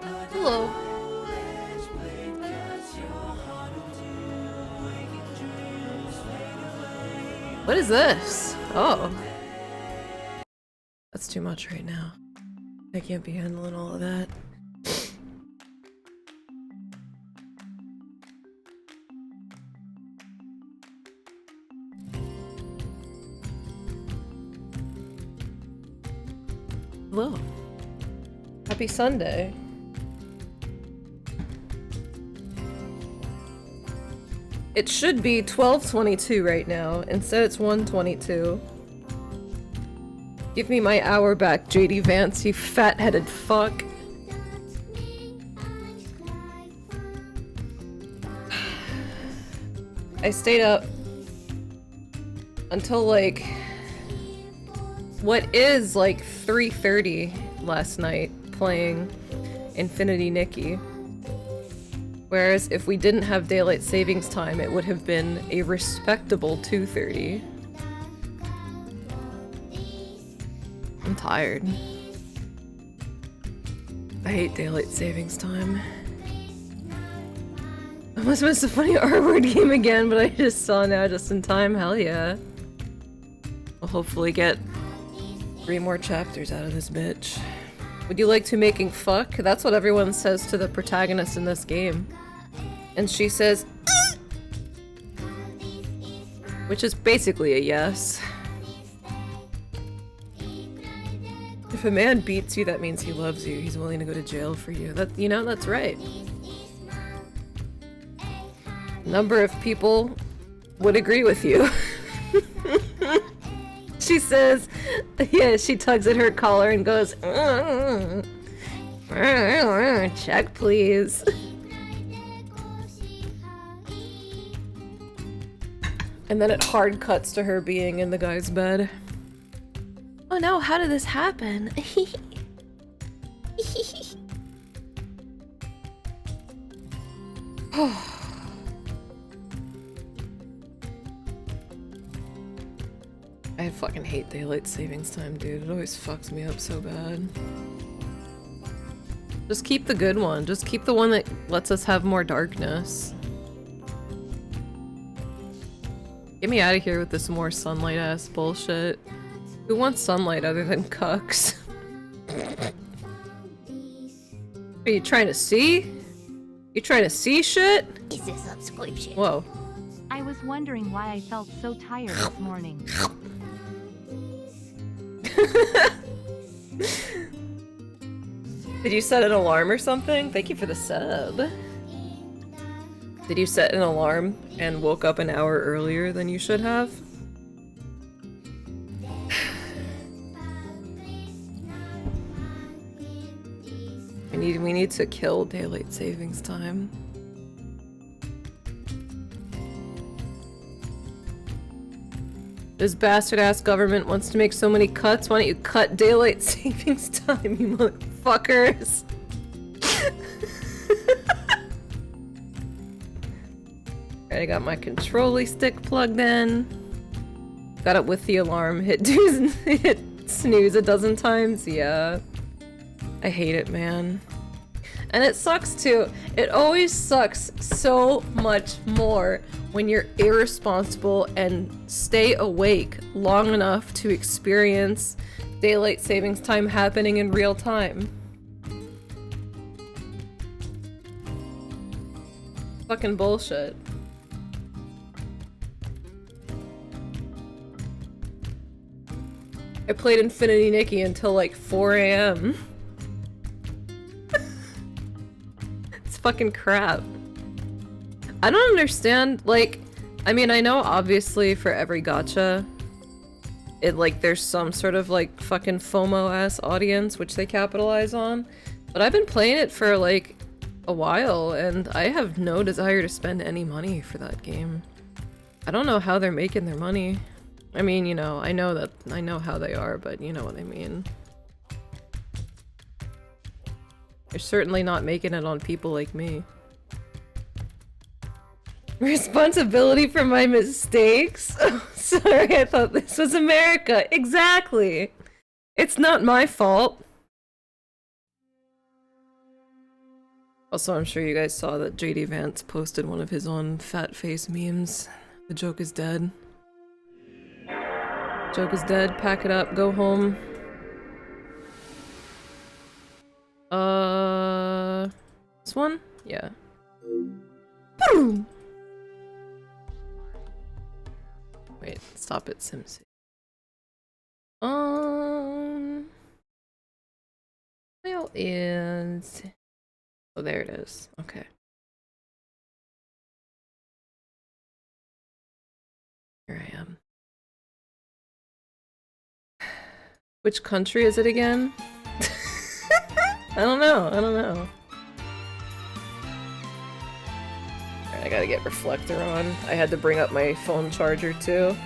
Hello. What is this? Oh. That's too much right now. I can't be handling all of that. Hello. Happy Sunday. It should be 12:22 right now. Instead it's 1:22. Give me my hour back, JD Vance, you fat-headed fuck. I stayed up until like what is like 3:30 last night playing Infinity Nikki. Whereas if we didn't have daylight savings time, it would have been a respectable 2:30. I'm tired. I hate daylight savings time. I must have missed a funny R-word game again, but I just saw now just in time. Hell yeah. We'll hopefully get 3 more chapters out of this bitch. Would you like to making fuck? That's what everyone says to the protagonist in this game. And she says, which is basically a yes. If a man beats you, that means he loves you. He's willing to go to jail for you. That, you know, that's right. A number of people would agree with you. She says, yeah, she tugs at her collar and goes, check please. And then it hard cuts to her being in the guy's bed. Oh no, how did this happen? I fucking hate daylight savings time, dude. It always fucks me up so bad. Just keep the good one. Just keep the one that lets us have more darkness. Get me out of here with this more sunlight ass bullshit. Who wants sunlight other than cucks? Are you trying to see? You trying to see shit? Is a subscription. Whoa. I was wondering why I felt so tired this morning. Did you set an alarm or something? Thank you for the sub. Did you set an alarm and woke up an hour earlier than you should have? We need to kill daylight savings time. This bastard ass government wants to make so many cuts. Why don't you cut daylight savings time, you motherfuckers? I got my controlly stick plugged in. Got it with the alarm. Hit snooze a dozen times. Yeah. I hate it, man. And it sucks too. It always sucks so much more when you're irresponsible and stay awake long enough to experience daylight savings time happening in real time. Fucking bullshit. I played Infinity Nikki until like 4 AM. It's fucking crap. I don't understand, like, I mean, I know obviously for every gacha, it like there's some sort of like fucking FOMO-ass audience which they capitalize on, but I've been playing it for like a while and I have no desire to spend any money for that game. I don't know how they're making their money. I mean, you know, I know how they are, but you know what I mean. They're certainly not making it on people like me. Responsibility for my mistakes? Oh, sorry, I thought this was America. Exactly. It's not my fault. Also, I'm sure you guys saw that JD Vance posted one of his own fat face memes. The joke is dead. Joke is dead, pack it up, go home. This one? Yeah. Boom! Wait, stop it, SimCity. Well, is... Oh, there it is. Okay. Here I am. Which country is it again? I don't know. Alright, I gotta get reflector on. I had to bring up my phone charger too.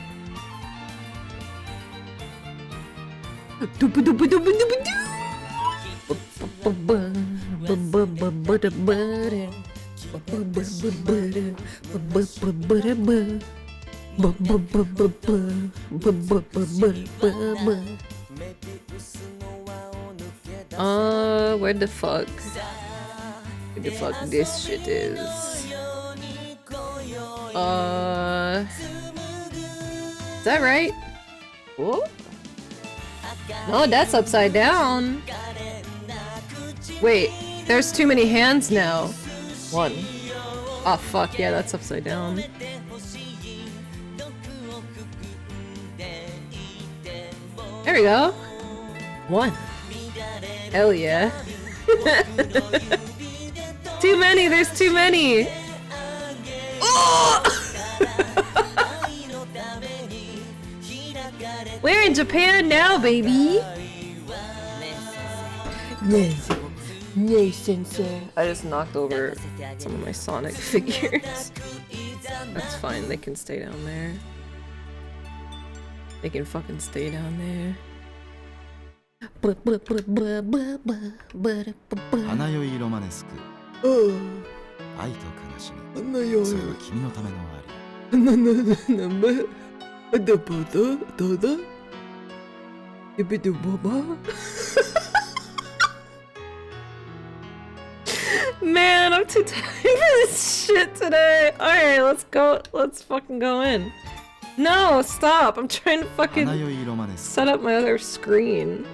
Where the fuck? Where the fuck this shit is? Is that right? Oh? No, that's upside down. Wait, there's too many hands now. One. Oh fuck, yeah, that's upside down. There we go. One. Hell yeah. Too many, there's too many! Oh! We're in Japan now, baby! Yes, sensei. I just knocked over some of my Sonic figures. That's fine, they can stay down there. They can fucking stay down there. Hanayoi Romanesque. 愛と悲しみ。それは君のためのMan, I'm too tired for this shit today. Alright, let's go. Let's fucking go in. No, stop. I'm trying to fucking set up my other screen.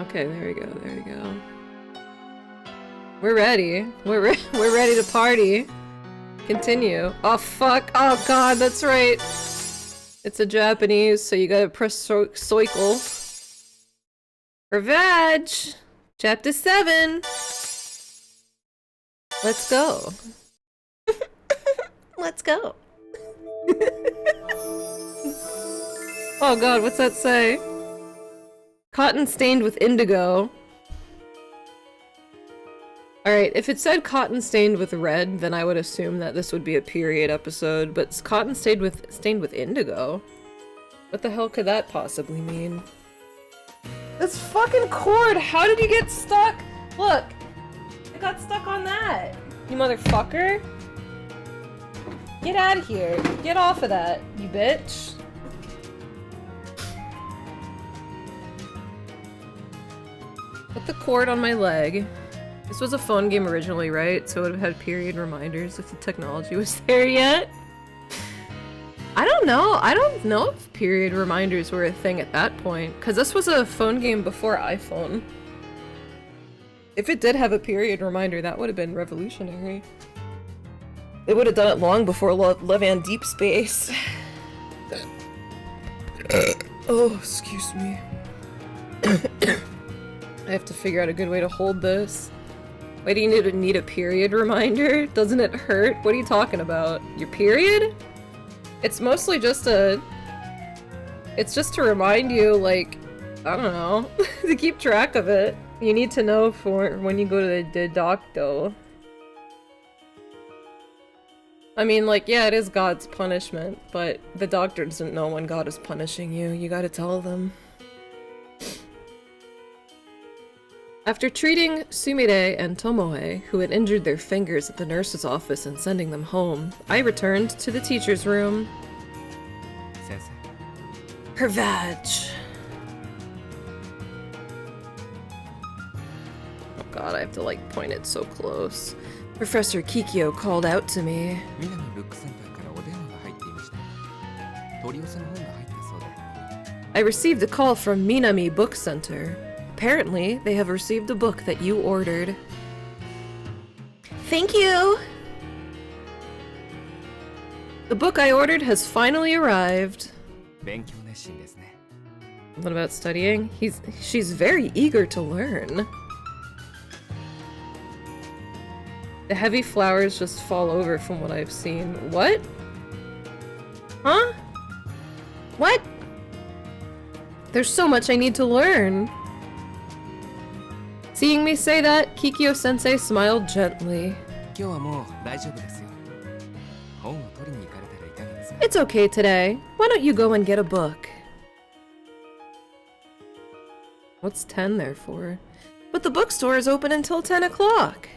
Okay, there we go. There we go. We're ready. We're ready to party. Continue. Oh fuck. Oh god, that's right. It's a Japanese, so you gotta press soikel. Revenge! Chapter 7! Let's go. Let's go. Oh god, what's that say? Cotton stained with indigo. Alright, if it said cotton stained with red, then I would assume that this would be a period episode, but it's cotton stained with indigo? What the hell could that possibly mean? This fucking cord! How did you get stuck? Look! It got stuck on that! You motherfucker! Get out of here! Get off of that, you bitch! Put the cord on my leg. This was a phone game originally, right? So it would have had period reminders if the technology was there yet. I don't know. I don't know if period reminders were a thing at that point, because this was a phone game before iPhone. If it did have a period reminder, that would have been revolutionary. They would have done it long before Levan Deep Space. Oh, excuse me. I have to figure out a good way to hold this. Why do you need a period reminder? Doesn't it hurt? What are you talking about? Your period? It's mostly just it's just to remind you, like, I don't know, to keep track of it. You need to know for when you go to the doctor. I mean, like, yeah, it is God's punishment, but the doctor doesn't know when God is punishing you. You gotta tell them. After treating Sumire and Tomoe, who had injured their fingers at the nurse's office and sending them home, I returned to the teacher's room. Sensei. Her vag. Oh god, I have to like point it so close. Professor Kikyo called out to me. 南ブックセンターからお電話が入っていました。取り寄せの本が入ったそうで。I received a call from Minami Book Center. Apparently, they have received a book that you ordered. Thank you! The book I ordered has finally arrived. 勉強熱心ですね。 What about studying? She's very eager to learn. The heavy flowers just fall over from what I've seen. What? Huh? What? There's so much I need to learn. Seeing me say that, Kikyo-sensei smiled gently. 今日はもう大丈夫ですよ。本を取りに行かれたらいかがですか？ It's okay today. Why don't you go and get a book? What's 10 there for? But the bookstore is open until 10 o'clock.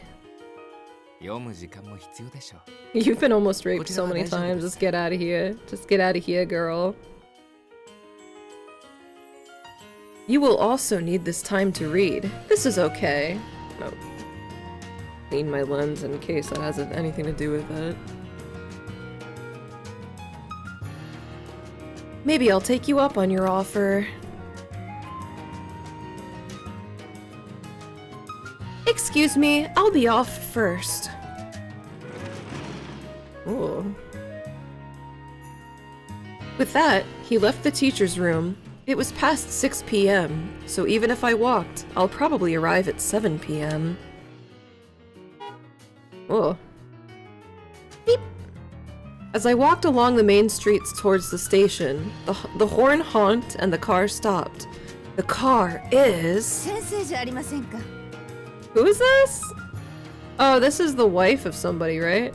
読む時間も必要でしょう。 You've been almost raped so many times. Just get out of here. Just get out of here, girl. You will also need this time to read. This is okay. No. Clean my lens in case that has anything to do with it. Maybe I'll take you up on your offer. Excuse me, I'll be off first. Ooh. With that, he left the teacher's room. It was past 6 p.m., so even if I walked, I'll probably arrive at 7 p.m. Oh. Beep. As I walked along the main streets towards the station, the horn honked and the car stopped. The car is... Who is this? Oh, this is the wife of somebody, right?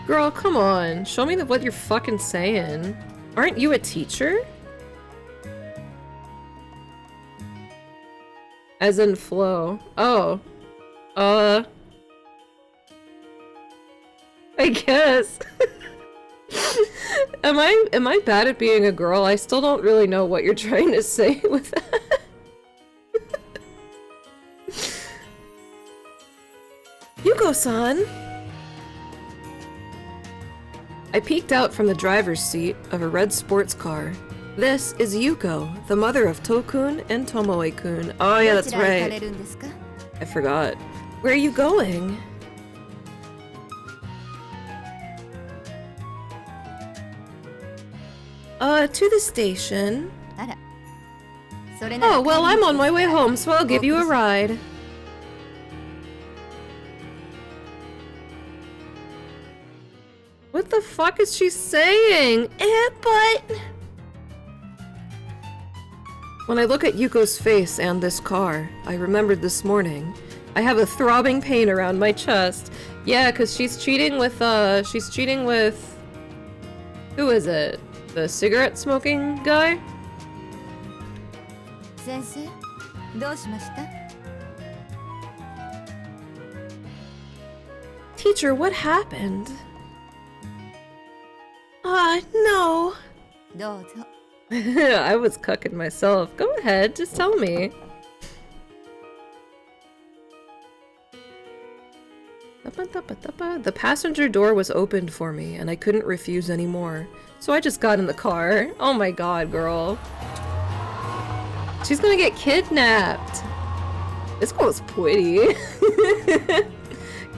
Girl, come on. Show me what you're fucking saying. Aren't you a teacher? As in flow. Oh. I guess. Am I bad at being a girl? I still don't really know what you're trying to say with that. Yuko-san! I peeked out from the driver's seat of a red sports car. This is Yuko, the mother of Tokun and Tomoe-kun. Oh yeah, that's right. I forgot. Where are you going? To the station. Oh, well, I'm on my way home, so I'll give you a ride. What the fuck is she saying? But... When I look at Yuko's face and this car, I remembered this morning. I have a throbbing pain around my chest. Yeah, because she's cheating with, Who is it? The cigarette smoking guy? Sensei, どうしました? Teacher, what happened? No. どうぞ. I was cucking myself. Go ahead, just tell me. The passenger door was opened for me, and I couldn't refuse anymore. So I just got in the car. Oh my god, girl. She's gonna get kidnapped. This girl's pretty.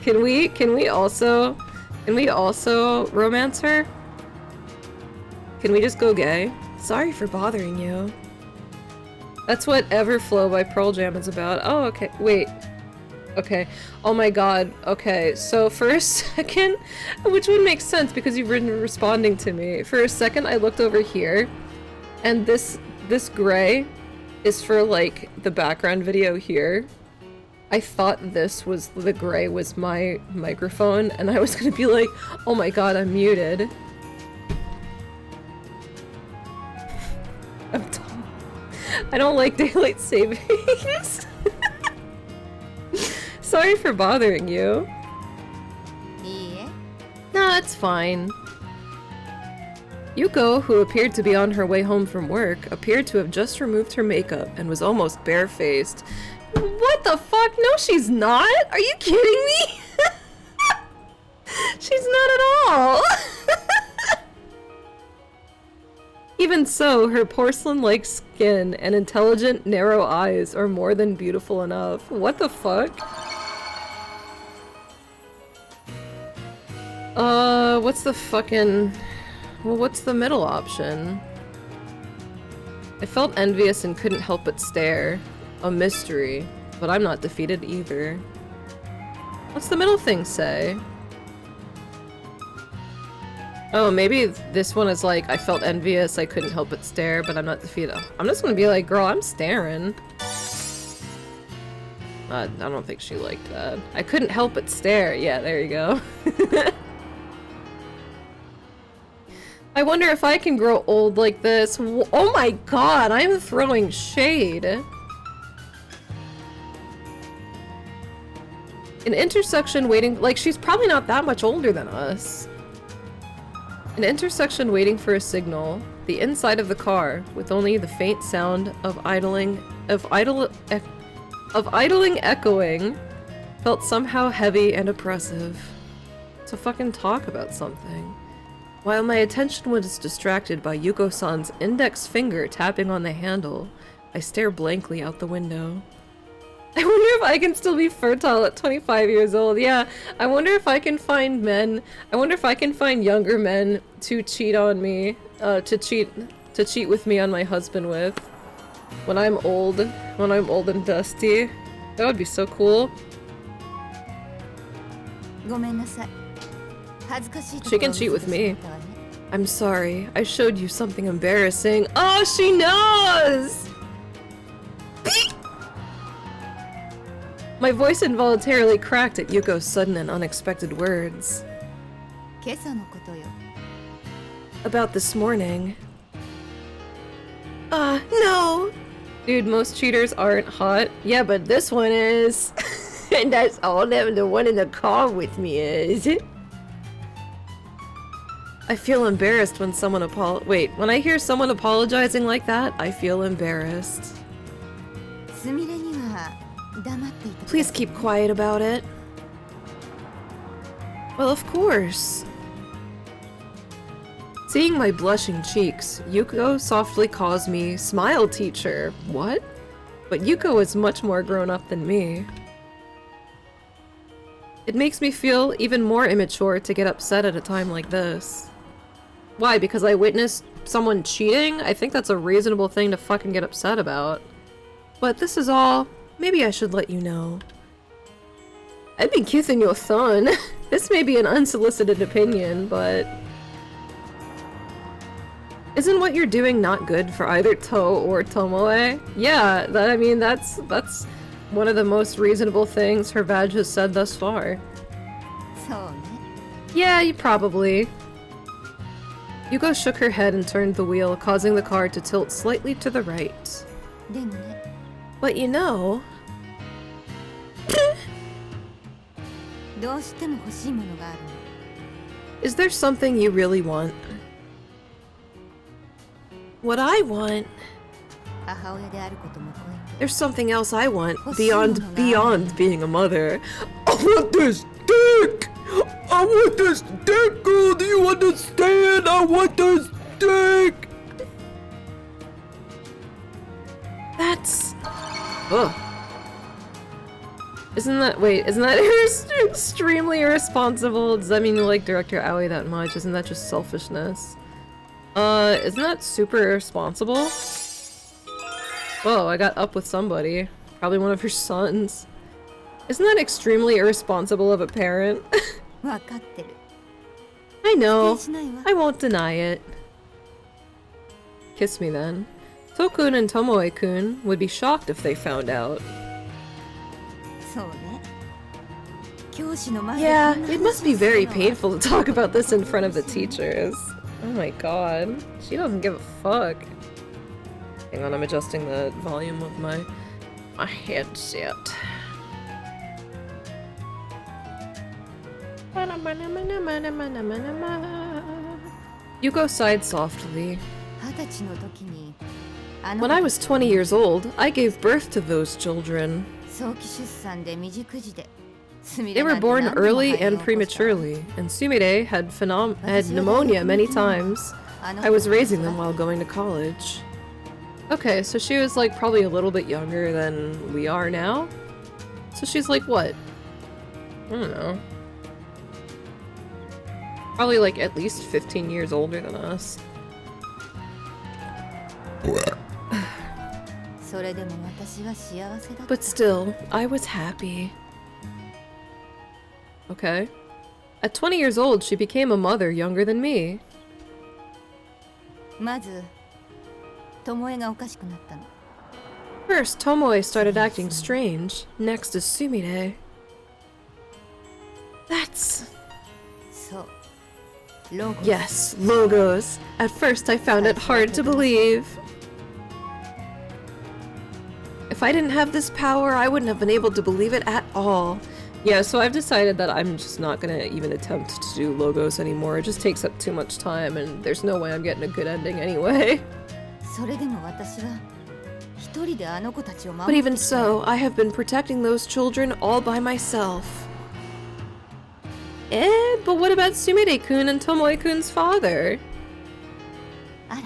Can we also romance her? Can we just go gay? Sorry for bothering you. That's what Everflow by Pearl Jam is about. Oh, okay. Wait. Okay. Oh my god. Okay, so for a second, which would make sense because you've been responding to me. For a second, I looked over here, and this gray is for, like, the background video here. I thought the gray was my microphone, and I was gonna be like, oh my god, I'm muted. I'm dumb. I don't like daylight savings. Sorry for bothering you. いいえ. No, it's fine. Yuko, who appeared to be on her way home from work, appeared to have just removed her makeup and was almost barefaced. What the fuck? No, she's not! Are you kidding me? She's not at all! Even so, her porcelain-like skin and intelligent, narrow eyes are more than beautiful enough. What the fuck? What's the fucking... Well, what's the middle option? I felt envious and couldn't help but stare. A mystery. But I'm not defeated either. What's the middle thing say? Oh, maybe this one is like, I felt envious, I couldn't help but stare, but I'm not defeated. I'm just gonna be like, girl, I'm staring. I don't think she liked that. I couldn't help but stare. Yeah, there you go. I wonder if I can grow old like this. Oh my god, I'm throwing shade. An intersection waiting- like, she's probably not that much older than us. An intersection waiting for a signal. The inside of the car, with only the faint sound of idling echoing, felt somehow heavy and oppressive. To fucking talk about something. While my attention was distracted by Yuko-san's index finger tapping on the handle, I stare blankly out the window. I wonder if I can still be fertile at 25 years old. Yeah, I wonder if I can find men. I wonder if I can find younger men to cheat on me, to cheat with me on my husband with. When I'm old and dusty. That would be so cool. She can cheat with me. I'm sorry, I showed you something embarrassing. Oh, she knows! My voice involuntarily cracked at Yuko's sudden and unexpected words. About this morning. No! Dude, most cheaters aren't hot. Yeah, but this one is. And that's all the one in the car with me is. I feel embarrassed when someone when I hear someone apologizing like that, I feel embarrassed. Please keep quiet about it. Well, of course. Seeing my blushing cheeks, Yuko softly calls me Smile Teacher. What? But Yuko is much more grown up than me. It makes me feel even more immature to get upset at a time like this. Why? Because I witnessed someone cheating? I think that's a reasonable thing to fucking get upset about. But this is all. Maybe I should let you know. I've been kissing your son. This may be an unsolicited opinion, but... Isn't what you're doing not good for either To or Tomoe? Yeah, that's one of the most reasonable things her vag has said thus far. Yeah, you probably. Yuko shook her head and turned the wheel, causing the car to tilt slightly to the right. But you know... Is there something you really want? What I want? There's something else I want beyond being a mother. I want this dick! I want this dick, girl! Do you understand? I want this dick! That's... Ugh. Isn't that extremely irresponsible? Does that mean you like Director Aoi that much? Isn't that just selfishness? Isn't that super irresponsible? Whoa, I got up with somebody. Probably one of her sons. Isn't that extremely irresponsible of a parent? I know. I won't deny it. Kiss me then. Tokun and Tomoe-kun would be shocked if they found out. Yeah, it must be very painful to talk about this in front of the teachers. Oh my god. She doesn't give a fuck. Hang on, I'm adjusting the volume of my headset. Yuko sighed softly. 20歳の時に When I was 20 years old, I gave birth to those children. 早期出産で未熟児で They were born early and prematurely, and Sumire had pneumonia many times. I was raising them while going to college. Okay, so she was like probably a little bit younger than we are now. So she's like what? I don't know. Probably like at least 15 years older than us. But still, I was happy. Okay. At 20 years old, she became a mother younger than me. まず巴がおかしくなったの First, Tomoe started acting strange. Next is Sumire. That's... そう ロゴ Yes, logos. At first, I found it hard to believe. If I didn't have this power, I wouldn't have been able to believe it at all. Yeah, so I've decided that I'm just not gonna even attempt to do logos anymore. It just takes up too much time, and there's no way I'm getting a good ending anyway. それでも私は一人であの子たちを But 守って even so, I have been protecting those children all by myself. But what about Sumire-kun and Tomoe-kun's father? あら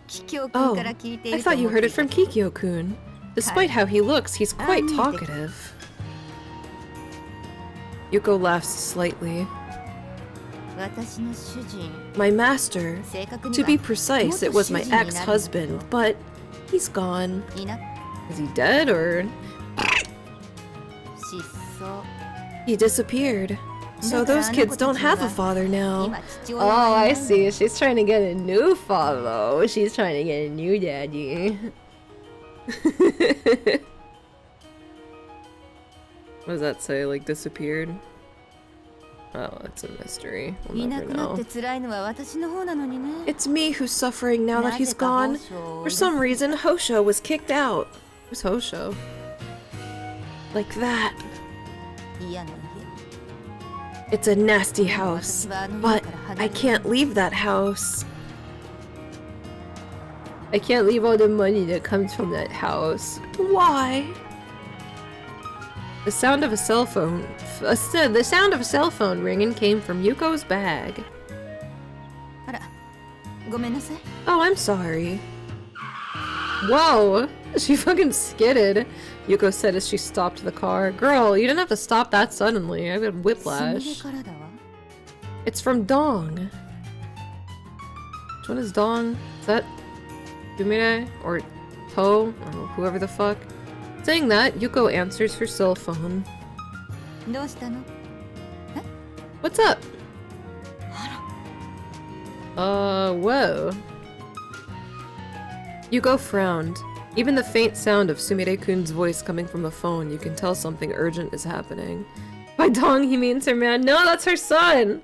キキオ君 Oh, から聞いてい I ると thought you 思っ heard て it from Kikyo-kun. Despite how he looks, he's quite talkative. Yuko laughs slightly. 私の主人 My master. 正確に To は be precise, it was my ex-husband, but he's gone. いな Is he dead or... 失踪 He disappeared. So those kids don't have a father now. 今父親 Oh, はいない I see. She's trying to get a new father. She's trying to get a new daddy. What does that say? Like, disappeared? Oh, it's a mystery. い We'll な never くなっ know. て辛いのは私の方なのにね It's me who's suffering now that he's なぜか gone. 宝章を For some reason, Hosho was kicked out. Who's Hosho? Like that. 嫌な家 It's a nasty house. But I can't leave that house. I can't leave all the money that comes from that house. Why? The sound of a cell phone. The sound of a cell phone ringing came from Yuko's bag. あらごめんなさい Oh, I'm sorry. Whoa! She fucking skidded. Yuko said as she stopped the car. Girl, you didn't have to stop that suddenly. I've got すみれ whiplash. からだわ It's from Dong. Which one is Dong? Is that Yumire? Or To? I don't know, whoever the fuck. Saying that, Yuko answers her cell phone. どうしたの What's up? Whoa. Yuko frowned. Even the faint sound of Sumire-kun's voice coming from the phone, you can tell something urgent is happening. By Dong, he means her man. No, that's her son!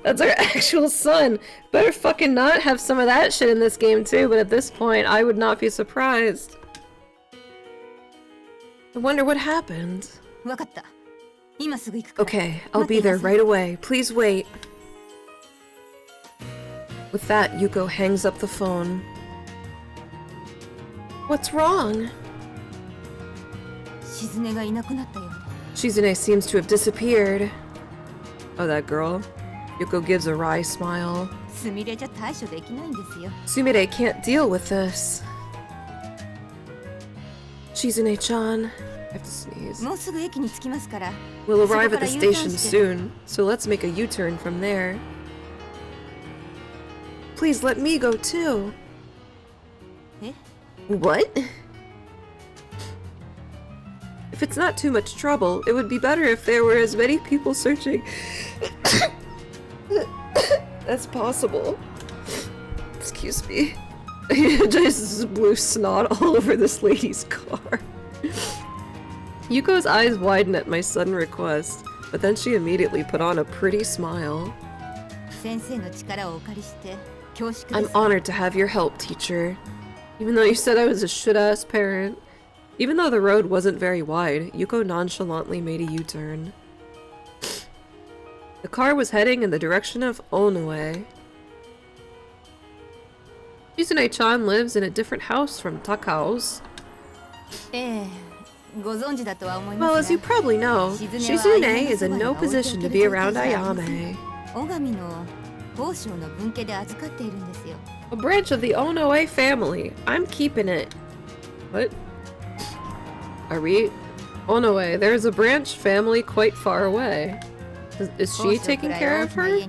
That's her actual son! Better fucking not have some of that shit in this game too, but at this point, I would not be surprised. I wonder what happened. わかった今すぐ行くから Okay, I'll be there right away. Please wait. With that, Yuko hangs up the phone. What's wrong? 静音がいなくなったようね Shizune seems to have disappeared. Oh, that girl. Yuko gives a wry smile. すみれじゃ対処できないんですよ Sumire can't deal with this. Shizune-chan. I have to sneeze. もうすぐ駅に着きますから We'll そこ arrive か at ら the U ターン station して soon, so let's make a U-turn from there. Please let me go too. え What? If it's not too much trouble, it would be better if there were as many people searching as possible. Excuse me. I just blew snot all over this lady's car. Yuko's eyes widen at my sudden request, but then she immediately put on a pretty smile. 先生の力をお借りして恐縮で I'm す honored to have your help, teacher. Even though you said I was a shit-ass parent. Even though the road wasn't very wide, Yuko nonchalantly made a U-turn. The car was heading in the direction of Onoe. Shizune-chan lives in a different house from Takao's. ええ、ご存知だとは思い Well, ま as す you が、 probably know, Shizune is in no position to be around Ayame. 尾上の宝生の分家で預かっているんですよ。 A branch of the Onoe family. I'm keeping it. What? Are we? Onoe, there's a branch family quite far away. Is she taking care of her?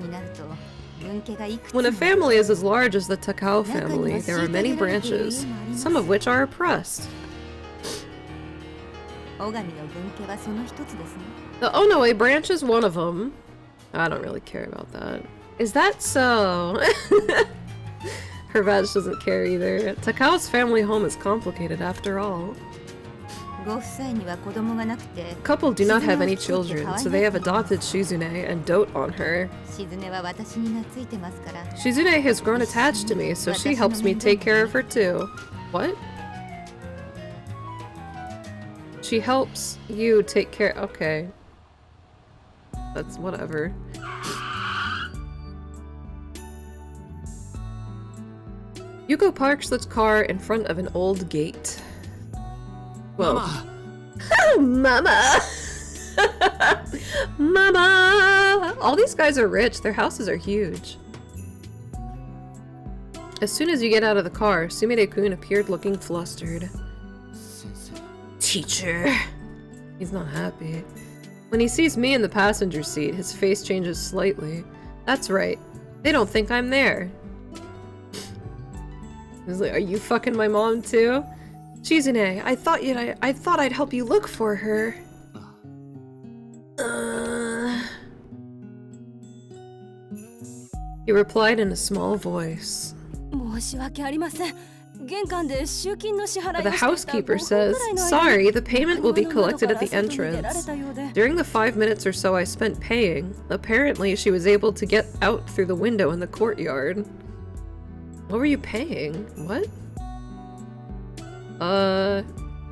When a family is as large as the Takao family, there are many branches, some of which are oppressed. 尾上の分家はその一つですね。 The Onoe branch is one of them. I don't really care about that. Is that so? Her badge doesn't care either. Takao's family home is complicated after all. ご夫妻には子供がなくて、 The couple do not have any children, so they have adopted Shizune and dote on her. しずねは私に懐いてますから。 Shizune has grown attached to me, so she helps me take care of her too. What? She helps you take care. Okay. That's whatever. Yuko parks the car in front of an old gate. Whoa. Mama! Mama! All these guys are rich. Their houses are huge. As soon as you get out of the car, Sumire-kun appeared looking flustered. Teacher. He's not happy. When he sees me in the passenger seat, his face changes slightly. That's right. They don't think I'm there. He's like, are you fucking my mom too? Shizune, I thought I'd help you look for her. He replied in a small voice. The housekeeper says, sorry, the payment will be collected at the entrance. During the 5 minutes or so I spent paying, apparently she was able to get out through the window in the courtyard. What were you paying? What?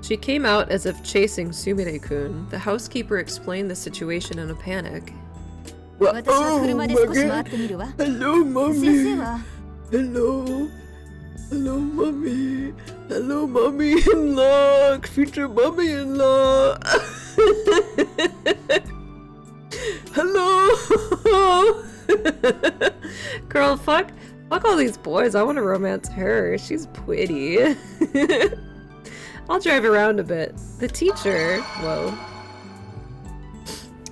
She came out as if chasing Sumire-kun. The housekeeper explained the situation in a panic. Oh my god! Hello, mommy! Hello! Hello, mommy! Hello, mommy-in-law! Future mommy-in-law! Hello! Girl, fuck all these boys. I want to romance her. She's pretty. I'll drive around a bit. The teacher. Whoa.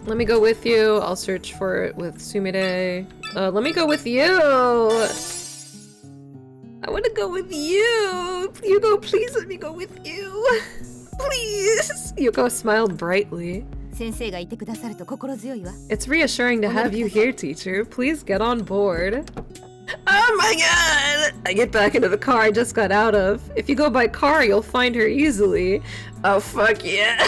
Let me go with you. I'll search for it with Sumire. Let me go with you. I want to go with you. Yuko, please let me go with you. Please. Yuko smiled brightly. It's reassuring to have you here, teacher. Please get on board. Oh my god! I get back into the car I just got out of. If you go by car, you'll find her easily. Oh fuck yeah.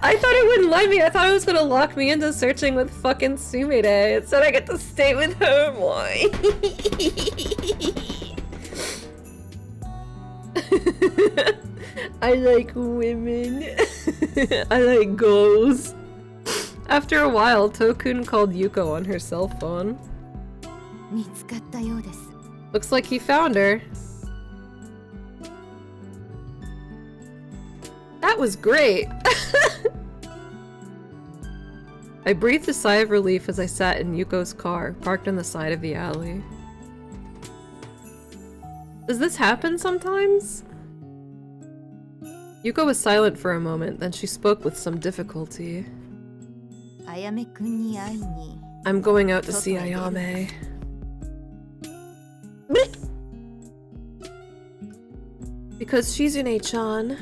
I thought it wouldn't let me. I thought it was gonna lock me into searching with fucking Sumire. It said I get to stay with her more. I like women. I like girls. After a while, Tokun called Yuko on her cell phone. Looks like he found her. That was great! I breathed a sigh of relief as I sat in Yuko's car, parked on the side of the alley. Does this happen sometimes? Yuko was silent for a moment, then she spoke with some difficulty. I'm going out to see Ayame. Because Shizune-chan.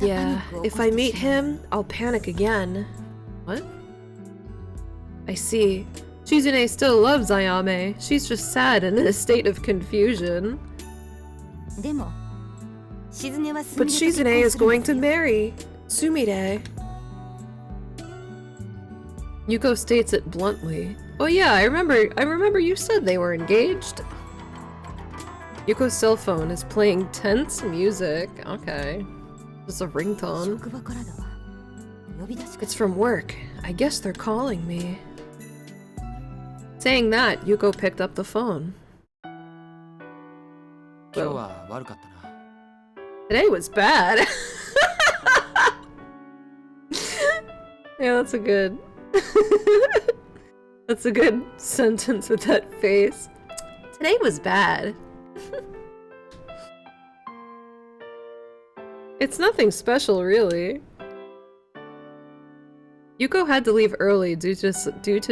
Yeah, if I meet him, I'll panic again. What? I see. Shizune still loves Ayame. She's just sad and in a state of confusion. But Shizune is going to marry Sumire. Yuko states it bluntly. Oh yeah, I remember you said they were engaged. Yuko's cell phone is playing tense music. Okay. Just a ringtone. It's from work. I guess they're calling me. Saying that, Yuko picked up the phone. 今日は悪かったな。 Today was bad. Yeah, that's a good... That's a good sentence with that face. Today was bad. It's nothing special, really. Yuko had to leave early due to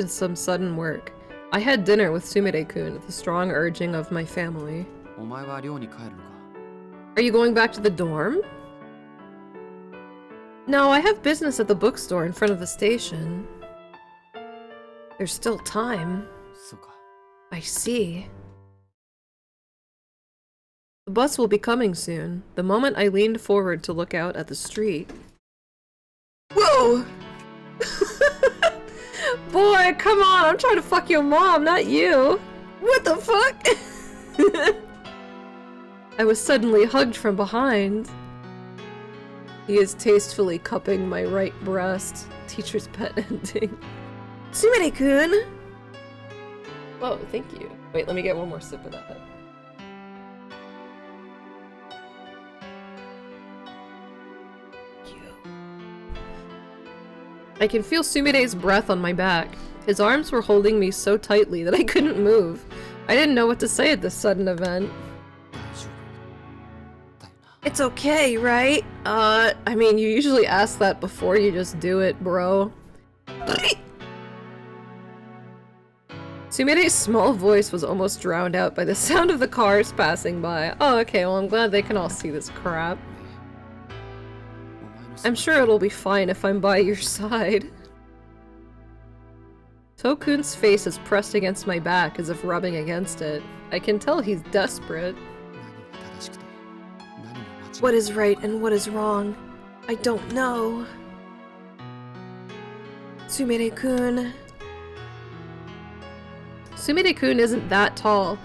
some sudden work. I had dinner with Sumire-kun at the strong urging of my family. お前は寮に帰るのか？ Are you going back to the dorm? No, I have business at the bookstore in front of the station. There's still time. そうか。 I see. The bus will be coming soon. The moment I leaned forward to look out at the street. Whoa! Boy, come on! I'm trying to fuck your mom, not you! What the fuck? I was suddenly hugged from behind. He is tastefully cupping my right breast. Teacher's pet ending. Sumire-kun! Whoa, thank you. Wait, let me get one more sip of that. I can feel Sumire's breath on my back. His arms were holding me so tightly that I couldn't move. I didn't know what to say at this sudden event. 大丈夫だよな。 It's okay, right? I mean, you usually ask that before you just do it, bro. Sumire's small voice was almost drowned out by the sound of the cars passing by. Oh, okay, well I'm glad they can all see this crap. お前の I'm sure it'll be fine if I'm by your side. Tokun's face is pressed against my back as if rubbing against it. I can tell he's desperate. 何が正しくて何が間違って What is right and what is wrong? I don't know. Sumire-kun. Sumire-kun isn't that tall,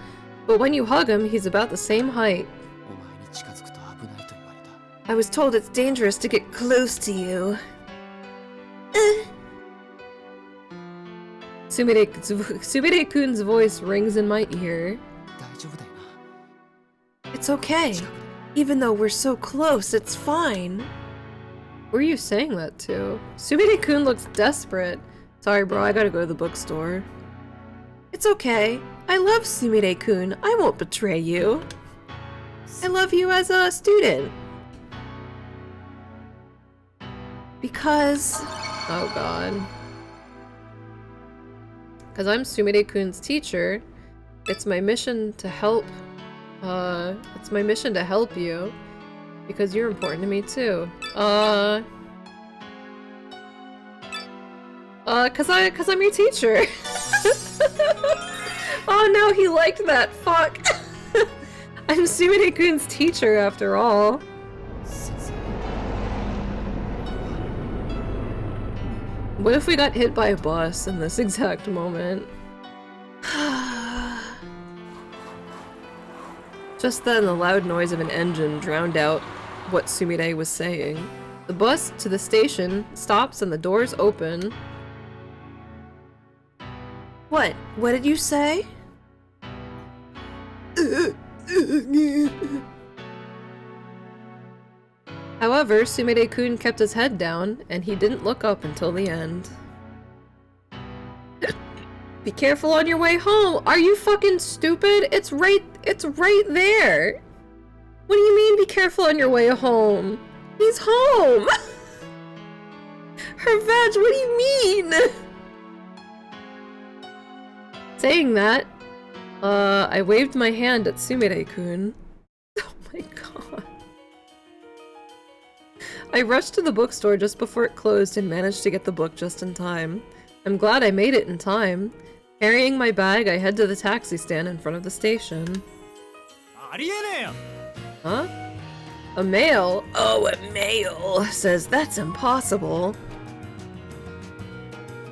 but when you hug him, he's about the same height. お前に近づくと危ないと言われた。 I was told it's dangerous to get close to you. Sumire-kun's voice rings in my ear. 大丈夫だよな。 It's okay. 近くで Even though we're so close, it's fine. Who are you saying that to? Sumire-kun looks desperate. Sorry, bro, I gotta go to the bookstore. It's okay. I love Sumire-kun. I won't betray you. I love you as a student. Because... Oh god. Because I'm Sumire-kun's teacher, it's my mission to help... it's my mission to help you. Because you're important to me too. Cause I'm your teacher. Oh no, he liked that. Fuck. I'm Sumire-kun's teacher after all. 先生。 What if we got hit by a bus in this exact moment? Just then, the loud noise of an engine drowned out what Sumire was saying. The bus to the station stops and the doors open. What? What did you say? However, Sumire-kun kept his head down, and he didn't look up until the end. Be careful on your way home! Are you fucking stupid? It's right there! What do you mean, be careful on your way home? He's home! Her veg, what do you mean? Saying that, I waved my hand at Sumire-kun. Oh my god. I rushed to the bookstore just before it closed and managed to get the book just in time. I'm glad I made it in time. Carrying my bag, I head to the taxi stand in front of the station. Huh? A male? Oh, a male says that's impossible.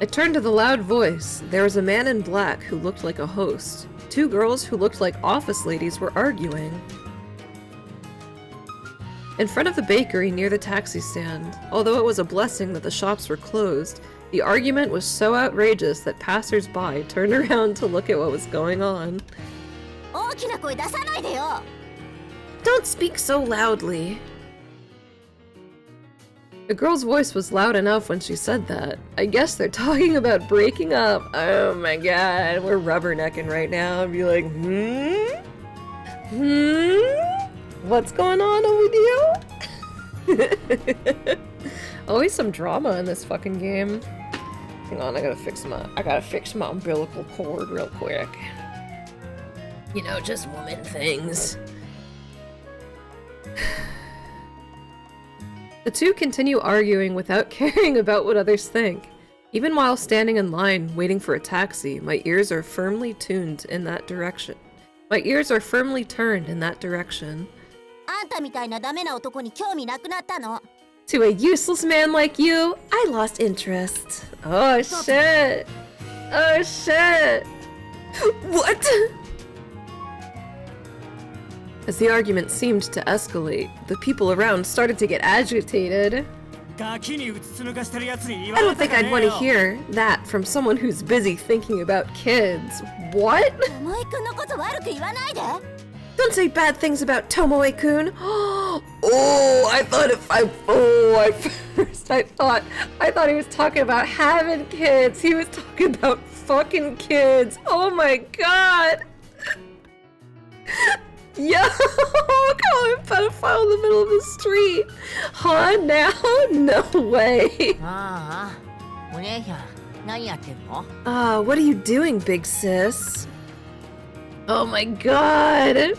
I turned to the loud voice. There was a man in black who looked like a host. Two girls who looked like office ladies were arguing. In front of the bakery near the taxi stand, although it was a blessing that the shops were closed, The argument was so outrageous that passers-by turned around to look at what was going on. 大きな声出さないでよ。 Don't speak so loudly. The girl's voice was loud enough when she said that. I guess they're talking about breaking up. Oh my god, we're rubbernecking right now. I'd be like, what's going on over there? Always some drama in this fucking game. Hang on, I gotta fix my umbilical cord real quick. You know, just woman things. The two continue arguing without caring about what others think. Even while standing in line, waiting for a taxi, my ears are firmly tuned in that direction. My ears are firmly turned in that direction. あんたみたいなダメな男に興味なくなったの。 To a useless man like you, I lost interest. Oh shit! Oh shit! What? As the argument seemed to escalate, the people around started to get agitated. I don't think I'd want to hear that from someone who's busy thinking about kids. What? 巴君のこと悪く言わないで。 Don't say bad things about Tomoe-kun. I thought he was talking about having kids. He was talking about fucking kids. Oh my god. Yo, calling a pedophile in the middle of the street. Huh? Now? No way. ああ、お姉ちゃん、何やってんの？ What are you doing, big sis? Oh my god.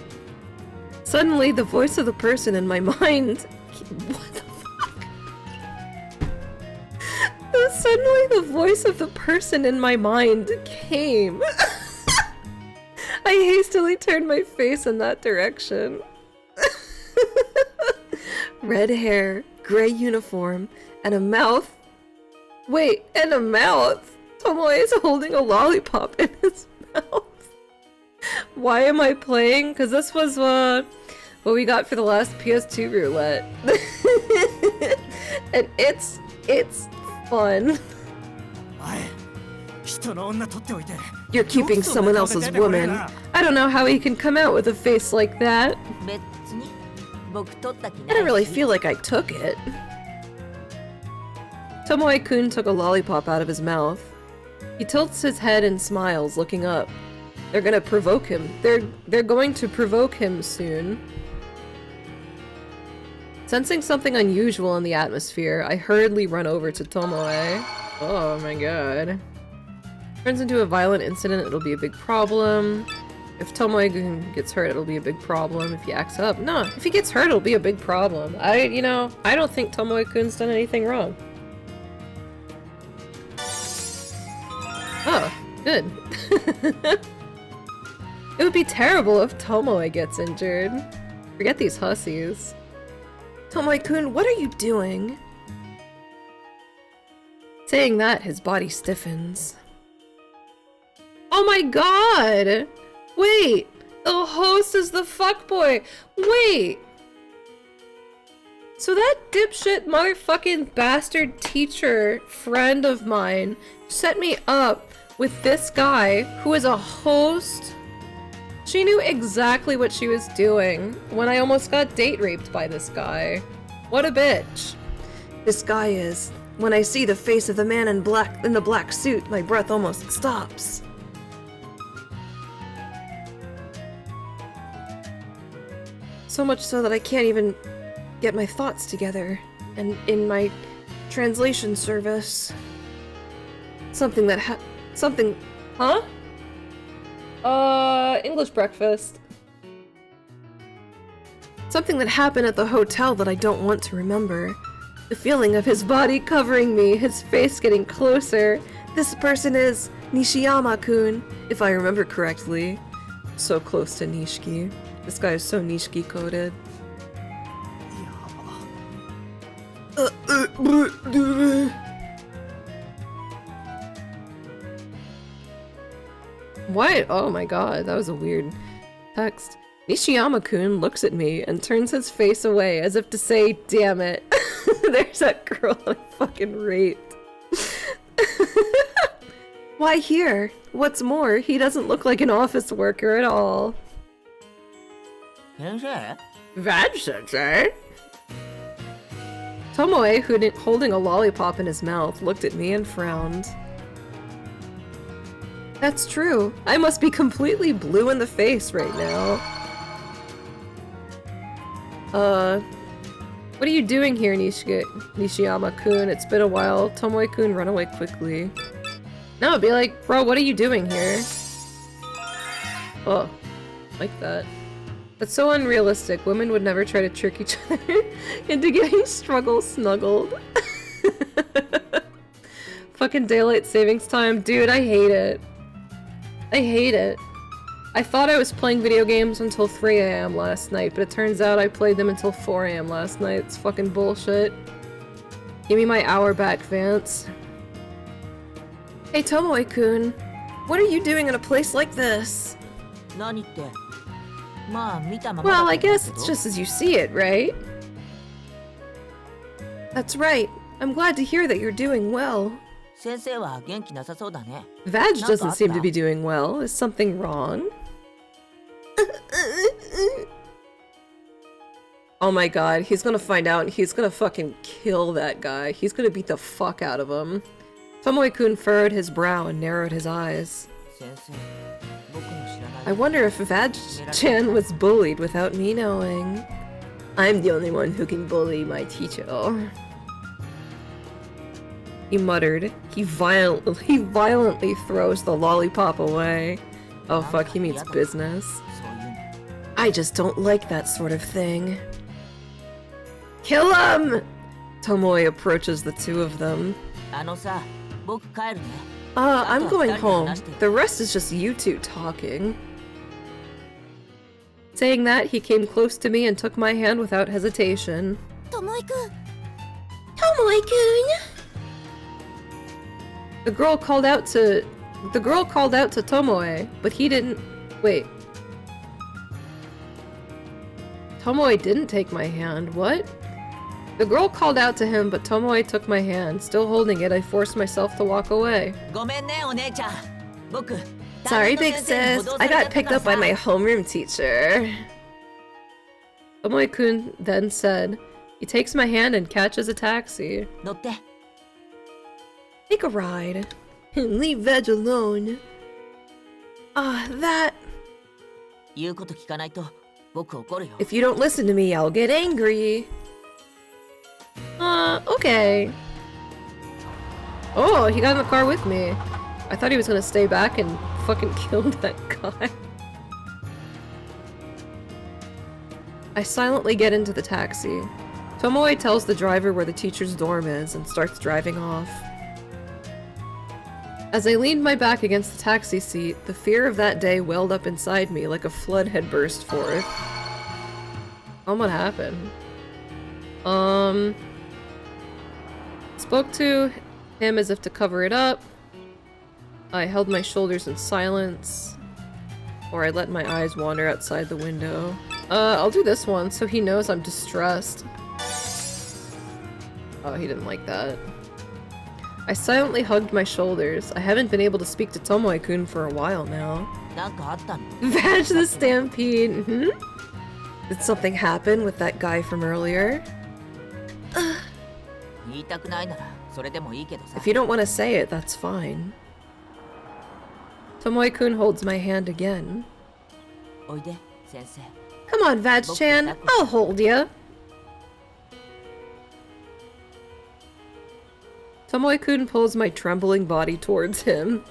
Suddenly, the voice of the person in my mind... What the fuck? Suddenly, the voice of the person in my mind came. I hastily turned my face in that direction. Red hair, gray uniform, and a mouth. Wait, and a mouth? Tomoe is holding a lollipop in his mouth. Why am I playing? Because this was what we got for the last PS2 roulette. And it's fun. You're keeping someone else's woman. I don't know how he can come out with a face like that. 別に、僕取った気 I な don't い really し。 feel like I took it. Tomoe-kun took a lollipop out of his mouth. He tilts his head and smiles, looking up. They're gonna provoke him. They're going to provoke him soon. Sensing something unusual in the atmosphere, I hurriedly run over to Tomoe. Oh my god. Turns into a violent incident, it'll be a big problem. If Tomoe gets hurt, it'll be a big problem. If he acts up, no. If he gets hurt, it'll be a big problem. I don't think Tomoe-kun's done anything wrong. Oh, good. It would be terrible if Tomoe gets injured. Forget these hussies. Tomoe-kun, what are you doing? Saying that, his body stiffens. Oh my god! Wait! The host is the fuckboy! Wait! So that dipshit motherfucking bastard teacher friend of mine set me up with this guy who is a host? She knew exactly what she was doing when I almost got date raped by this guy. What a bitch. This guy is. When I see the face of the man in the black suit, my breath almost stops. So much so that I can't even get my thoughts together. And in my translation service, English breakfast. Something that happened at the hotel that I don't want to remember. The feeling of his body covering me, his face getting closer. This person is Nishiyama-kun, if I remember correctly. So close to Nishiki. This guy is so Nishiki-coded. What? Oh my god, that was a weird text. Nishiyama-kun looks at me and turns his face away as if to say, damn it. There's that girl I fucking raped. Why here? What's more, he doesn't look like an office worker at all. 先生 Veg-sensei? Tomoe, holding a lollipop in his mouth, looked at me and frowned. That's true. I must be completely blue in the face right now. What are you doing here, Nishiyama-kun? It's been a while. Tomoe-kun, run away quickly. No, be like, bro, what are you doing here? Oh, like that. That's so unrealistic. Women would never try to trick each other into getting snuggled. Fucking daylight savings time. Dude, I hate it. I hate it. I thought I was playing video games until 3 AM last night, but it turns out I played them until 4 AM last night. It's fucking bullshit. Give me my hour back, Vance. Hey, Tomoe-kun. What are you doing in a place like this? 何って。まあ見たまま Well, だ I ったんだ guess け it's ど just as you see it, right? That's right. I'm glad to hear that you're doing well. 先生は元気なさそうだね。 Vag doesn't seem to be doing well. Is something wrong? Oh my god, he's gonna find out and he's gonna fucking kill that guy. He's gonna beat the fuck out of him. Tomoe-kun furrowed his brow and narrowed his eyes. 先生、僕の知らない I wonder if Vag-chan was bullied without me knowing. I'm the only one who can bully my teacher. He muttered. He violently throws the lollipop away. Oh fuck, he means business. そういうの I just don't like that sort of thing. Kill him! Tomoe approaches the two of them. あのさ、僕帰るね。 I'm going home. The rest is just you two talking. Saying that, he came close to me and took my hand without hesitation. Tomoe-kun. Tomoe-kun! The girl called out to Tomoe, but he didn't. Wait. Tomoe didn't take my hand. What? The girl called out to him, but Tomoe took my hand. Still holding it, I forced myself to walk away. ごめんね、お姉ちゃん。僕、 Sorry, big sis. I got picked up by my homeroom teacher. Tomoe-kun then said, he takes my hand and catches a taxi. 乗って。 Take a ride. And leave Veg alone. That... 言うこと聞かないと、僕怒るよ。 If you don't listen to me, I'll get angry. Okay. Oh, he got in the car with me. I thought he was gonna stay back and fucking kill that guy. I silently get into the taxi. Tomoe tells the driver where the teacher's dorm is and starts driving off. As I leaned my back against the taxi seat, the fear of that day welled up inside me like a flood had burst forth. What happened? Spoke to him as if to cover it up. I held my shoulders in silence. Or I let my eyes wander outside the window. I'll do this one so he knows I'm distressed. Oh, he didn't like that. I silently hugged my shoulders. I haven't been able to speak to Tomoe-kun for a while now. なんかあったの Vag the Stampede. Did something happen with that guy from earlier? 言いたくないなら、それでもいいけどさ。 If you don't want to say it, that's fine. Tomoe-kun holds my hand again. おいで、先生。 Come on, Vag-chan. I'll hold ya. Tomoe-kun pulls my trembling body towards him.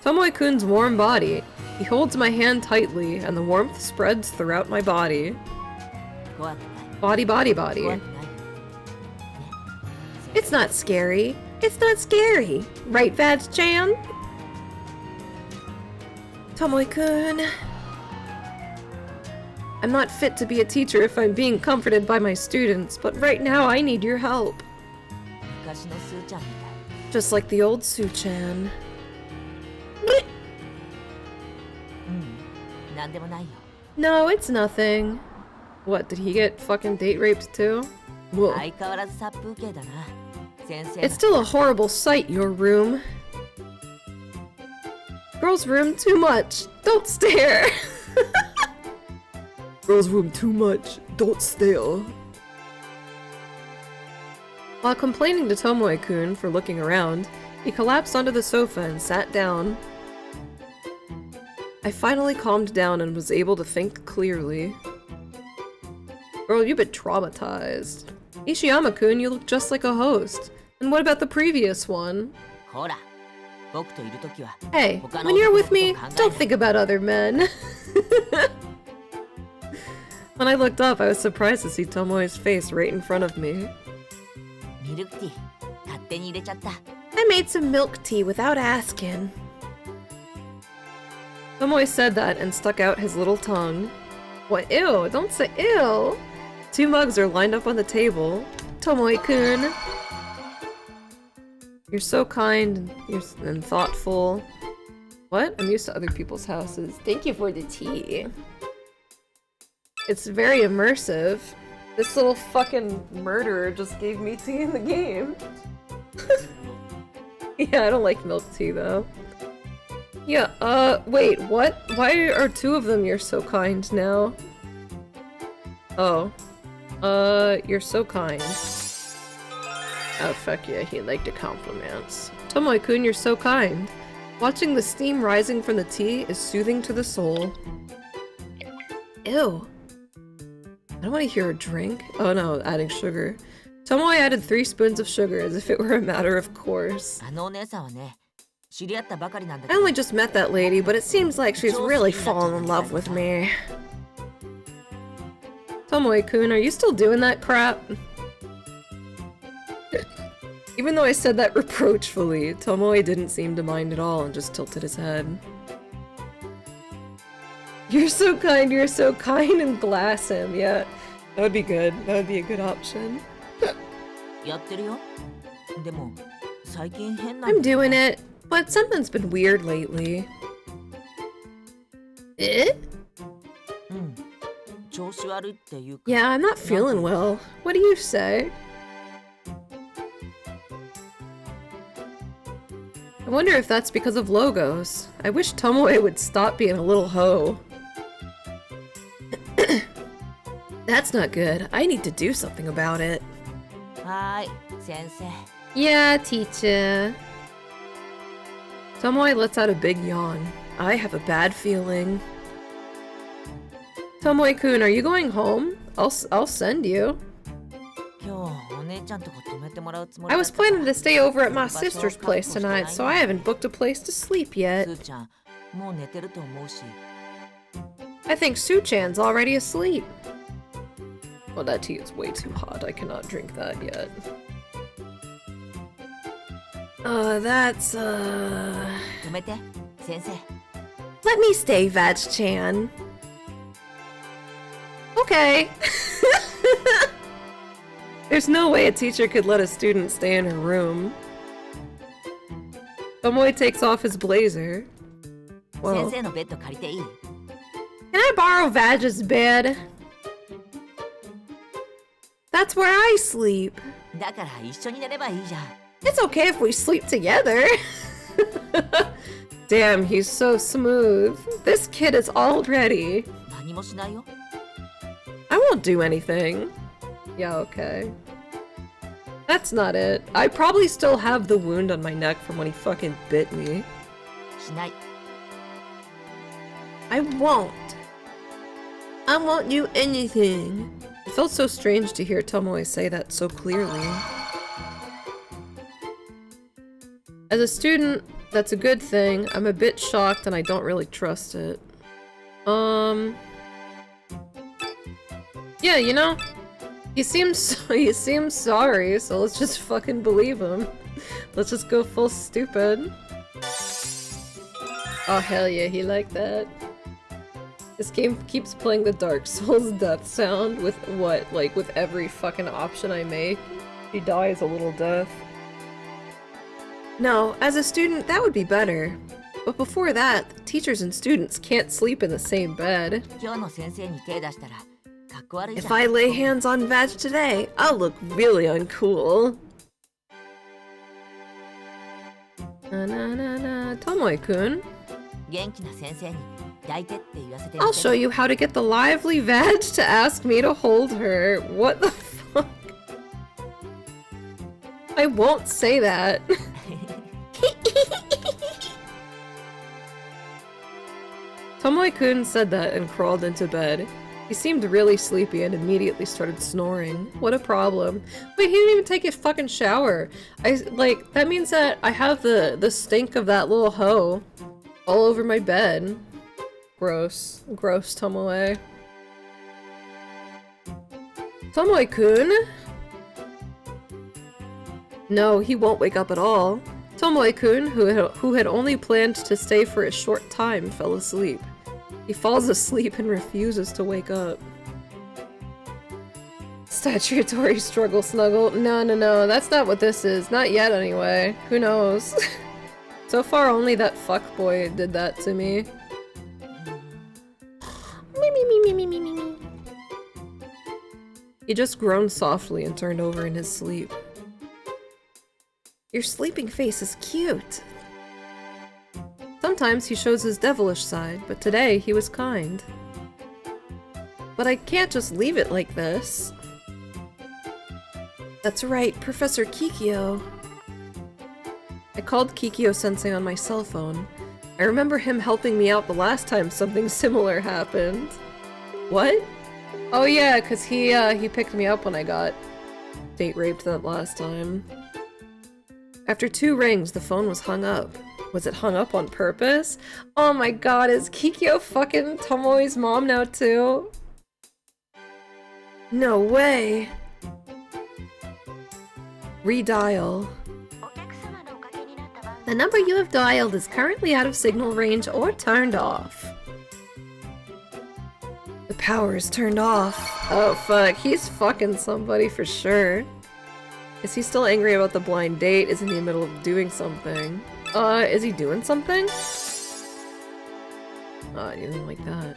Tomoe-kun's warm body. He holds my hand tightly, and the warmth spreads throughout my body. 怖くない。 Body, body, 怖 body. くない。ね。 It's not scary. It's not scary. Right, Vag-chan? Tomoe-kun. I'm not fit to be a teacher if I'm being comforted by my students, but right now I need your help. 昔のスーちゃんみたい。 Just like the old Su-chan. なんでもないよ。 No, it's nothing. What, did he get fucking date raped too? Whoa. 相変わらず殺風景だな。It's still a horrible sight, your room. Girl's room too much. Don't stare. Girl's room too much. Don't stare. While complaining to Tomoe-kun for looking around, he collapsed onto the sofa and sat down. I finally calmed down and was able to think clearly. Girl, you've been traumatized. Ishiyama-kun, you look just like a host. And what about the previous one? Hey, when you're with me, don't think about other men. When I looked up, I was surprised to see Tomoe's face right in front of me. I made some milk tea without asking. Tomoe said that and stuck out his little tongue. What? Ew, don't say ew! 2 mugs are lined up on the table. Tomoe-kun. You're so kind and thoughtful. What? I'm used to other people's houses. Thank you for the tea. It's very immersive. This little fucking murderer just gave me tea in the game. Yeah, I don't like milk tea though. Yeah, wait, what? Why are 2 of them you're so kind now? Oh. You're so kind. Oh, fuck yeah, he liked the compliments. Tomoe-kun, you're so kind. Watching the steam rising from the tea is soothing to the soul. Ew. I don't want to hear a drink. Oh no, adding sugar. Tomoe added 3 spoons of sugar as if it were a matter of course. I only just met that lady, but it seems like she's really fallen in love with me. Tomoe-kun, are you still doing that crap? Even though I said that reproachfully, Tomoe didn't seem to mind at all and just tilted his head. You're so kind, and glass him, yeah. That would be good. That would be a good option. I'm doing it, but something's been weird lately. Eh? Yeah, I'm not feeling well. What do you say? I wonder if that's because of logos. I wish Tomoe would stop being a little hoe. That's not good. I need to do something about it. Yeah, teacher. Tomoe lets out a big yawn. I have a bad feeling. Tomoe-kun, are you going home? I'll send you. I was planning to stay over at my sister's place tonight, so I haven't booked a place to sleep yet. I think Su-chan's already asleep. Well, that tea is way too hot. I cannot drink that yet. Let me stay, Vag-chan. Okay. There's no way a teacher could let a student stay in her room. Tomoe takes off his blazer. Whoa. Can I borrow Vag's bed? That's where I sleep. It's okay if we sleep together. Damn, he's so smooth. This kid is all ready. I won't do anything. Yeah, okay. That's not it. I probably still have the wound on my neck from when he fucking bit me. I won't. I won't do anything. It felt so strange to hear Tomoe say that so clearly. As a student, that's a good thing. I'm a bit shocked and I don't really trust it. Yeah, you know, he seems sorry, so let's just fucking believe him. Let's just go full stupid. Oh hell yeah, he liked that. This game keeps playing the Dark Souls death sound with what? Like with every fucking option I make? He dies a little death. No, as a student, that would be better. But before that, teachers and students can't sleep in the same bed. If I lay hands on Vag today, I'll look really uncool. Na na na na. Tomoe-kun. 元気な先生に抱いてって言わせてみ I'll て show you how to get the lively veg to ask me to hold her. What the fuck? I won't say that. Tomoe-kun said that and crawled into bed. He seemed really sleepy and immediately started snoring. What a problem. Wait, he didn't even take a fucking shower. That means that I have the stink of that little hoe all over my bed. Gross. Gross, Tomoe. Tomoe-kun? No, he won't wake up at all. Tomoe-kun, who had only planned to stay for a short time, fell asleep. He falls asleep and refuses to wake up. Statutory struggle snuggle. No, no, no, that's not what this is. Not yet, anyway. Who knows? So far, only that fuckboy did that to me. Me. He just groaned softly and turned over in his sleep. Your sleeping face is cute. Sometimes he shows his devilish side, but today he was kind. But I can't just leave it like this. That's right, Professor Kikyo. I called Kikyo-sensei on my cell phone. I remember him helping me out the last time something similar happened. What? Oh yeah, cause he picked me up when I got date raped that last time. After 2 rings, the phone was hung up. Was it hung up on purpose? Oh my god, is Kikyo fucking Tomoe's mom now too? No way! Redial. The number you have dialed is currently out of signal range or turned off. The power is turned off. Oh fuck, he's fucking somebody for sure. Is he still angry about the blind date? Is he in the middle of doing something? Is he doing something? Oh, he didn't like that.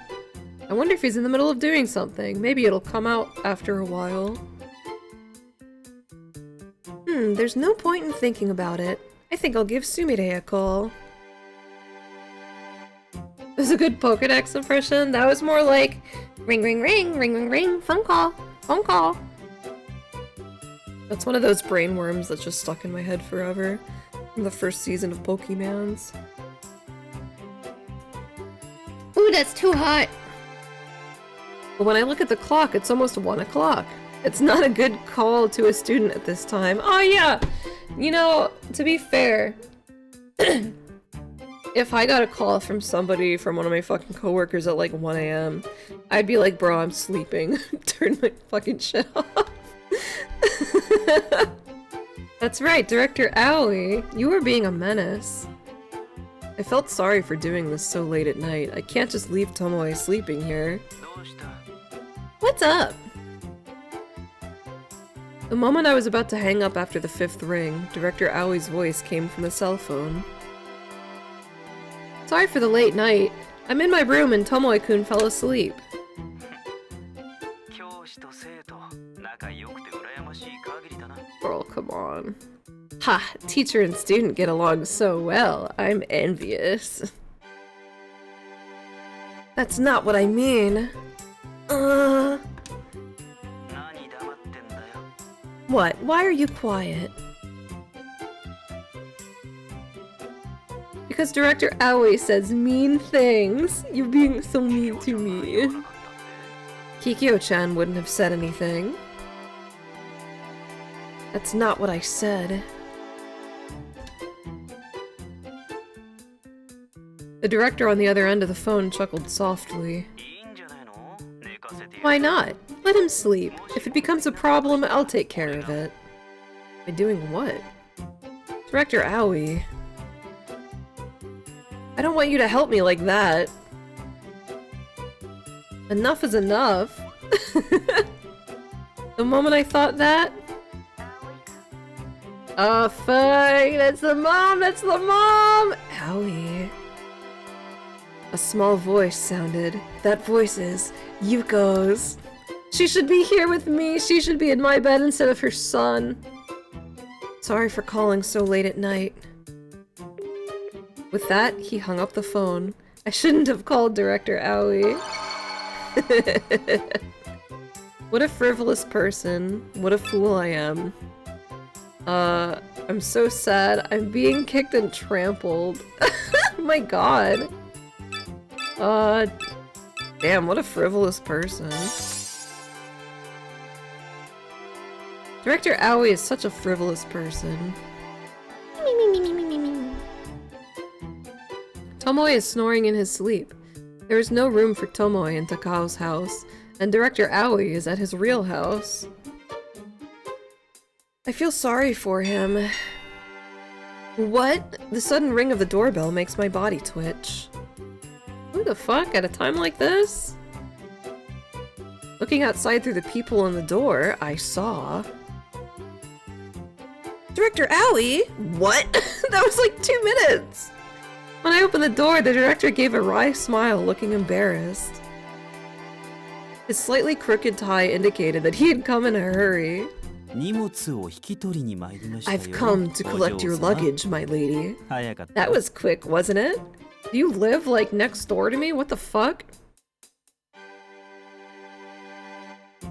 I wonder if he's in the middle of doing something. Maybe it'll come out after a while. There's no point in thinking about it. I think I'll give Sumire a call. It was a good Pokedex impression. That was more like ring ring ring, ring ring ring, phone call, phone call. That's one of those brain worms that's just stuck in my head forever. From the first season of Pokemans. Ooh, that's too hot! But when I look at the clock, it's almost 1 o'clock. It's not a good call to a student at this time. Oh yeah! You know, to be fair, if I got a call from somebody, from one of my fucking coworkers at like 1 AM, I'd be like, bro, I'm sleeping. Turn my fucking shit off. That's right, Director Aoi. You were being a menace. I felt sorry for doing this so late at night. I can't just leave Tomoe sleeping here. What's up? The moment I was about to hang up after the 5th ring, Director Aoi's voice came from the cell phone. Sorry for the late night. I'm in my room and Tomoe-kun fell asleep. Girl, come on. Ha! Teacher and student get along so well. I'm envious. That's not what I mean. What? Why are you quiet? Because Director Aoi says mean things. You're being so mean to me. Kikyo-chan wouldn't have said anything. That's not what I said. The director on the other end of the phone chuckled softly. Why not? Let him sleep. If it becomes a problem, I'll take care of it. By doing what? Director Aoi. I don't want you to help me like that. Enough is enough. The moment I thought that... Oh fuck, that's the mom, that's the mom! Aoi. A small voice sounded. That voice is Yuko's. She should be here with me, she should be in my bed instead of her son. Sorry for calling so late at night. With that, he hung up the phone. I shouldn't have called Director Aoi. What a frivolous person. What a fool I am. I'm so sad. I'm being kicked and trampled. My god. Damn, what a frivolous person. Director Aoi is such a frivolous person. Tomoe is snoring in his sleep. There is no room for Tomoe in Takao's house, and Director Aoi is at his real house. I feel sorry for him. What? The sudden ring of the doorbell makes my body twitch. Who the fuck at a time like this? Looking outside through the peephole in the door, I saw... Director Aoi? What? That was like 2 minutes! When I opened the door, the director gave a wry smile, looking embarrassed. His slightly crooked tie indicated that he had come in a hurry. I've come to collect your luggage, my lady. That was quick, wasn't it? Do you live, like, next door to me? What the fuck?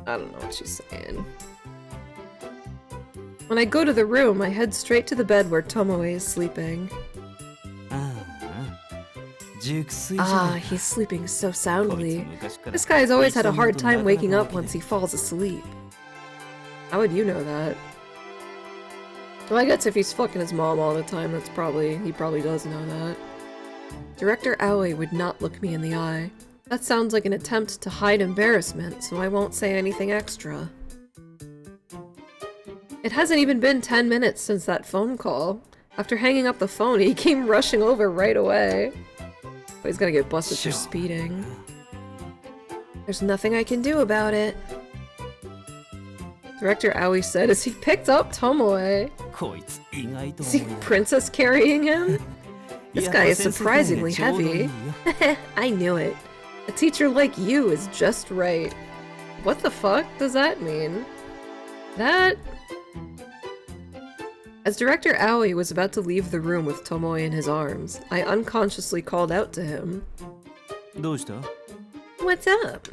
I don't know what she's saying. When I go to the room, I head straight to the bed where Tomoe is sleeping. Ah, he's sleeping so soundly. This guy's always had a hard time waking up once he falls asleep. How would you know that? Well, I guess if he's fucking his mom all the time, he probably does know that. Director Aoi would not look me in the eye. That sounds like an attempt to hide embarrassment, so I won't say anything extra. It hasn't even been 10 minutes since that phone call. After hanging up the phone, he came rushing over right away. But he's gonna get busted for speeding. There's nothing I can do about it. Director Aoi said as he picked up Tomoe. Is he princess carrying him? This guy is surprisingly heavy. I knew it. A teacher like you is just right. What the fuck does that mean? That... As Director Aoi was about to leave the room with Tomoe in his arms, I unconsciously called out to him. What's up?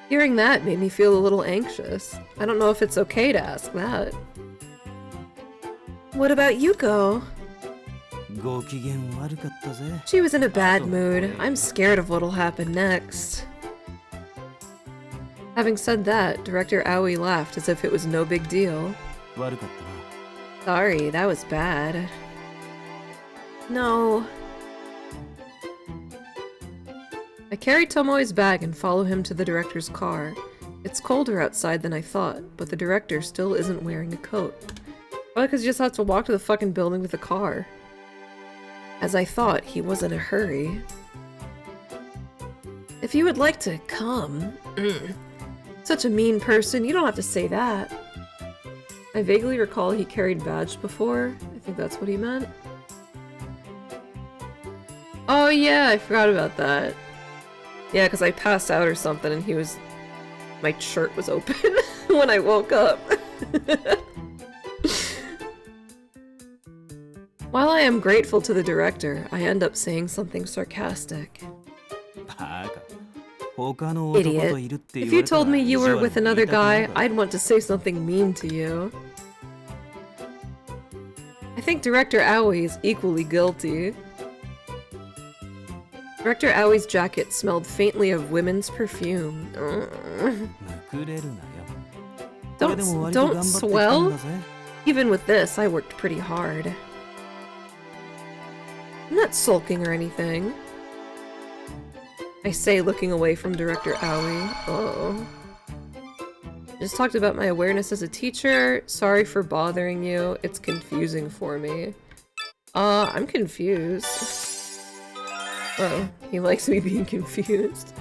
Hearing that made me feel a little anxious. I don't know if it's okay to ask that. What about Yuko? She was in a bad mood. I'm scared of what'll happen next. Having said that, Director Aoi laughed as if it was no big deal. Sorry, that was bad. No. I carry Tomoe's bag and follow him to the director's car. It's colder outside than I thought, but the director still isn't wearing a coat. Probably because he just has to walk to the fucking building with a car. As I thought, he was in a hurry. If you would like to come... Such a mean person, you don't have to say that. I vaguely recall he carried badge before. I think that's what he meant. Oh yeah, I forgot about that. Yeah, because I passed out or something and he was... My shirt was open when I woke up. While I am grateful to the director, I end up saying something sarcastic. Idiot. If you told me you were with another guy, I'd want to say something mean to you. I think Director Aoi is equally guilty. Director Aoi's jacket smelled faintly of women's perfume. Don't swell? Even with this, I worked pretty hard. I'm not sulking or anything. I say, looking away from Director Aoi. Uh-oh. Just talked about my awareness as a teacher. Sorry for bothering you. It's confusing for me. I'm confused. Oh, he likes me being confused.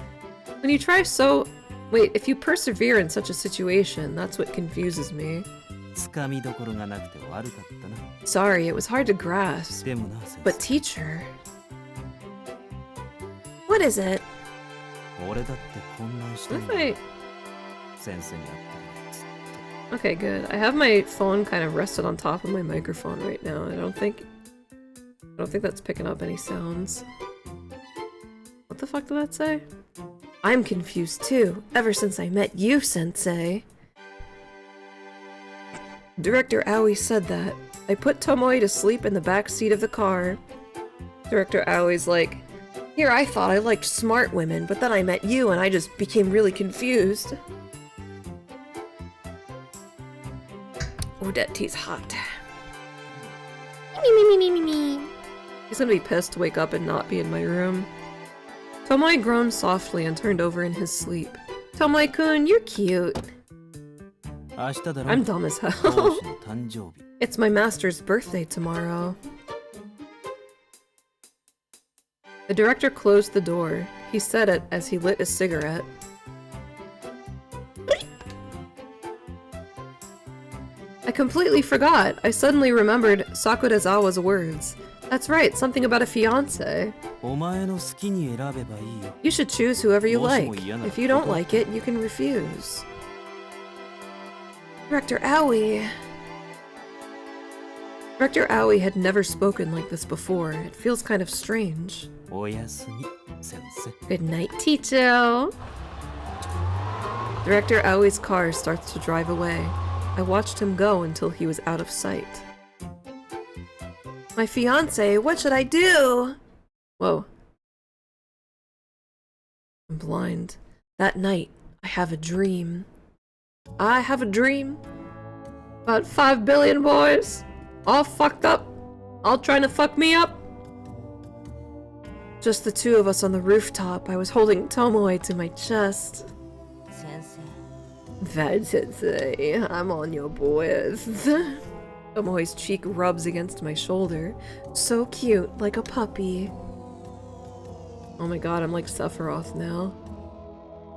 When you try so... Wait, if you persevere in such a situation, that's what confuses me. Sorry, it was hard to grasp. But teacher... What is it? What if I... Okay, good. I have my phone kind of rested on top of my microphone right now. I don't think I don't think that's picking up any sounds. What the fuck did that say? I'm confused too, ever since I met you, Sensei. Director Aoi said that. I put Tomoe to sleep in the back seat of the car. Director Aoi's like, here I thought I liked smart women, but then I met you and I just became really confused. Oh, that tea's hot. He's gonna be pissed to wake up and not be in my room. Tomoe groaned softly and turned over in his sleep. Tomoe-kun, you're cute. I'm dumb as hell. It's my master's birthday tomorrow. The director closed the door. He said it as he lit a cigarette. I completely forgot. I suddenly remembered Sakurazawa's words. That's right, something about a fiancé. You should choose whoever you like. If you don't like it, you can refuse. Director Aoi. Director Aoi had never spoken like this before. It feels kind of strange. Good night, teacher. Director Aoi's car starts to drive away. I watched him go until he was out of sight. My fiancé, what should I do? Whoa. I'm blind. That night, I have a dream. I have a dream about 5 billion boys, all fucked up, all trying to fuck me up. Just the two of us on the rooftop. I was holding Tomoe to my chest. Sensei. Bad Sensei, I'm on your boys. Tomoe's cheek rubs against my shoulder. So cute, like a puppy. Oh my god, I'm like Sephiroth now.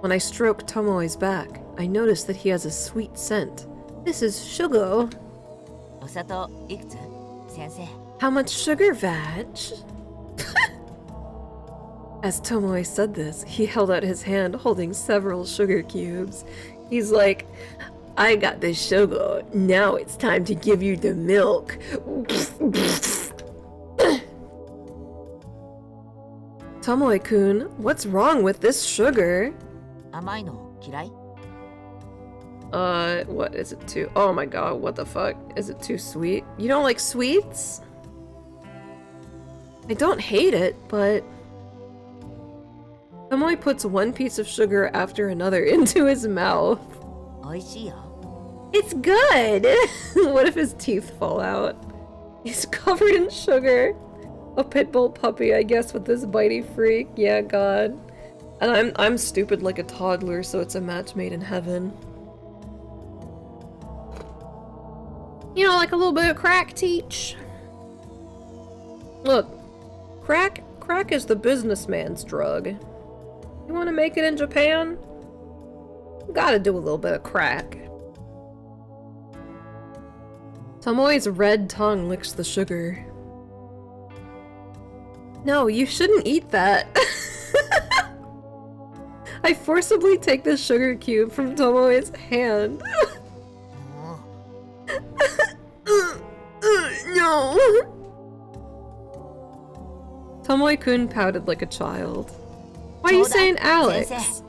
When I stroke Tomoe's back, I notice that he has a sweet scent. This is sugar. How much sugar, Vag? As Tomoe said this, he held out his hand holding several sugar cubes. He's like, I got the sugar, now it's time to give you the milk. Tomoe-kun, what's wrong with this sugar? What is it too? Oh my god, what the fuck? Is it too sweet? You don't like sweets? I don't hate it, but... Tomoe puts one piece of sugar after another into his mouth. It's good! What if his teeth fall out? He's covered in sugar. A pit bull puppy, I guess, with this bitey freak. Yeah, god. And I'm stupid like a toddler, so it's a match made in heaven. You know, like a little bit of crack, teach. Look, crack is the businessman's drug. You want to make it in Japan? You gotta do a little bit of crack. Tomoe's red tongue licks the sugar. No, you shouldn't eat that. I forcibly take the sugar cube from Tomoe's hand. No. Tomoe-kun pouted like a child. Why are you saying Alex?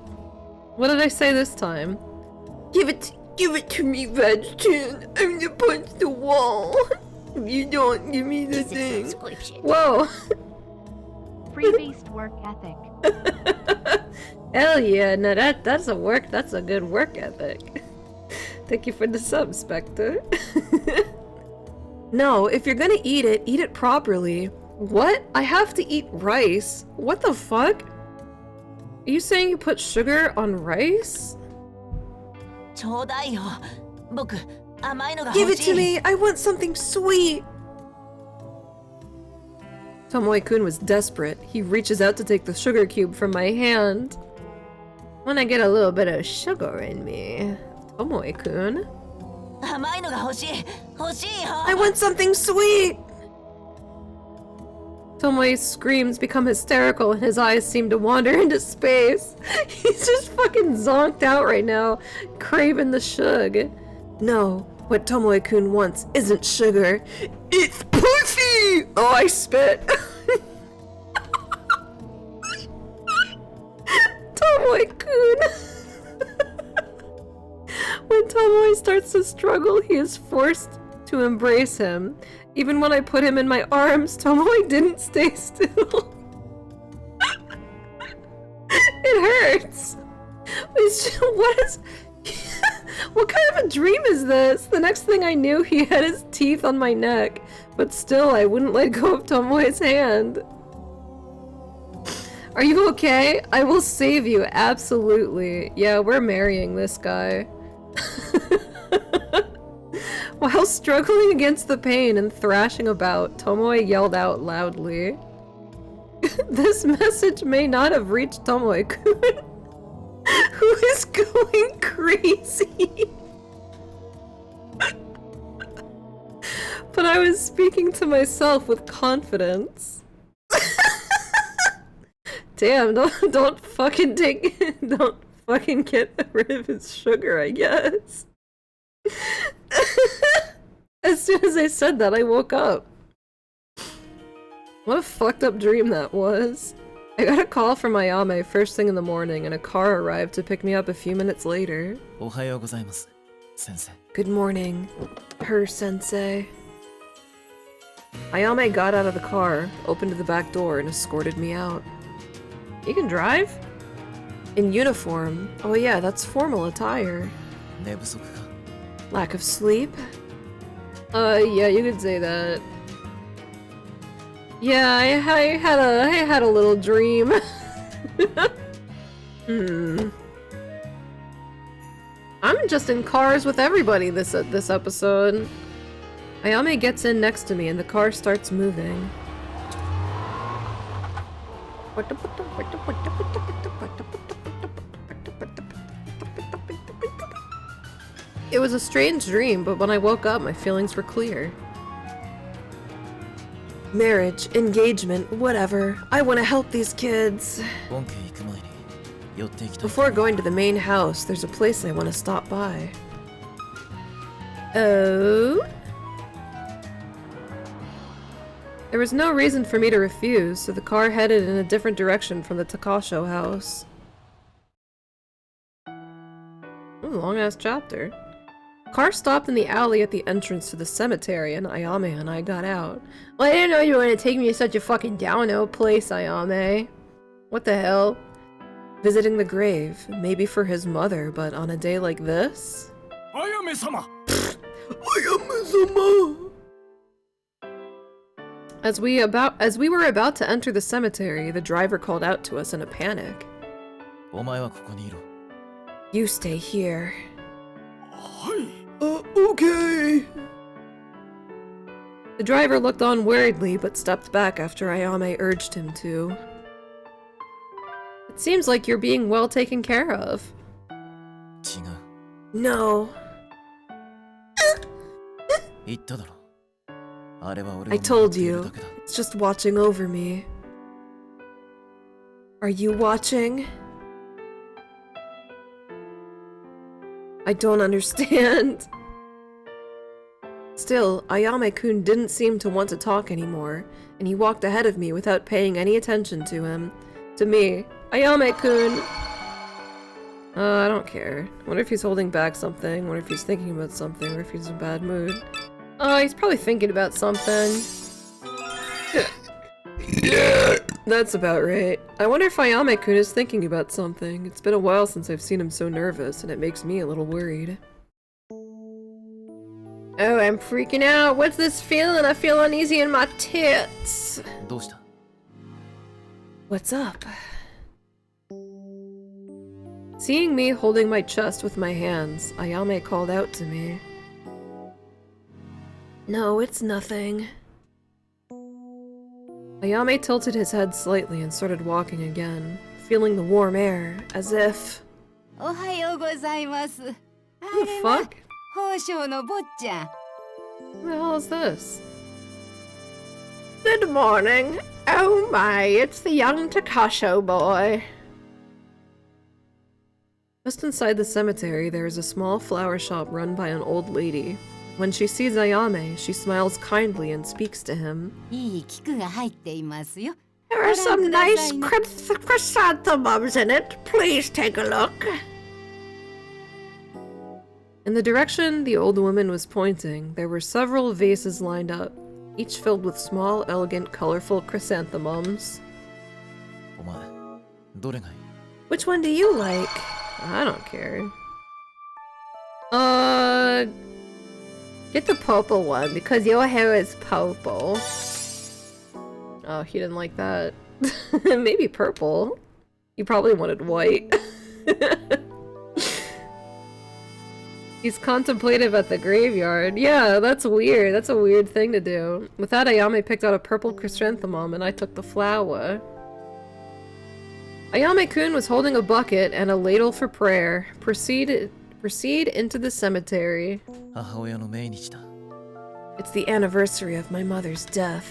What did I say this time? Give it to me, Veg-chan. I'm gonna punch the wall. If you don't give me the thing. Whoa. Free-based work ethic. Hell yeah, no, that's a good work ethic. Thank you for the sub, Spectre. No, if you're gonna eat it properly. What? I have to eat rice? What the fuck? Are you saying you put sugar on rice? Give Give it to me! I want something sweet! Tomoe-kun was desperate. He reaches out to take the sugar cube from my hand. When I get a little bit of sugar in me. Tomoe-kun. I want something sweet! Tomoe's screams become hysterical and his eyes seem to wander into space. He's just fucking zonked out right now, craving the shug. No, what Tomoe-kun wants isn't sugar. It's pussy! Oh, I spit. Tomoe-kun. When Tomoe starts to struggle, he is forced to embrace him. Even when I put him in my arms, Tomoe didn't stay still. It hurts. What is... What kind of a dream is this? The next thing I knew, he had his teeth on my neck. But still, I wouldn't let go of Tomoe's hand. Are you okay? I will save you, absolutely. Yeah, we're marrying this guy. While struggling against the pain and thrashing about, Tomoe yelled out loudly. This message may not have reached Tomoe-kun, who is going crazy. But I was speaking to myself with confidence. Damn, don't fucking don't fucking get rid of his sugar, I guess. As soon as I said that, I woke up. What a fucked up dream that was. I got a call from Ayame first thing in the morning, and a car arrived to pick me up a few minutes later. Ohayou gozaimasu, sensei. Good morning, her sensei. Ayame got out of the car, opened the back door, and escorted me out. You can drive? In uniform. Oh yeah, that's formal attire. Nebusoku ka? Lack of sleep? Yeah, you could say that. Yeah, I had a little dream. I'm just in cars with everybody this episode. Ayame gets in next to me and the car starts moving. It was a strange dream, but when I woke up, my feelings were clear. Marriage, engagement, whatever. I want to help these kids. Before going to the main house, there's a place I want to stop by. Oh? There was no reason for me to refuse, so the car headed in a different direction from the Takasho house. Long-ass chapter. Car stopped in the alley at the entrance to the cemetery, and Ayame and I got out. Well, I didn't know you were gonna take me to such a fucking down-o place, Ayame. What the hell? Visiting the grave, maybe for his mother, but on a day like this? Ayame-sama! Ayame-sama! As we were about to enter the cemetery, the driver called out to us in a panic. You stay here. Okay. The driver looked on worriedly, but stepped back after Ayame urged him to. It seems like you're being well taken care of. No. I told you. It's just watching over me. Are you watching? I don't understand. Still, Ayame-kun didn't seem to want to talk anymore, and he walked ahead of me without paying any attention to him. To me. Ayame-kun! I don't care. Wonder if he's holding back something, wonder if he's thinking about something, or if he's in a bad mood. He's probably thinking about something. That's about right. I wonder if Ayame-kun is thinking about something. It's been a while since I've seen him so nervous, and it makes me a little worried. Oh, I'm freaking out. What's this feeling? I feel uneasy in my tits. What's up? Seeing me holding my chest with my hands, Ayame called out to me. No, it's nothing. Ayame tilted his head slightly and started walking again, feeling the warm air, as if... Ohayou gozaimasu. What the fuck? 宝生の坊ちゃん。 What the hell is this? Good morning. Oh my, it's the young Takasho boy. Just inside the cemetery, there is a small flower shop run by an old lady. When she sees Ayame, she smiles kindly and speaks to him. いい菊が入っていますよ。 There are some nice chrysanthemums in it. Please take a look. In the direction the old woman was pointing, there were several vases lined up, each filled with small, elegant, colorful chrysanthemums. お前どれがいい？ Which one do you like? I don't care. Get the purple one because your hair is purple. Oh, he didn't like that. Maybe purple. He probably wanted white. He's contemplative at the graveyard. Yeah, that's weird. That's a weird thing to do. With that, Ayame picked out a purple chrysanthemum and I took the flower. Ayame-kun was holding a bucket and a ladle for prayer. Proceed into the cemetery. 母親の命日だ。 It's the anniversary of my mother's death.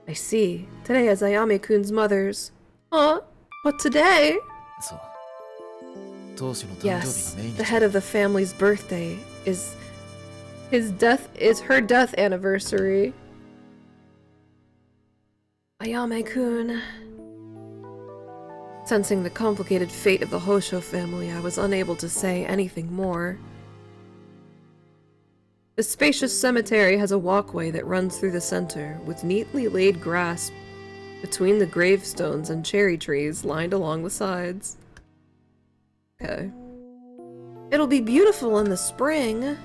I see. Today is Ayame-kun's mother's. Huh? What today? そう。当主の誕生日が Yes, 命日 the head of the family's birthday is her death anniversary. Ayame-kun. Sensing the complicated fate of the Hosho family, I was unable to say anything more. The spacious cemetery has a walkway that runs through the center, with neatly laid grass between the gravestones and cherry trees lined along the sides. Okay. It'll be beautiful in the spring.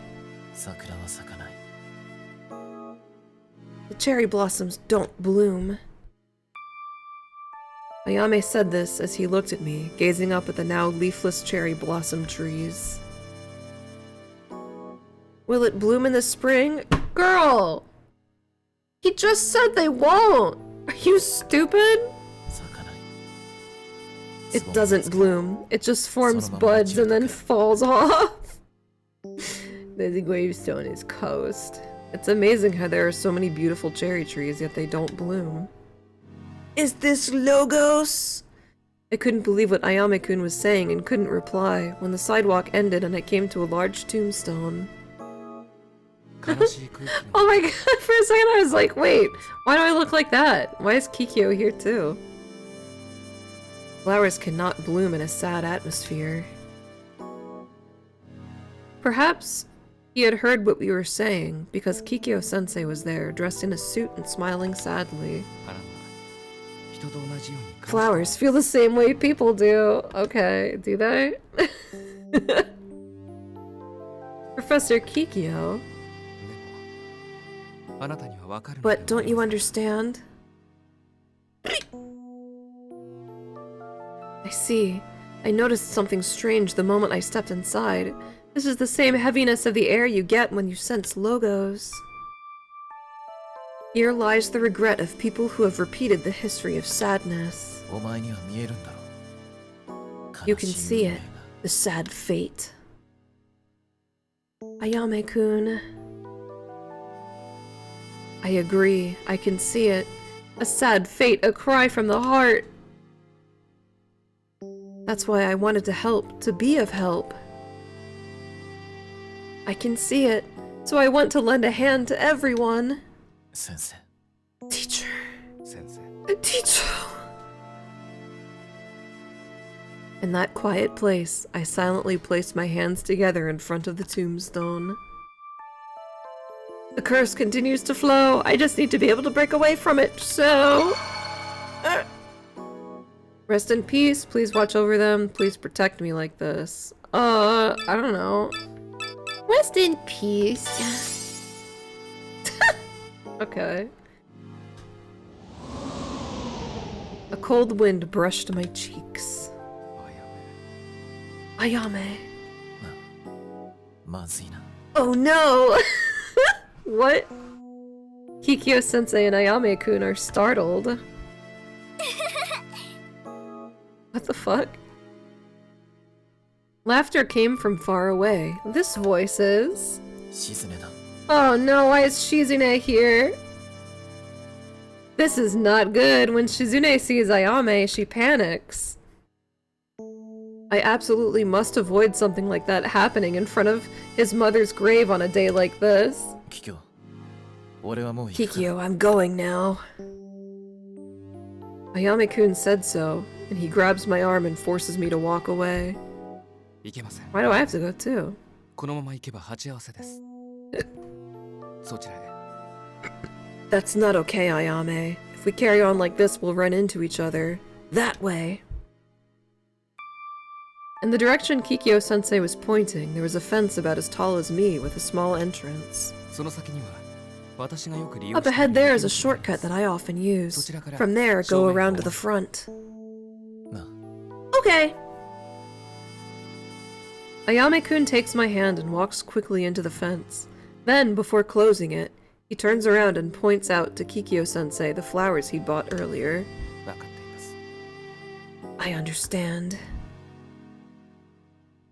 桜は咲かない。 The cherry blossoms don't bloom. Ayame said this as he looked at me, gazing up at the now leafless cherry blossom trees. Will it bloom in the spring? Girl! He just said they won't! Are you stupid? 咲かない。 It doesn't bloom. It just forms buds and then falls off. The gravestone is cursed. It's amazing how there are so many beautiful cherry trees, yet they don't bloom. Is this Logos? I couldn't believe what Ayame-kun was saying and couldn't reply when the sidewalk ended and I came to a large tombstone. 悲しい空気 Oh my god, for a second I was like, wait, why do I look like that? Why is Kikyo here too? Flowers cannot bloom in a sad atmosphere. Perhaps he had heard what we were saying, because Kikyo-sensei was there, dressed in a suit and smiling sadly. 花は人と同じように Flowers feel the same way people do. Okay, do they? Professor Kikyo. あなたにはわかるの But では don't you understand? I see. I noticed something strange the moment I stepped inside. This is the same heaviness of the air you get when you sense Logos. Here lies the regret of people who have repeated the history of sadness. お前には見えるんだろう。 You 悲 can しい see 運命 it, が the sad fate. Ayame-kun. I agree, I can see it. A sad fate, a cry from the heart. That's why I wanted to help, to be of help. I can see it, so I want to lend a hand to everyone. 先生 Teacher. 先生 Teacher. In that quiet place, I silently placed my hands together in front of the tombstone. The curse continues to flow. I just need to be able to break away from it, so... Rest in peace. Please watch over them. Please protect me like this. I don't know. Rest in peace. Okay. A cold wind brushed my cheeks. あやめ Ayame. まずいな Oh no! What? Kikyo-sensei and Ayame-kun are startled. What the fuck? Laughter came from far away. This voice is... 静音だ Oh no, why is Shizune here? This is not good. When Shizune sees Ayame, she panics. I absolutely must avoid something like that happening in front of his mother's grave on a day like this. Kikyo, 俺はもう行くから。 Kikyo, I'm going now. Ayame-kun said so, and he grabs my arm and forces me to walk away. いけません。 Why do I have to go too? このまま行けば鉢合わせです。そちらへ。 That's not okay, Ayame. If we carry on like this, we'll run into each other. That way. In the direction Kikyo-sensei was pointing, there was a fence about as tall as me with a small entrance. その先には私がよく利用 Up している ahead there is a shortcut that I often use. From there, go around to the front. なあ Okay. Ayame-kun takes my hand and walks quickly into the fence. Then, before closing it, he turns around and points out to Kikyo-sensei the flowers he'd bought earlier. 分かっています。 I understand.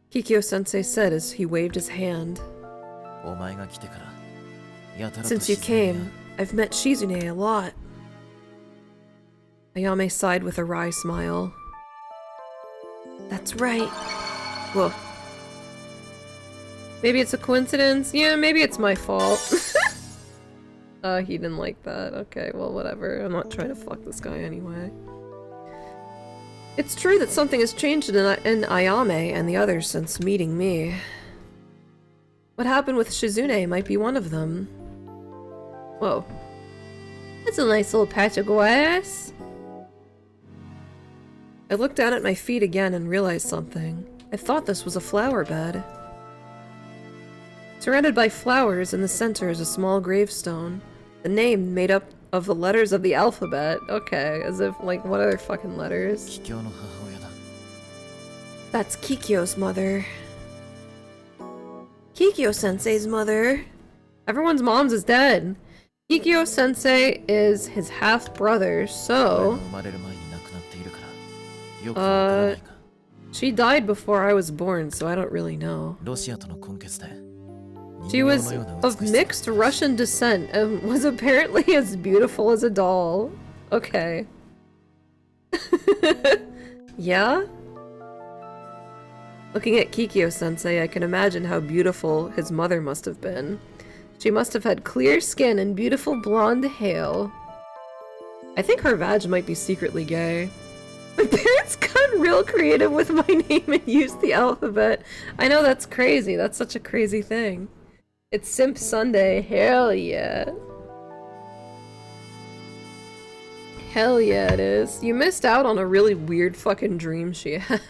Kikyo-sensei said as he waved his hand. お前が来てからやたらと Since you 自然 came, や I've met Shizune a lot. Ayame sighed with a wry smile. That's right. Whoa. Maybe it's a coincidence? Yeah, maybe it's my fault. He didn't like that. Okay, well, whatever. I'm not trying to fuck this guy anyway. It's true that something has changed in Ayame and the others since meeting me. What happened with Shizune might be one of them. Whoa. That's a nice little patch of grass. I looked down at my feet again and realized something. I thought this was a flower bed. Surrounded by flowers, in the center is a small gravestone. The name made up of the letters of the alphabet. Okay, as if, like, what other fucking letters? 桔梗の母親だ That's Kikyo's mother. Kikyo-sensei's mother. Everyone's mom's is dead. Kikyo-sensei is his half-brother, 俺 so... が生まれる前に亡くなっているからよくわからないが She died before I was born, so I don't really know. ロシアとの根血で She 人 was 形のような of 美しさ mixed Russian descent and was apparently as beautiful as a doll. Okay. Yeah? Looking at Kikyo-sensei, I can imagine how beautiful his mother must have been. She must have had clear skin and beautiful blonde hair. I think her vag might be secretly gay. My parents got real creative with my name and used the alphabet. I know that's crazy. That's such a crazy thing. It's Simp Sunday. Hell yeah. Hell yeah it is. You missed out on a really weird fucking dream she had.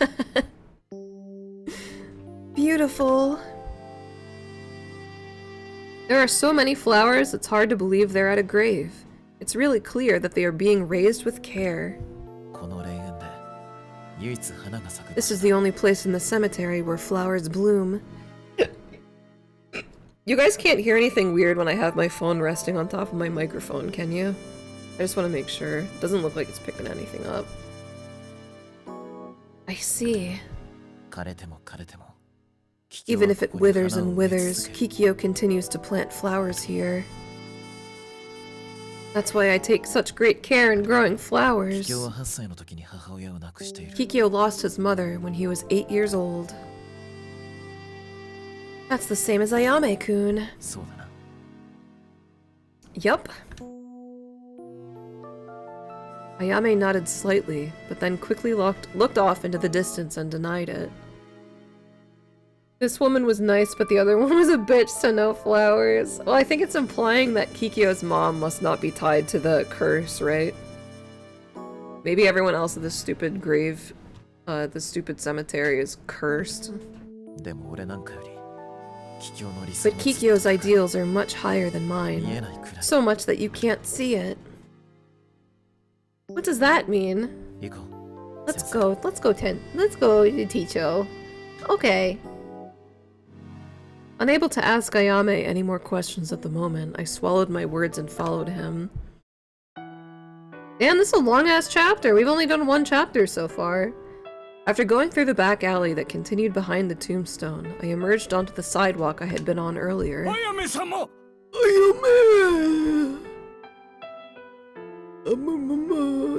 Beautiful. There are so many flowers, it's hard to believe they're at a grave. It's really clear that they are being raised with care. この霊園で唯一花が咲く This is the only place in the cemetery where flowers bloom. You guys can't hear anything weird when I have my phone resting on top of my microphone, can you? I just want to make sure. It doesn't look like it's picking anything up. I see. 枯れても枯れても Even if it ここに花を withers and 植え withers, 続ける Kikyo continues to plant flowers here. That's why I take such great care in growing 桔 flowers. 梗は8歳の時に母親を亡くしている Kikyo lost his mother when he was 8 years old. That's the same as Ayame-kun. そうだな Yup. Ayame nodded slightly, but then quickly looked off into the distance and denied it. This woman was nice, but the other one was a bitch, so no flowers. Well, I think it's implying that Kikyo's mom must not be tied to the curse, right? Maybe everyone else at this stupid grave, the stupid cemetery is cursed. でも俺なんかより桔梗の理想 But が Kikyo's ideals are much higher than 見 mine. えないくらい So much that you can't see it. What does that mean? 行こう Let's 先生 go, let's go, Ticho. Okay. Unable to ask Ayame any more questions at the moment, I swallowed my words and followed him. Damn, this is a long-ass chapter! We've only done one chapter so far. After going through the back alley that continued behind the tombstone, I emerged onto the sidewalk I had been on earlier. 様 Ayame!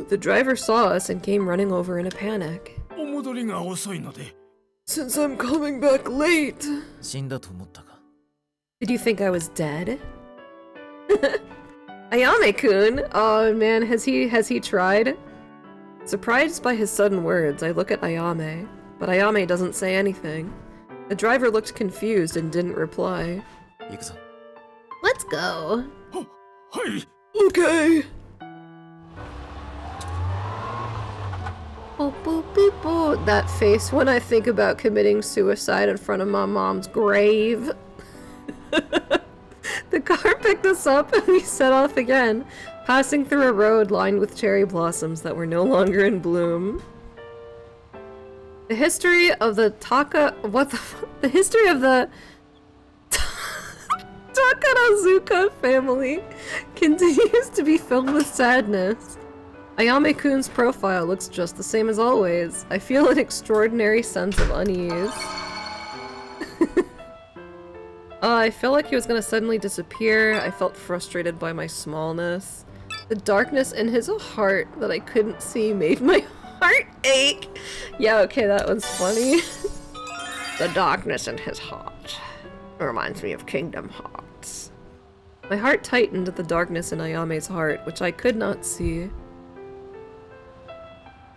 The driver saw us and came running over in a panic. お戻りが遅いので Since I'm coming back late. 死んだと思ったか Did you think I was dead? Ayame-kun! Oh man, has he tried? Surprised by his sudden words, I look at Ayame, but Ayame doesn't say anything. The driver looked confused and didn't reply. 行くぞ Let's go. はい Okay. Oh, boop, beep, boop. That face when I think about committing suicide in front of my mom's grave. The car picked us up and we set off again, passing through a road lined with cherry blossoms that were no longer in bloom. The history of the the history of the Takarazuka family continues to be filled with sadness. Ayame-kun's profile looks just the same as always. I feel an extraordinary sense of unease. I felt like he was gonna suddenly disappear. I felt frustrated by my smallness. The darkness in his heart that I couldn't see made my heart ache. Yeah, okay, that was funny. The darkness in his heart reminds me of Kingdom Hearts. My heart tightened at the darkness in Ayame's heart, which I could not see.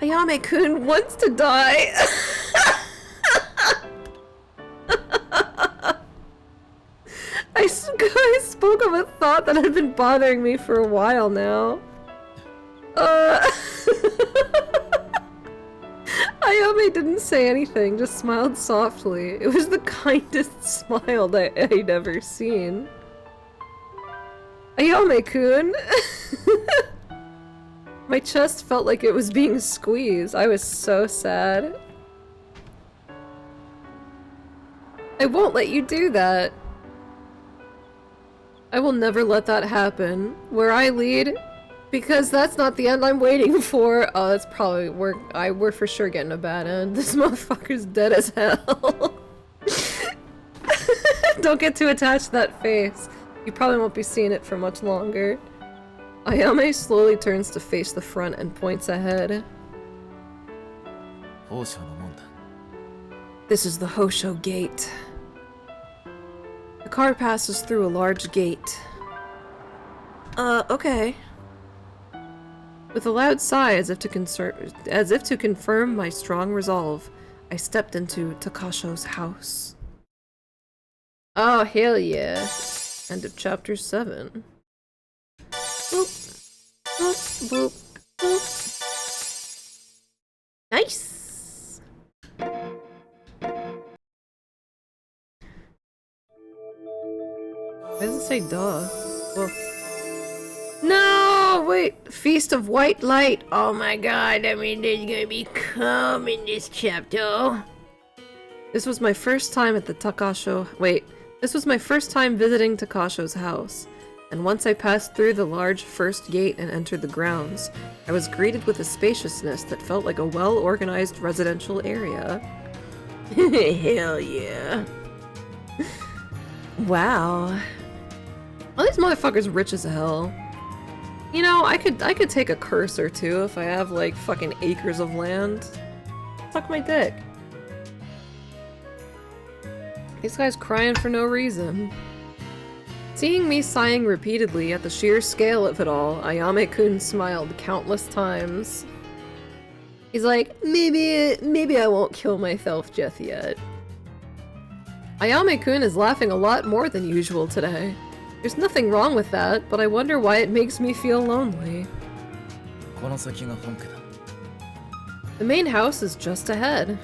Ayame-kun wants to die! I spoke of a thought that had been bothering me for a while now. Ayame didn't say anything, just smiled softly. It was the kindest smile that I'd ever seen. Ayame-kun! My chest felt like it was being squeezed. I was so sad. I won't let you do that. I will never let that happen. Where I lead, because that's not the end I'm waiting for. Oh, that's probably we're for sure getting a bad end. This motherfucker's dead as hell. Don't get too attached to that face. You probably won't be seeing it for much longer. Ayame slowly turns to face the front and points ahead. 宝生の門だ This is the Hosho Gate. The car passes through a large gate. Okay. With a loud sigh as if to confirm my strong resolve, I stepped into Takasho's house. Oh, hell yeah. End of chapter 7. Boop. Boop, boop, boop. Nice! Why does it say duh? Whoa. No! Wait! Feast of White Light! Oh my god, I mean there's gonna be cum in this chapter. This was my first time at the Takasho- wait. This was my first time visiting Takasho's house. And once I passed through the large first gate and entered the grounds, I was greeted with a spaciousness that felt like a well-organized residential area. Hell yeah. Wow. All these motherfuckers rich as hell. You know, I could take a curse or two if I have like fucking acres of land. Suck my dick. These guys crying for no reason. Seeing me sighing repeatedly at the sheer scale of it all, Ayame-kun smiled countless times. He's like, maybe I won't kill myself just yet. Ayame-kun is laughing a lot more than usual today. There's nothing wrong with that, but I wonder why it makes me feel lonely. この先が本家だ The main house is just ahead.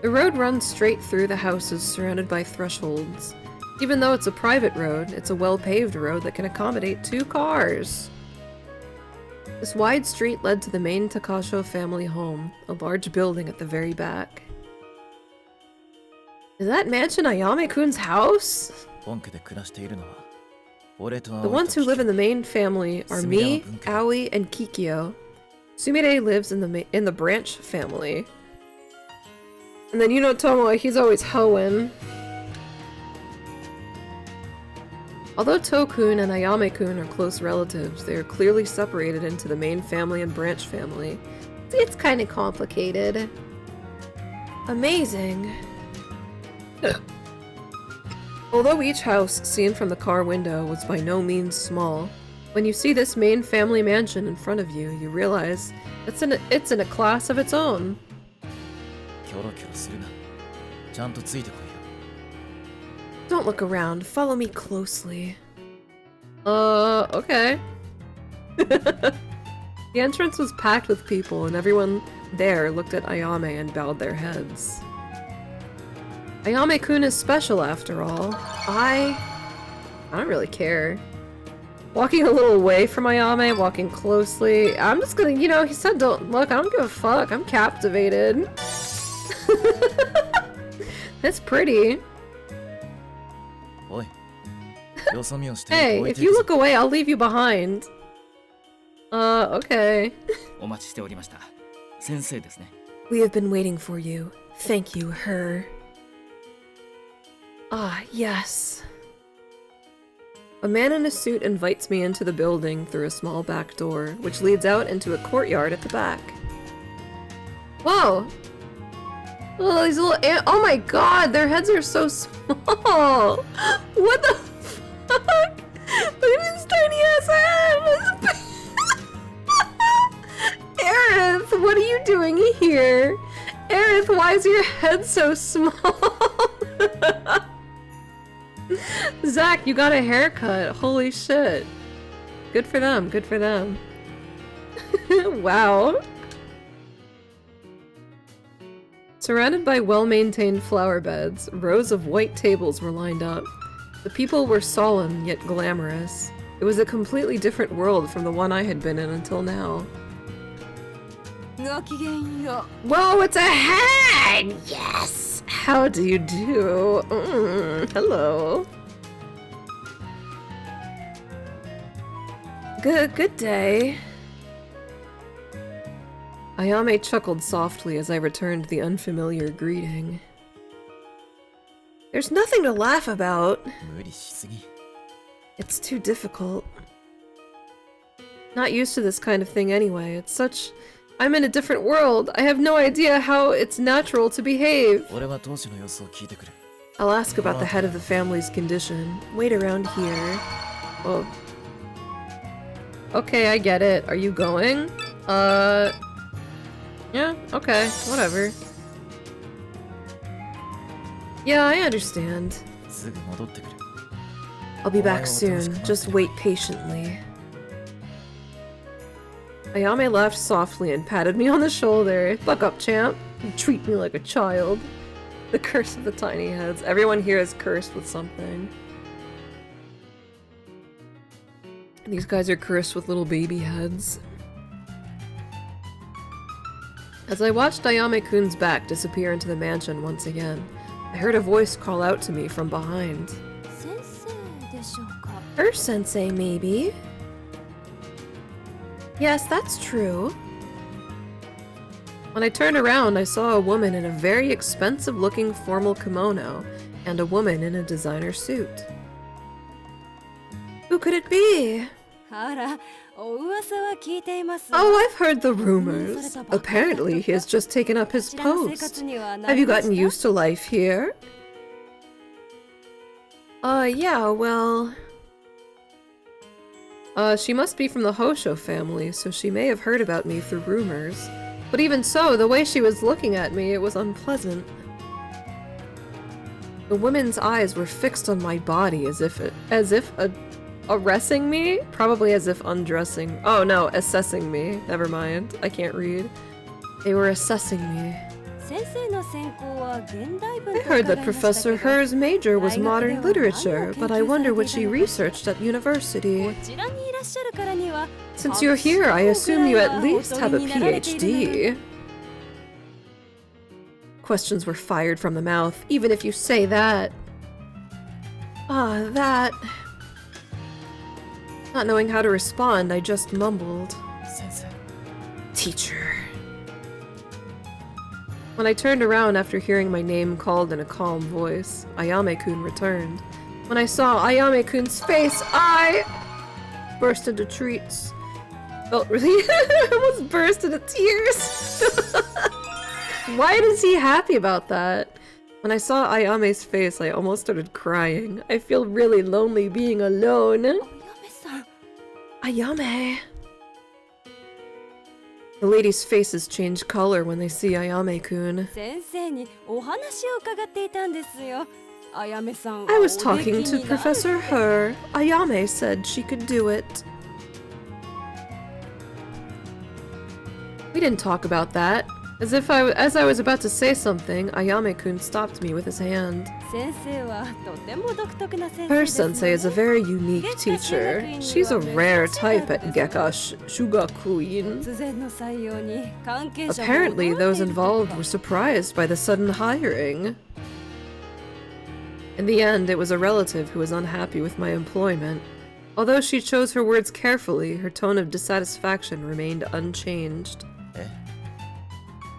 The road runs straight through the houses surrounded by thresholds. Even though it's a private road, it's a well-paved road that can accommodate 2 cars. This wide street led to the main Takasho family home, a large building at the very back. Is that mansion Ayame-kun's house? 本家で暮らしているのは俺と The ones who live in the main family are me, Aoi, and Kikyo. Sumire lives in the branch family. And then Tomoe, he's always hoeing. Although To-kun and Ayame-kun are close relatives, they are clearly separated into the main family and branch family. It's kinda complicated. Amazing. Although each house seen from the car window was by no means small, when you see this main family mansion in front of you, you realize it's in a class of its own. キョロキョロするな。ちゃんとついてこいよ。 Don't look around. Follow me closely. Okay. The entrance was packed with people, and everyone there looked at Ayame and bowed their heads. Ayame-kun is special after all. I don't really care. Walking a little away from Ayame, walking closely. I'm just gonna, you know, he said don't look. I don't give a fuck. I'm captivated. It's pretty. おい。よそ見をしていると Hey, 置い if てい you くぞ look away, I'll leave you behind. Okay. お待ちしておりました。先生ですね。 We have been waiting for you. Thank you, her. Ah, yes. A man in a suit invites me into the building through a small back door, which leads out into a courtyard at the back. Whoa! Oh, these little oh my god, their heads are so small! What the fuck? Look at his tiny ass head! Aerith, what are you doing here? Aerith, why is your head so small? Zach, you got a haircut. Holy shit. Good for them, good for them. Wow. Surrounded by well-maintained flower beds, rows of white tables were lined up. The people were solemn yet glamorous. It was a completely different world from the one I had been in until now. Whoa, it's a head! Yes! How do you do? Hello. Good day. Ayame chuckled softly as I returned the unfamiliar greeting. There's nothing to laugh about. 無理しすぎ。 It's too difficult. Not used to this kind of thing anyway. It's such... I'm in a different world. I have no idea how it's natural to behave. 俺は当主の様子を聞いてくる。 I'll ask about the head of the family's condition. Wait around here. Oh. Okay, I get it. Are you going? Yeah, okay, whatever. Yeah, I understand. すぐ戻ってくる。 I'll be back soon. Just wait patiently. Ayame laughed softly and patted me on the shoulder. Buck up, champ. You treat me like a child. The curse of the tiny heads. Everyone here is cursed with something. These guys are cursed with little baby heads. As I watched Ayame-kun's back disappear into the mansion once again, I heard a voice call out to me from behind. Her sensei, maybe? Yes, that's true. When I turned around, I saw a woman in a very expensive-looking formal kimono and a woman in a designer suit. Who could it be? Oh, I've heard the rumors. Apparently, he has just taken up his post. Have you gotten used to life here? Yeah, well... she must be from the Hosho family, so she may have heard about me through rumors. But even so, the way she was looking at me, it was unpleasant. The woman's eyes were fixed on my body as if arresting me? Probably as if undressing. Oh no, assessing me. Never mind. I can't read. They were assessing me. I heard that Professor Her's major was modern literature, but I wonder what she researched at university. Since you're here, I assume you at least have a PhD. Questions were fired from the mouth, even if you say that. That... Not knowing how to respond, I just mumbled. Sensei. Teacher. When I turned around after hearing my name called in a calm voice, Ayame-kun returned. When I saw Ayame-kun's face, I burst into treats. Felt really almost burst into tears. Why is he happy about that? When I saw Ayame's face, I almost started crying. I feel really lonely being alone. Ayame-san. Ayame. The ladies' faces change color when they see Ayame-kun. 先生にお話を伺っていたんですよ。あやめさん I は was おでき talking に to なる Professor Her. Ayame said she could do it. We didn't talk about that. As I was about to say something, Ayame-kun stopped me with his hand. 先生はとても独特な先生 Her ですね sensei is a very unique teacher. She's a rare type at Gekka Shugakuin. 突然の採用に関係者も Apparently, 驚いてい those ると involved か were surprised by the sudden hiring. In the end, it was a relative who was unhappy with my employment. Although she chose her words carefully, her tone of dissatisfaction remained unchanged. え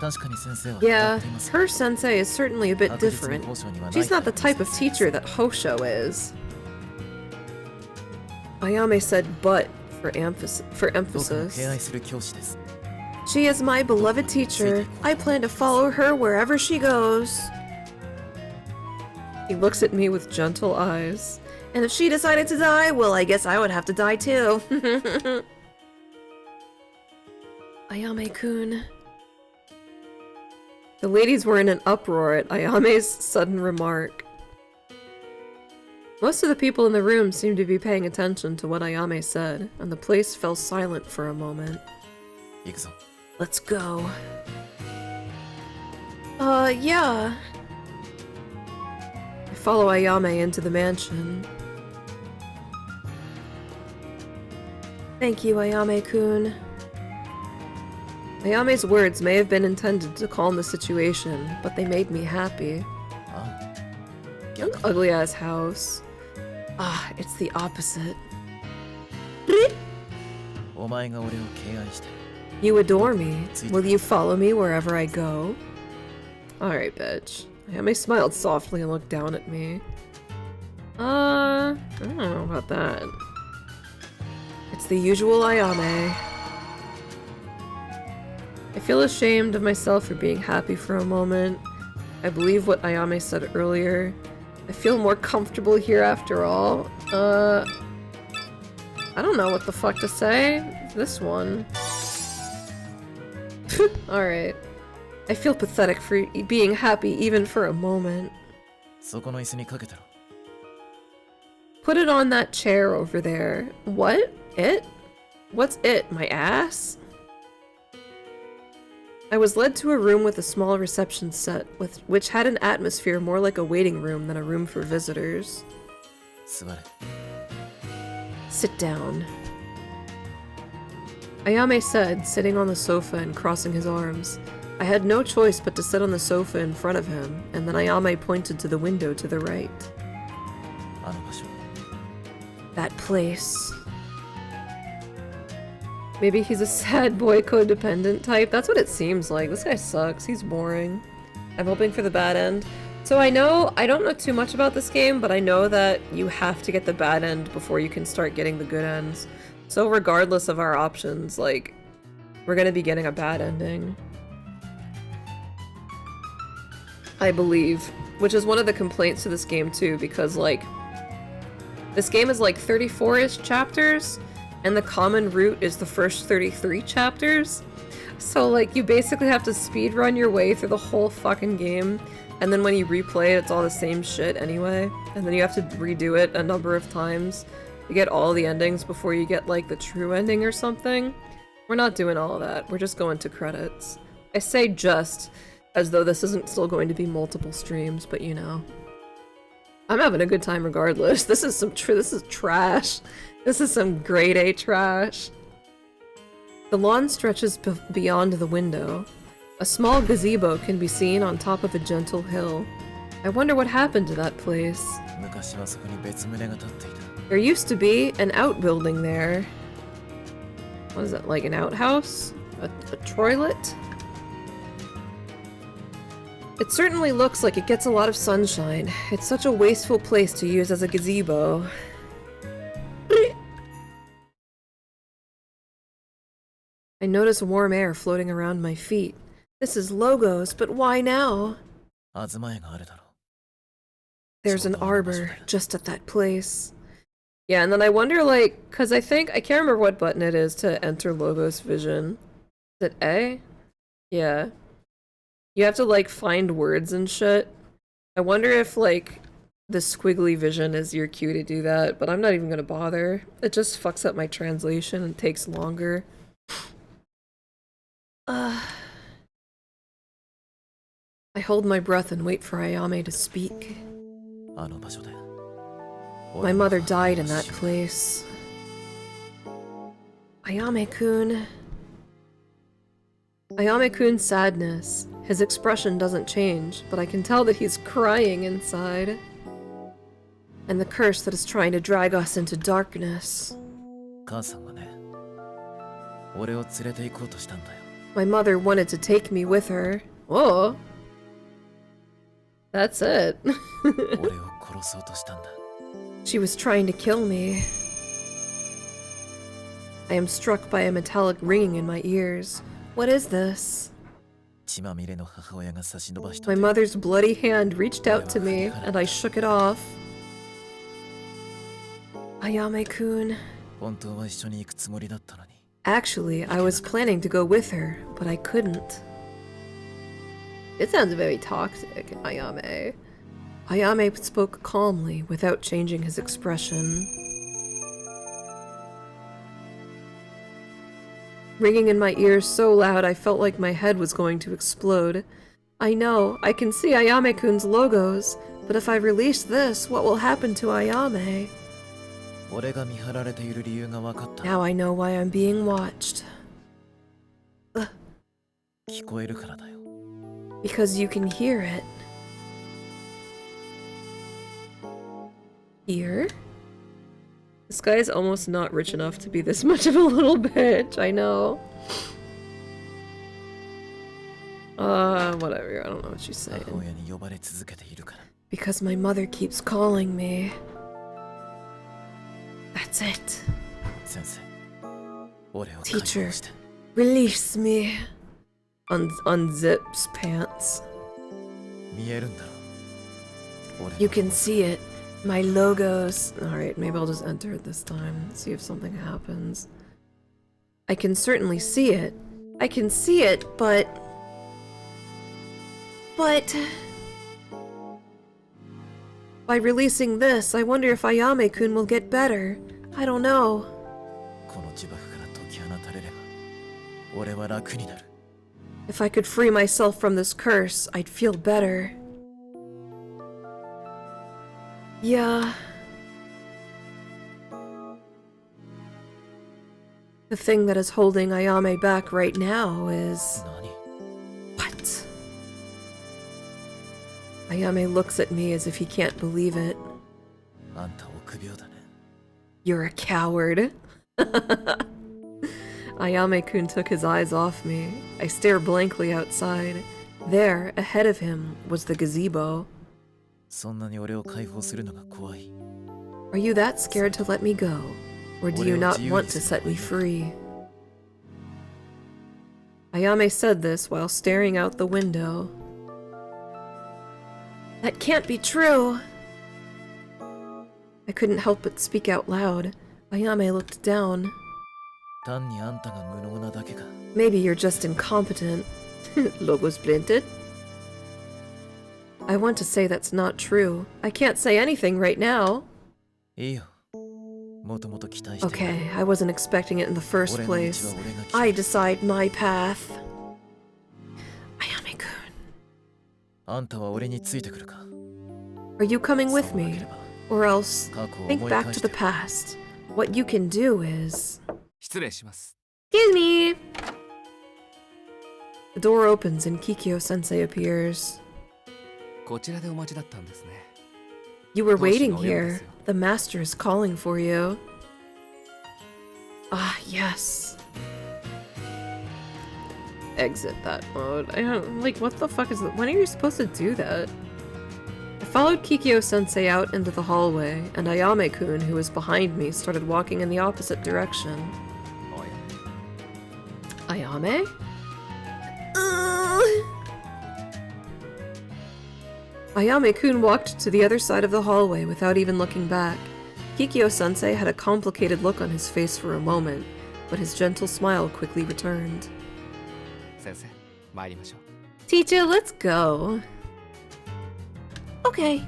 確かに先生は Yeah, 変わっています her sensei is certainly a bit 確実に different. 交渉にはない She's not the タイ type プ of の先生 teacher that Hosho is. Ayame said but for emphasis. 僕の敬愛する教師です She is my beloved teacher. I plan to follow her wherever she goes. He looks at me with gentle eyes. And if she decided to die, well, I guess I would have to die too. Ayame-kun. The ladies were in an uproar at Ayame's sudden remark. Most of the people in the room seemed to be paying attention to what Ayame said, and the place fell silent for a moment. 行くぞ Let's go. Yeah. I follow Ayame into the mansion. Thank you, Ayame-kun. Ayame's words may have been intended to calm the situation, but they made me happy. あ An ugly-ass house. Ah, it's the opposite. お前が俺を敬愛して You adore me. Will you follow me wherever I go? Alright, bitch. Ayame smiled softly and looked down at me. I don't know about that. It's the usual Ayame. I feel ashamed of myself for being happy for a moment. I believe what Ayame said earlier. I feel more comfortable here after all. I don't know what the fuck to say. This one. Alright. I feel pathetic for being happy even for a moment. そこの椅子にかけてろ Put it on that chair over there. What? It? What's it? My ass? I was led to a room with a small reception set, which had an atmosphere more like a waiting room than a room for visitors. 座れ Sit down. Ayame said, sitting on the sofa and crossing his arms. I had no choice but to sit on the sofa in front of him, and then Ayame pointed to the window to the right. あの場所 That place. Maybe he's a sad boy codependent type. That's what it seems like. This guy sucks. He's boring. I'm hoping for the bad end. So I don't know too much about this game, but I know that you have to get the bad end before you can start getting the good ends. So regardless of our options, like, we're gonna be getting a bad ending. I believe. Which is one of the complaints to this game too, because like, this game is like 34-ish chapters, and the common route is the first 33 chapters. So like, you basically have to speedrun your way through the whole fucking game, and then when you replay it, it's all the same shit anyway, and then you have to redo it a number of times to get all the endings before you get like the true ending or something. We're not doing all of that, we're just going to credits. I say just, as though this isn't still going to be multiple streams, but you know. I'm having a good time regardless. This is this is trash. This is some grade A trash. The lawn stretches beyond the window. A small gazebo can be seen on top of a gentle hill. I wonder what happened to that place. 昔はそこに別棟が建っていた There used to be an outbuilding there. What is that, like an outhouse? A toilet? It certainly looks like it gets a lot of sunshine. It's such a wasteful place to use as a gazebo. I notice warm air floating around my feet. This is Logos, but why now? 東屋があるだろう。 There's an arbor just at that place. Yeah, and then I wonder, like, because I can't remember what button it is to enter Logos vision. Is it A? Yeah. You have to, like, find words and shit. I wonder if, like, the squiggly vision is your cue to do that, but I'm not even gonna bother. It just fucks up my translation and takes longer. I hold my breath and wait for Ayame to speak. あの場所で。 My mother died in that place. Ayame-kun. Ayame-kun's sadness. His expression doesn't change, but I can tell that he's crying inside. And the curse that is trying to drag us into darkness. 母さんはね、俺を連れて行こうとしたんだよ。 My mother wanted to take me with her. Whoa. That's it. 俺を殺そうとしたんだ。 She was trying to kill me. I am struck by a metallic ringing in my ears. What is this? 血まみれの母親が差し伸ばした My mother's bloody hand reached out to me, and I shook it off. Ayame-kun. 本当は一緒に行くつもりだったのに。 Actually, I was planning to go with her, but I couldn't. It sounds very toxic, Ayame. Ayame spoke calmly, without changing his expression. Ringing in my ears so loud I felt like my head was going to explode. I know, I can see Ayame-kun's logos, but if I release this, what will happen to Ayame? 俺が見張られている理由が分かった。 Now I know why I'm being watched. 聞こえるからだよ。 Because you can hear it. Here? This guy is almost not rich enough to be this much of a little bitch, I know. Whatever, I don't know what she's saying. 母親に呼ばれ続けているから。 Because my mother keeps calling me. That's it. 先生、俺を解放して。 Release me. Unzips pants. 見えるんだろう。俺の You can see it. My logos. Alright, maybe I'll just enter it this time. See if something happens. I can certainly see it. I can see it, but... By releasing this, I wonder if Ayame-kun will get better. I don't know. この呪縛から解き放たれれば、俺は楽になる。 If I could free myself from this curse, I'd feel better. Yeah. The thing that is holding Ayame back right now is... 何？ What? Ayame looks at me as if he can't believe it. あんた臆病だね。 You're a coward. Ayame-kun took his eyes off me. I stare blankly outside. There, ahead of him, was the gazebo. そんなに俺を解放するのが怖い。 Are you that scared to let me go? Or do you not want to set me free? Ayame said this while staring out the window. That can't be true! I couldn't help but speak out loud. Ayame looked down. 単にあんたが無能なだけか。 Maybe you're just incompetent. Logos blinded? I want to say that's not true. I can't say anything right now. いいよ。もともと期待している。 Okay, I wasn't expecting it in the first 俺の道は place. 俺が決め I る。 decide my path. Ayame-kun. あんたは俺についてくるか。 Are you coming そう with なけ me? れば、 Or else, 過去を think 思い back 返 to し the て。 past. What you can do is... 失礼します。 Excuse me! The door opens and Kikyo-sensei appears. こちらでお待ちだったんですね。 You were どうし waiting のお呼びで here. すよ。 The master is calling for you. Ah, yes. Exit that mode. I don't, like, what the fuck is that? When are you supposed to do that? I followed Kikyo-sensei out into the hallway, and Ayame-kun, who was behind me, started walking in the opposite direction. おい、 Ayame? Ayame-kun walked to the other side of the hallway without even looking back. Kikyo-sensei had a complicated look on his face for a moment, but his gentle smile quickly returned. 先生、参りましょう。 Teacher, let's go. Okay.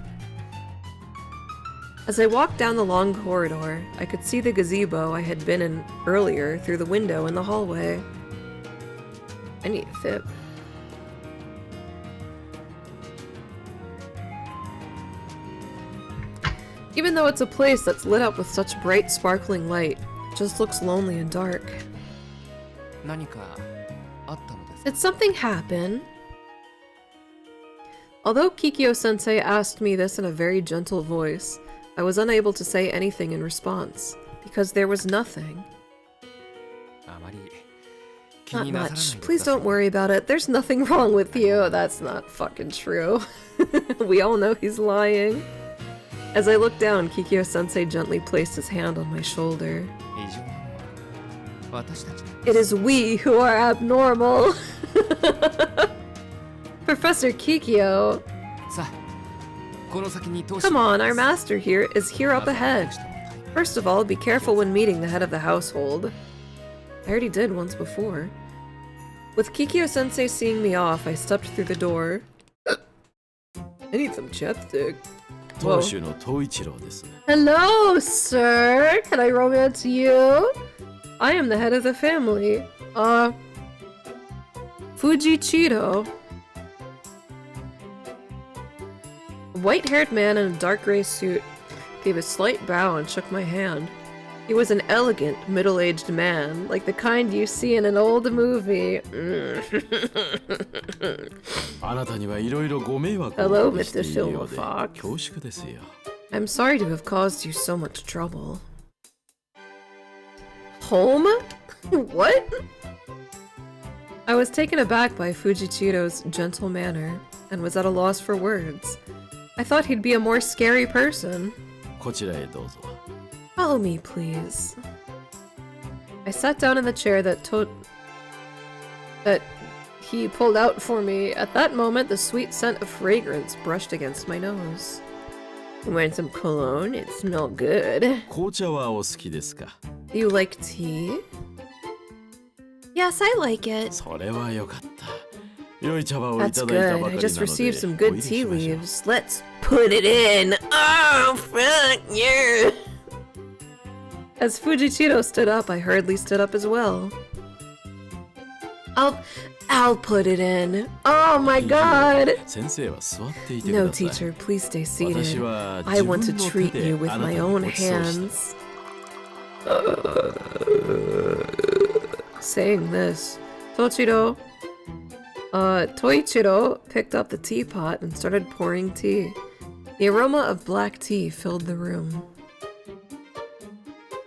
As I walked down the long corridor, I could see the gazebo I had been in earlier through the window in the hallway. I need a fib. Even though it's a place that's lit up with such bright, sparkling light, it just looks lonely and dark. 何かあったのですか？ Did something happen? Although Kikyo-sensei asked me this in a very gentle voice, I was unable to say anything in response, because there was nothing. あまり気 Not になさらない much. でく Please ださい don't worry about it. There's nothing wrong with you. That's not fucking true. We all know he's lying. As I looked down, Kikyo-sensei gently placed his hand on my shoulder. 異常なのは私たちなん It です is we who are abnormal. Professor Kikyo. さあ、この先に通し Come on, our master here is here up まずは ahead. 私との対話 First of all, be careful when meeting the head of the household. I already did once before. With Kikyo-sensei seeing me off, I stepped through the door. I need some chapstick. Whoa. 当主の東一郎です。 Hello, sir! Can I romance you? I am the head of the family. Fujichiro. A white-haired man in a dark gray suit gave a slight bow and shook my hand. He was an elegant, middle-aged man, like the kind you see in an old movie. あなたにはいろいろご迷惑 Hello, をおかけしているよう Mr. で Silver Fox. 恐縮ですよ。 I'm sorry to have caused you so much trouble. Home? What? I was taken aback by Fujichiro's gentle manner and was at a loss for words. I thought he'd be a more scary person. こちらへどうぞ。 Follow me, please. I sat down in the chair that he pulled out for me. At that moment, the sweet scent of fragrance brushed against my nose. You want some cologne? It smelled good. 紅茶はお好きですか？ Do you like tea? Yes, I like it. それはよかった。良い茶葉をい That's ただいた good. ばか I りなの just で received some お good 入れ tea しましょう。 leaves. Let's put it in. Oh, fuck yeah. As Fujichiro stood up, I hurriedly stood up as well. I'll put it in. Oh my god. 先生は座っていてく No, ださい。 teacher, please stay 私 seated. は I 自 want 分 to の treat 手で you with あな my た own にご馳走した。 hands. Saying this, Toichiro picked up the teapot and started pouring tea. The aroma of black tea filled the room.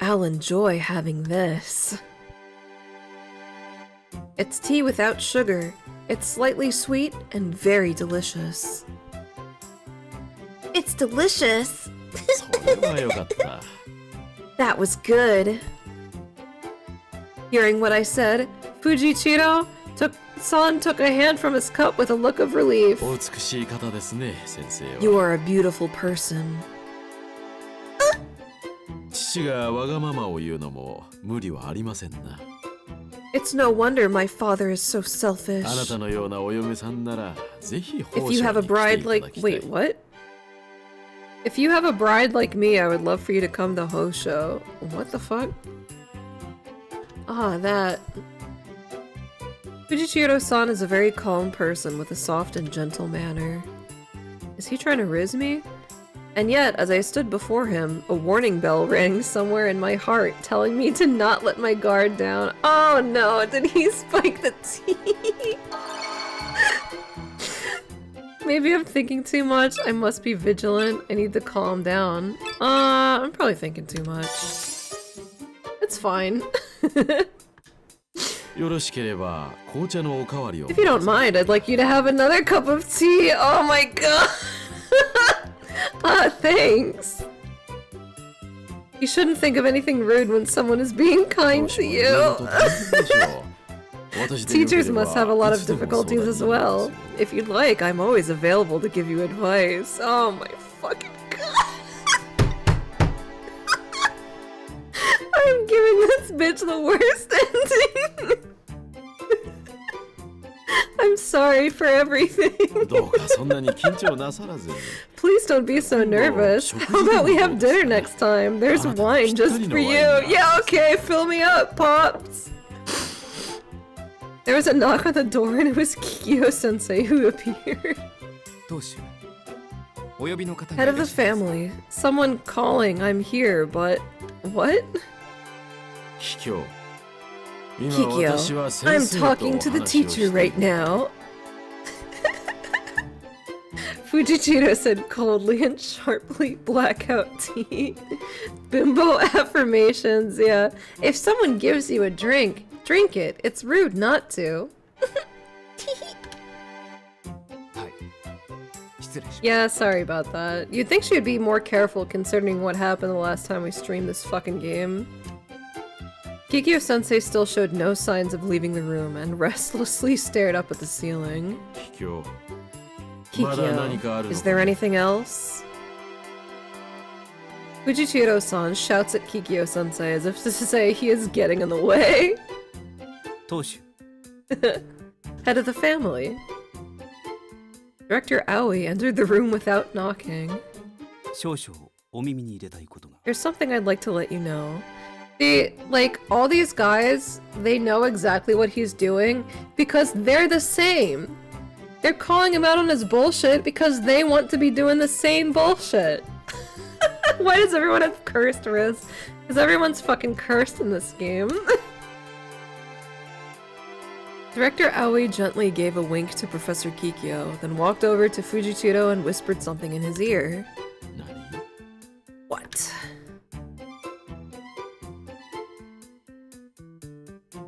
I'll enjoy having this. It's tea without sugar. It's slightly sweet and very delicious. It's delicious! それはよかった。 That was good. Hearing what I said, Fujichiro took a hand from his cup with a look of relief. お美しい方ですね、先生 You は。 are a beautiful person. 父がわがままを言うのも無理はありませんな。 It's no wonder my father is so あな selfish. たのようなお嫁さんならぜひ If 奉 you 仕 have a に来て bride いた like だきたい。 wait, what? If you have a bride like me, I would love for you to come to Hosho. What the fuck? Ah, that. Fujichiro-san is a very calm person with a soft and gentle manner. Is he trying to riz me? And yet, as I stood before him, a warning bell rang somewhere in my heart, telling me to not let my guard down. Oh no, did he spike the tea? Maybe I'm thinking too much. I must be vigilant. I need to calm down. I'm probably thinking too much. It's fine. よろしければ紅茶のおかわりを。 If you don't mind, I'd like you to have another cup of tea. Oh my god. Thanks. You shouldn't think of anything rude when someone is being kind to どうしよういろいろ you. と大変でしょう。Teachers must have a lot of difficulties as well. If you'd like, I'm always available to give you advice. Oh my fucking god. I'm giving this bitch the worst ending. I'm sorry for everything. Please don't be so nervous. How about we have dinner next time? There's wine just for you. Yeah, okay, fill me up, Pops. There was a knock on the door and it was Kikyo-sensei who appeared. Head of the family. Someone calling, I'm here, but... What? Kikyo, I'm talking to the teacher right now. Fujichiro said coldly and sharply, blackout tea. Bimbo affirmations, yeah. If someone gives you a drink, drink it. It's rude not to. Yeah, sorry about that. You'd think she'd be more careful considering what happened the last time we streamed this fucking game. Kikyo-sensei still showed no signs of leaving the room and restlessly stared up at the ceiling. Kikyo, is there anything else? Fujichiro-san shouts at Kikyo-sensei as if to say he is getting in the way. Head of the family. Director Aoi entered the room without knocking. There's something I'd like to let you know. See, like, all these guys, they know exactly what he's doing because they're the same. They're calling him out on his bullshit because they want to be doing the same bullshit. Why does everyone have cursed wrists? Because everyone's fucking cursed in this game. Director Aoi gently gave a wink to Professor Kikyo, then walked over to Fujichiro and whispered something in his ear. What?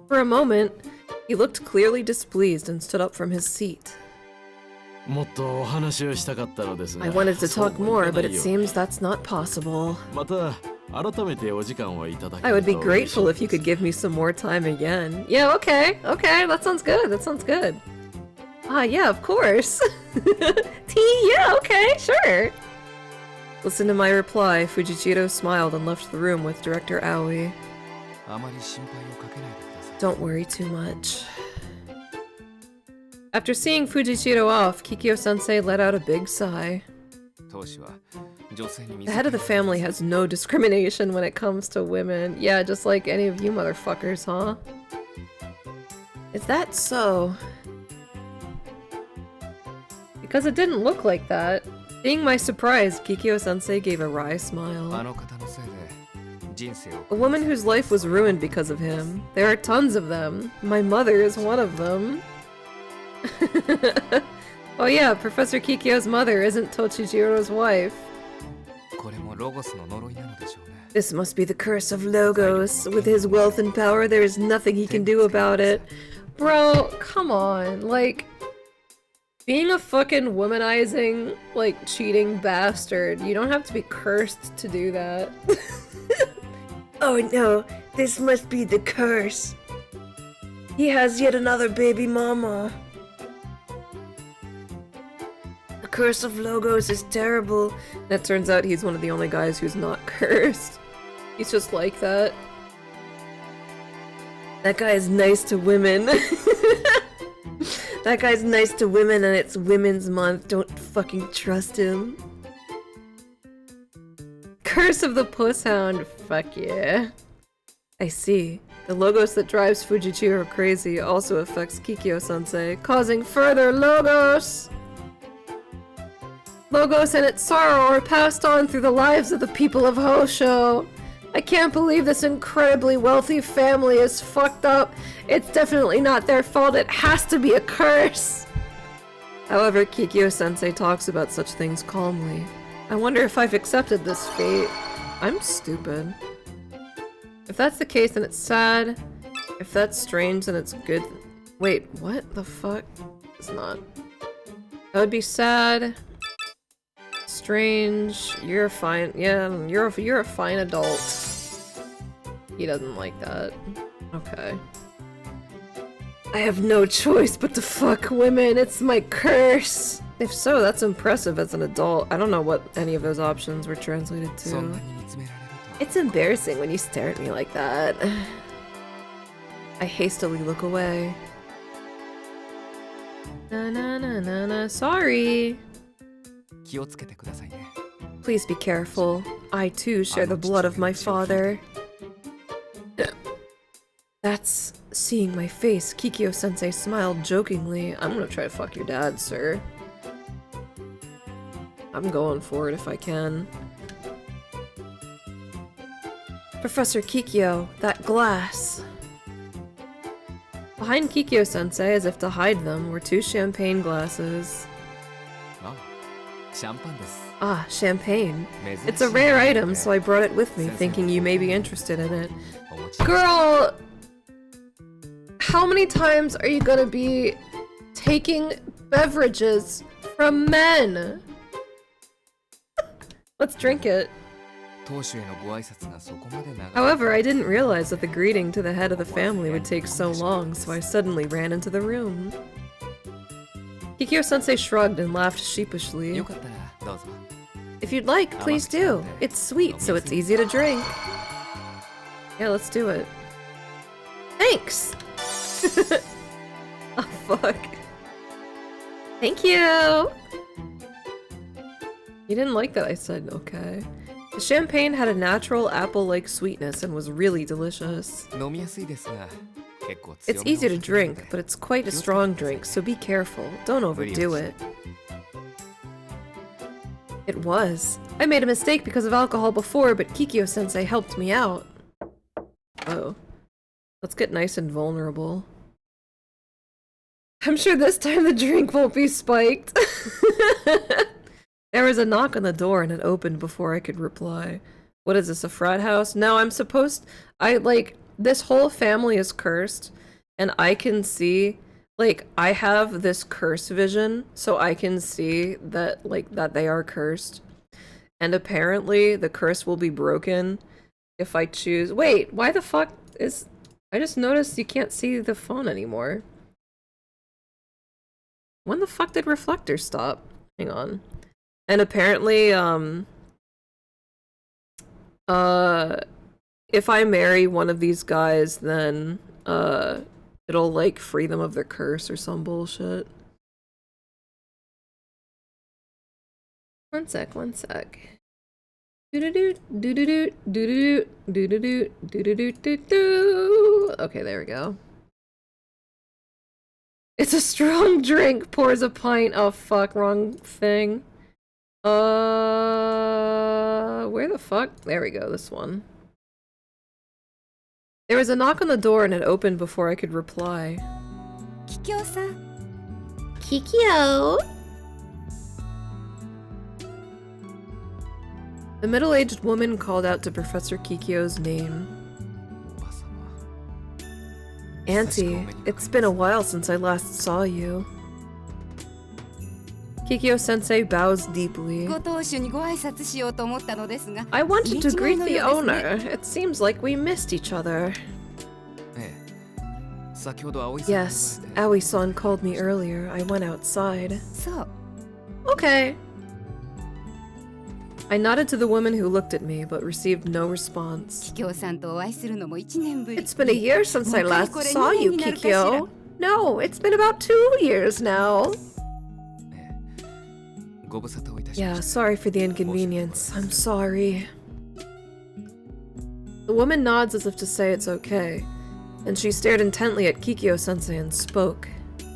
For a moment, he looked clearly displeased and stood up from his seat. I wanted to talk more, but it seems that's not possible. I would be grateful if you could give me some more time again. Yeah, okay, that sounds good, Ah, yeah, of course. Yeah, okay, sure. Listen to my reply. Fujichiro smiled and left the room with Director Aoi. Don't worry too much. After seeing Fujichiro off, Kikyo-sensei let out a big sigh. The head of the family has no discrimination when it comes to women. Yeah, just like any of you motherfuckers, huh? Is that so? Because it didn't look like that. Seeing my surprise, Kikyo-sensei gave a wry smile. A woman whose life was ruined because of him. There are tons of them. My mother is one of them. Oh yeah, Professor Kikyo's mother isn't Tochijiro's wife. This must be the curse of Logos. With his wealth and power, there is nothing he can do about it. Bro, come on, like... Being a fucking womanizing, like, cheating bastard, you don't have to be cursed to do that. Oh no, this must be the curse. He has yet another baby mama. The curse of Logos is terrible. That turns out he's one of the only guys who's not cursed. He's just like that. That guy is nice to women. That guy's nice to women and it's Women's Month. Don't fucking trust him. Curse of the Puss Hound. Fuck yeah. I see. The Logos that drives Fujichiro crazy also affects Kikyo-sensei, causing further Logos! Logos and its sorrow are passed on through the lives of the people of Hosho. I can't believe this incredibly wealthy family is fucked up. It's definitely not their fault. It has to be a curse. However, Kikyo-sensei talks about such things calmly. I wonder if I've accepted this fate. I'm stupid. If that's the case, then it's sad. If that's strange, then it's good. Wait, what the fuck? It's not. That would be sad. Strange. You're fine. Yeah, you're a fine adult. He doesn't like that. Okay. I have no choice but to fuck women. It's my curse. If so, that's impressive as an adult. I don't know what any of those options were translated そんな to. に見つめられると It's embarrassing when you stare at me like that. I hastily look away. Na na na na na. Sorry. 気をつけてくださいね Please be careful. I too share the blood of my father. That's seeing my face. Kikyo-sensei smiled jokingly. I'm gonna try to fuck your dad, sir. I'm going for it if I can. Professor Kikyo, that glass. Behind Kikyo-sensei, as if to hide them, were 2 champagne glasses. あシャンパンです Ah, champagne. 珍しい It's a rare item, ね so I brought it with me, thinking you may be interested in it. お持ち Girl! How many times are you gonna be taking beverages from men? Let's drink it. 当主へのご挨拶がそこまで長い However, I didn't realize that the greeting to the head of the family would take so long, so I suddenly ran into the room. Kikyo-sensei shrugged and laughed sheepishly. よかったらどうぞ If you'd like, please do. It's sweet, so it's easy to drink. Yeah, let's do it. Thanks! Oh, fuck. Thank you! You didn't like that I said okay. The champagne had a natural apple-like sweetness and was really delicious. 飲みやすいですが結構強 It's めの easy to お酒なの drink, で but it's quite a strong drink, so be careful. Don't overdo it. It was. I made a mistake because of alcohol before, but Kikyo-sensei helped me out. Oh. Let's get nice and vulnerable. I'm sure this time the drink won't be spiked. There was a knock on the door and it opened before I could reply. What is this, a frat house? No, I'm supposed... this whole family is cursed, and I can see... Like, I have this curse vision, so I can see that, that they are cursed. And apparently, the curse will be broken if I choose... Wait, why the fuck is... I just noticed you can't see the phone anymore. When the fuck did reflectors stop? Hang on. And apparently, if I marry one of these guys, then, it'll, like, free them of their curse or some bullshit. One sec. Do-do-do, do-do-do, do-do-do, do-do-do, do-do-do-do-do. Okay, there we go. It's a strong drink, pours a pint. Oh fuck, wrong thing. Where the fuck? There we go, this one. There was a knock on the door and it opened before I could reply. Kikyo-san. Kikyo! The middle-aged woman called out to Professor Kikyo's name. おばさま Auntie, it's been a while since I last saw you. Kikyo-sensei bows deeply. ご当主にご挨拶しようと思ったのですが、 I wanted to greet 道の the ようですね。 owner. It seems like we missed each other. ええ先ほど葵さんに言われ Yes, て Aoi-san called me earlier. I went outside. そう。 Okay. I nodded to the woman who looked at me, but received no response. キキョウさんとお会いするのも1年ぶり。 It's been a year since I last saw you, Kikyo. No, it's been about 2 years now. ええご無沙汰をいたし Yeah, ました sorry for the inconvenience. I'm sorry. The woman nods as if to say it's okay, and she stared intently at Kikyo-sensei and spoke.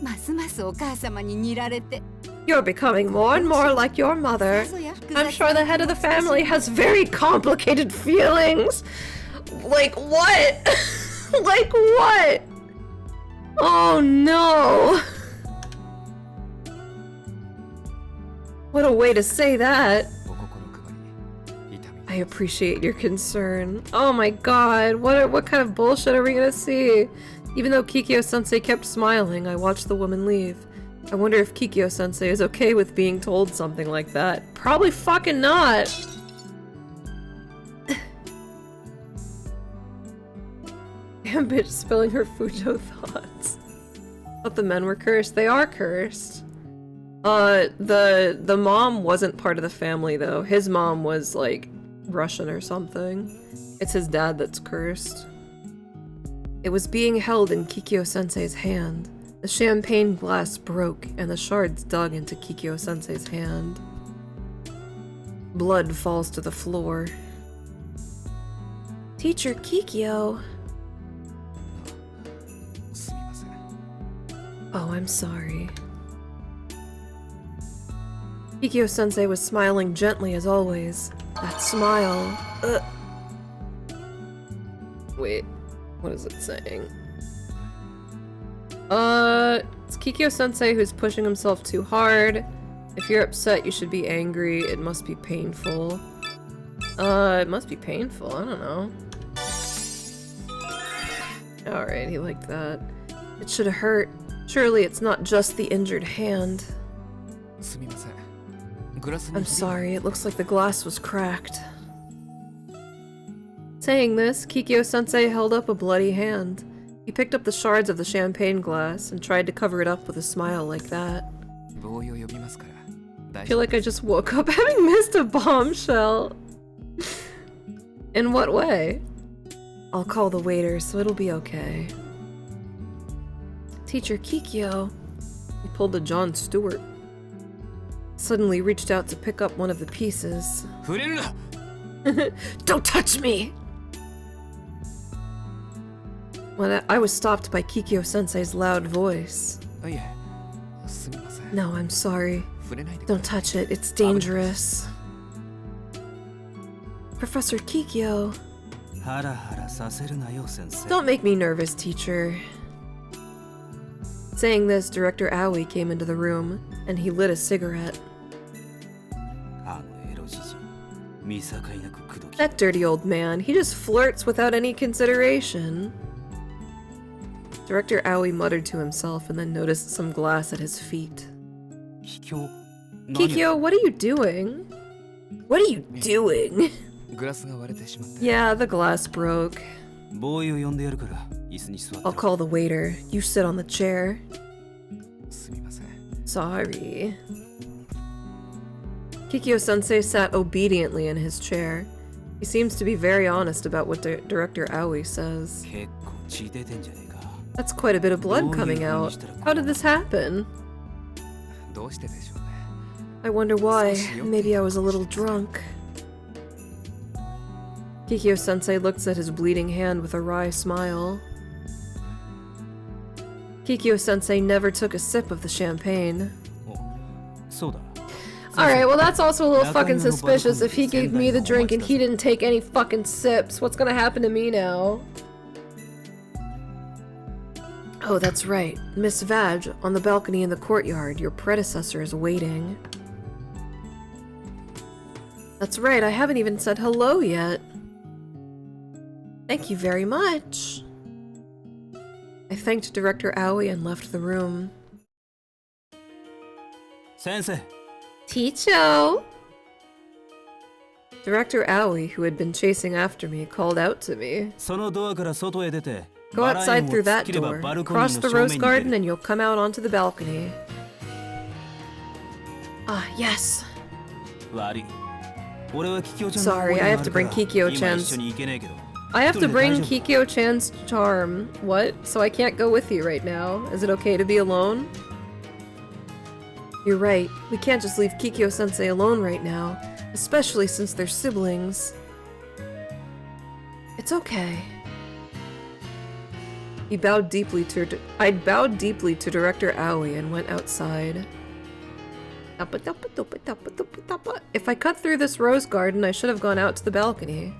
ますますお母様に似られて。 You're becoming more and more like your mother. さぞや複雑 I'm sure the head of the family has very complicated feelings. Like what? Like what? Oh no. What a way to say that. お心配り痛み I appreciate your concern. Oh my god, what kind of bullshit are we gonna see? Even though Kikyo-sensei kept smiling, I watched the woman leave. I wonder if Kikyo-sensei is okay with being told something like that. Probably fucking not! Damn bitch spilling her Fujo thoughts. Thought the men were cursed. They are cursed. The mom wasn't part of the family though. His mom was like Russian or something. It's his dad that's cursed. It was being held in Kikyo-sensei's hand. The champagne glass broke and the shards dug into Kikyo-sensei's hand. Blood falls to the floor. Teacher Kikyo. すみません。 Oh, I'm sorry. Kikyo-sensei was smiling gently as always. That smile. Wait, what is it saying? It's Kikyo-sensei who's pushing himself too hard. If you're upset, you should be angry. It must be painful. It must be painful. I don't know. Alright, he liked that. It should have hurt. Surely it's not just the injured hand. すみません。グラスに I'm sorry, it looks like the glass was cracked. Saying this, Kikyo-sensei held up a bloody hand. He picked up the shards of the champagne glass and tried to cover it up with a smile like that. ボーイを呼びますから。 I feel like I just woke up having missed a bombshell. In what way? I'll call the waiter, so it'll be okay. Teacher Kikyo. He pulled a John Stewart. Suddenly reached out to pick up one of the pieces. 触れるな。 Don't touch me! When I was stopped by Kikyo-sensei's loud voice. いえ、すみません。 No, I'm sorry. 触れないで。 Don't touch it, it's dangerous. Professor Kikyo. ハラハラさせるなよ、先生。 Don't make me nervous, teacher. Saying this, Director Aoi came into the room, and he lit a cigarette. あのエロじじ、見境なく口説き。 That dirty old man, he just flirts without any consideration. Director Aoi muttered to himself and then noticed some glass at his feet. キキョ、 Kikyo, what are you doing? What are you doing? グラスが割れてしまって。 Yeah, the glass broke. ボーイを呼んでやるから椅子に座って I'll call the waiter. You sit on the chair. すみません。 Sorry. Kikyo-sensei sat obediently in his chair. He seems to be very honest about what Director Aoi says. 結構血出てんじゃねえか。 That's quite a bit of blood coming out. How did this happen? どうしてでしょうね。 I wonder why. Maybe I was a little drunk. Kikyo-sensei looks at his bleeding hand with a wry smile. Kikyo-sensei never took a sip of the champagne. お、そうだ。 Alright, well that's also a little fucking suspicious. If he gave me the drink and he didn't take any fucking sips, what's gonna happen to me now? Oh, that's right. Miss Vaj, on the balcony in the courtyard, your predecessor is waiting. That's right, I haven't even said hello yet. Thank you very much. I thanked Director Aoi and left the room. 先生。 Ticho! Director Aoi, who had been chasing after me, called out to me. そのドアから外へ出て。 Go outside through that door, cross the rose garden, and you'll come out onto the balcony. Ah, yes. Sorry, I have to bring Kikyo-chan's... I have to bring Kikyo-chan's charm. What? So I can't go with you right now. Is it okay to be alone? You're right. We can't just leave Kikyo-sensei alone right now, especially since they're siblings. It's okay. I bowed deeply to Director Aoi and went outside. If I cut through this rose garden, I should have gone out to the balcony.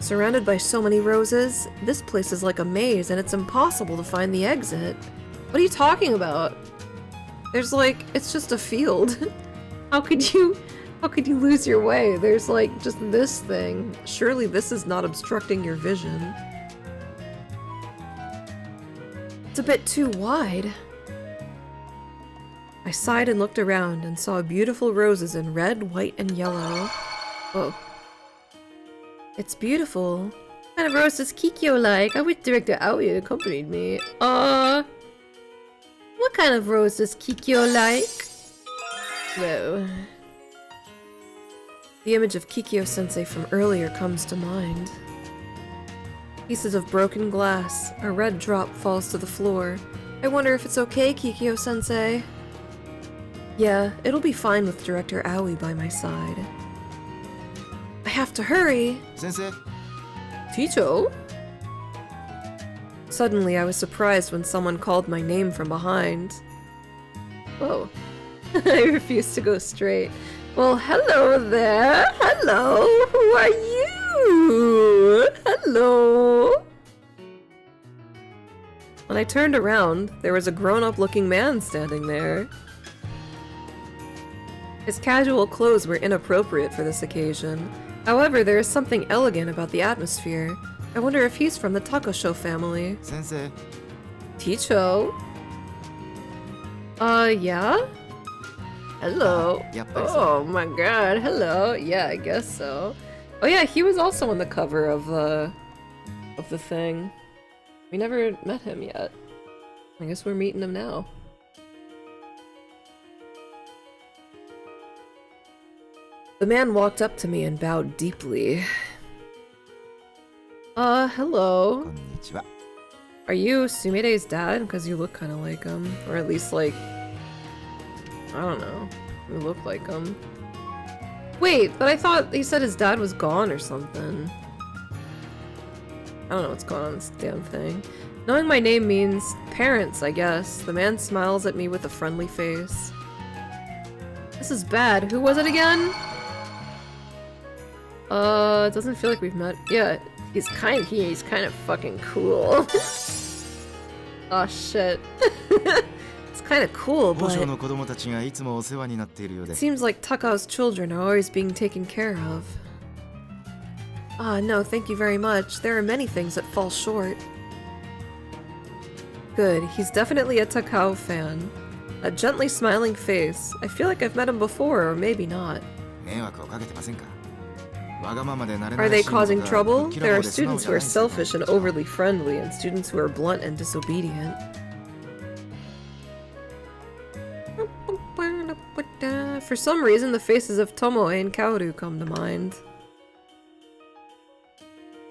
Surrounded by so many roses, this place is like a maze and it's impossible to find the exit. What are you talking about? There's like, it's just a field. How could you lose your way? There's like just this thing. Surely this is not obstructing your vision. It's a bit too wide. I sighed and looked around and saw beautiful roses in red, white, and yellow. Oh. It's beautiful. What kind of rose does Kikyo like? I wish Director Aoi accompanied me. What kind of rose does Kikyo like? Whoa. The image of Kikyo-sensei from earlier comes to mind. Pieces of broken glass. A red drop falls to the floor. I wonder if it's okay, Kikyo-sensei. Yeah, it'll be fine with Director Aoi by my side. I have to hurry! Sensei? Ticho? Suddenly, I was surprised when someone called my name from behind. Whoa. I refused to go straight. Well, hello there! Hello! Who are you? Hello! When I turned around, there was a grown-up looking man standing there. His casual clothes were inappropriate for this occasion. However, there is something elegant about the atmosphere. I wonder if he's from the Takasho family. Sensei? Ticho? Yeah? Hello. Oh my god, hello. Yeah, I guess so. Oh yeah, he was also on the cover of the thing. We never met him yet. I guess we're meeting him now. The man walked up to me and bowed deeply. Hello. Konnichiwa. Are you Sumire's dad? Because you look kind of like him. Or at least, like... I don't know. You look like him. Wait, but I thought he said his dad was gone or something. I don't know what's going on with this damn thing. Knowing my name means parents, I guess. The man smiles at me with a friendly face. This is bad. Who was it again? It doesn't feel like we've met. Yeah, he's kind of fucking cool. Oh shit. It's kind of cool, but it seems like Takao's children are always being taken care of. Ah, no, thank you very much. There are many things that fall short. Good, he's definitely a Takao fan. A gently smiling face. I feel like I've met him before, or maybe not. Are they causing trouble? There are students who are selfish and overly friendly, and students who are blunt and disobedient. For some reason, the faces of Tomoe and Kaoru come to mind.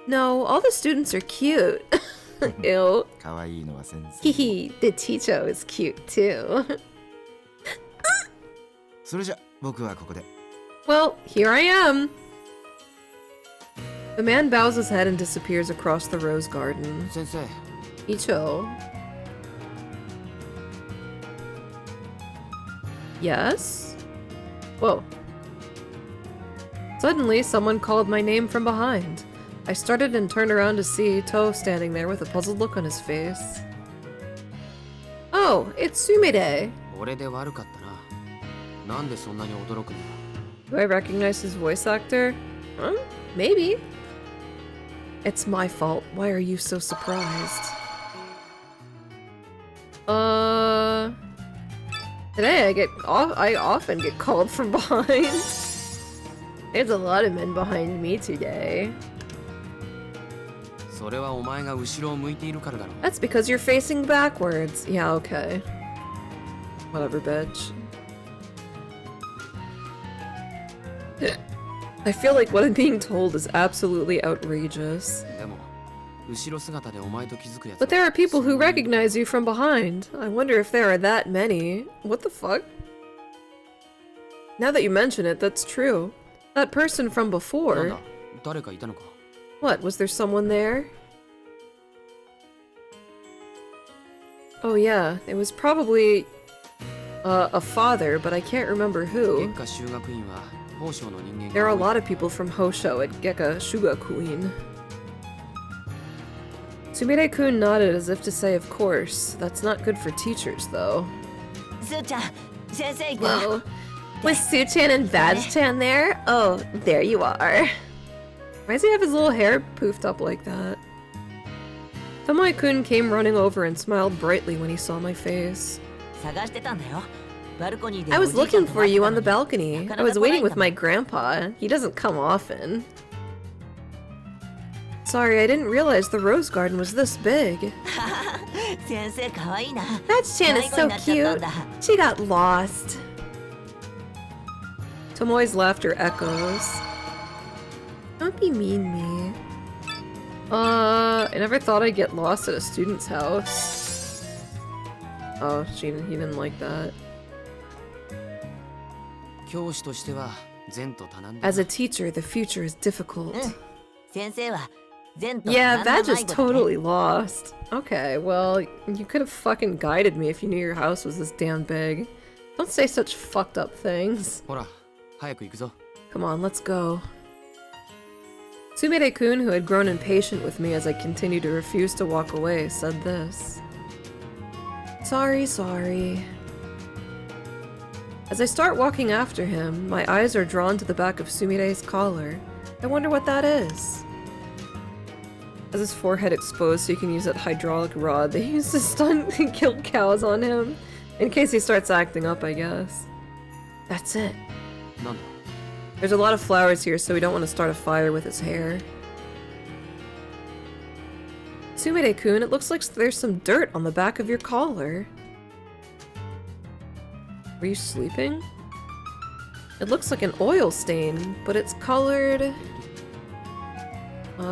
No, all the students are cute. Ew. Hehe, the Ticho is cute too. Well, here I am. The man bows his head and disappears across the rose garden. Sensei. Icho. Yes? Whoa. Suddenly, someone called my name from behind. I started and turned around to see To standing there with a puzzled look on his face. Oh, it's Sumire. Do I recognize his voice actor? Huh? Maybe. It's my fault. Why are you so surprised? Today I often get called from behind. There's a lot of men behind me today. That's because you're facing backwards. Yeah, okay. Whatever, bitch. I feel like what I'm being told is absolutely outrageous. But there are people who recognize you from behind. I wonder if there are that many. What the fuck? Now that you mention it, that's true. That person from before. What, was there someone there? Oh yeah, it was probably a father, but I can't remember who. There are a lot of people from Hosho at Gekka Shugakuin. Sumire-kun nodded as if to say of course. That's not good for teachers, though. Whoa. Was Su-chan and Badge-chan there? Oh, there you are. Why does he have his little hair poofed up like that? Tomoe-kun came running over and smiled brightly when he saw my face. I was looking for you on the balcony. I was waiting with my grandpa. He doesn't come often. Sorry, I didn't realize the rose garden was this big. 先生かわいいな。 That Chan is so 迷子になっちゃったん cute. だ。 She got lost. Tomoe's laughter echoes. Don't be mean me. I never thought I'd get lost at a student's house. Oh, he didn't like that. 教師としては善と多難だ。 As a teacher, the future is difficult. 先生は善と Yeah, 何の that just 迷子だね。 totally lost. Okay, well, you could have fucking guided me if you knew your house was this damn big. Don't say such fucked up things. ほら、早く行くぞ。 Come on, let's go. Sumire-kun, who had grown impatient with me as I continued to refuse to walk away, said this. Sorry, sorry. As I start walking after him, my eyes are drawn to the back of Sumire's collar. I wonder what that is. Has his forehead exposed so you can use that hydraulic rod they used to stun and kill cows on him. In case he starts acting up, I guess. That's it. なんだ There's a lot of flowers here, so we don't want to start a fire with his hair. Sumire-kun, it looks like there's some dirt on the back of your collar. Were you sleeping? It looks like an oil stain, but it's colored... I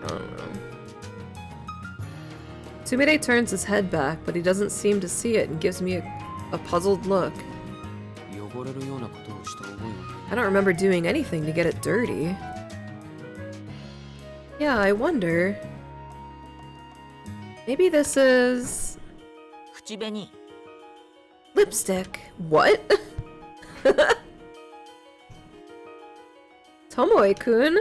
don't know. Sumire turns his head back, but he doesn't seem to see it and gives me a puzzled look. 汚れるようなことをした覚えはない。 I don't remember doing anything to get it dirty. Yeah, I wonder. Maybe this is... 口紅。 lipstick. What? Tomoe-kun?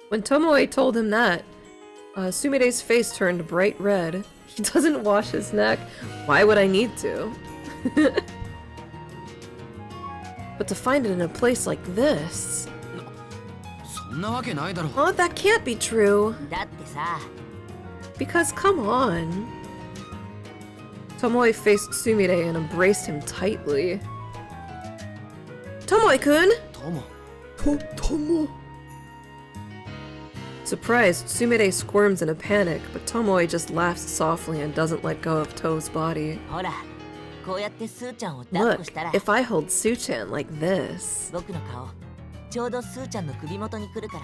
When Tomoe told him that, Sumire's face turned bright red. He doesn't wash his neck. Why would I need to? But to find it in a place like this... そんなわけないだろ。 Oh, that can't be true. だってさ、 Because, come on. Tomoe faced Sumire and embraced him tightly. Tomoe-kun! トモ。 Tomo. Surprised, Sumire squirms in a panic, but Tomoe just laughs softly and doesn't let go of To's body. ほら、こうやってスーちゃんを抱っ Look, こしたら、 if I hold Su-chan like this, 僕の顔、ちょうどスーちゃんの首元に来るから、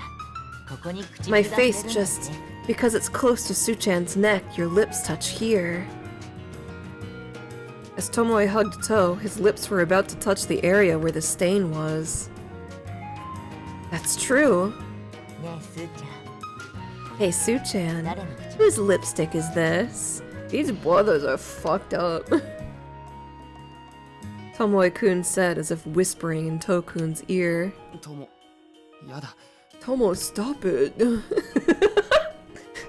ここに唇 my が触れ face るんだって just... Because it's close to Su-chan's neck, your lips touch here. As Tomoe hugged To, his lips were about to touch the area where the stain was. That's true. ねえ、スーちゃん、 Hey, Su-chan, 誰の口 whose lipstick is this? These brothers are fucked up. Tomoe-kun said as if whispering in To-kun's ear. トモ。やだ。 Tomo, stop it.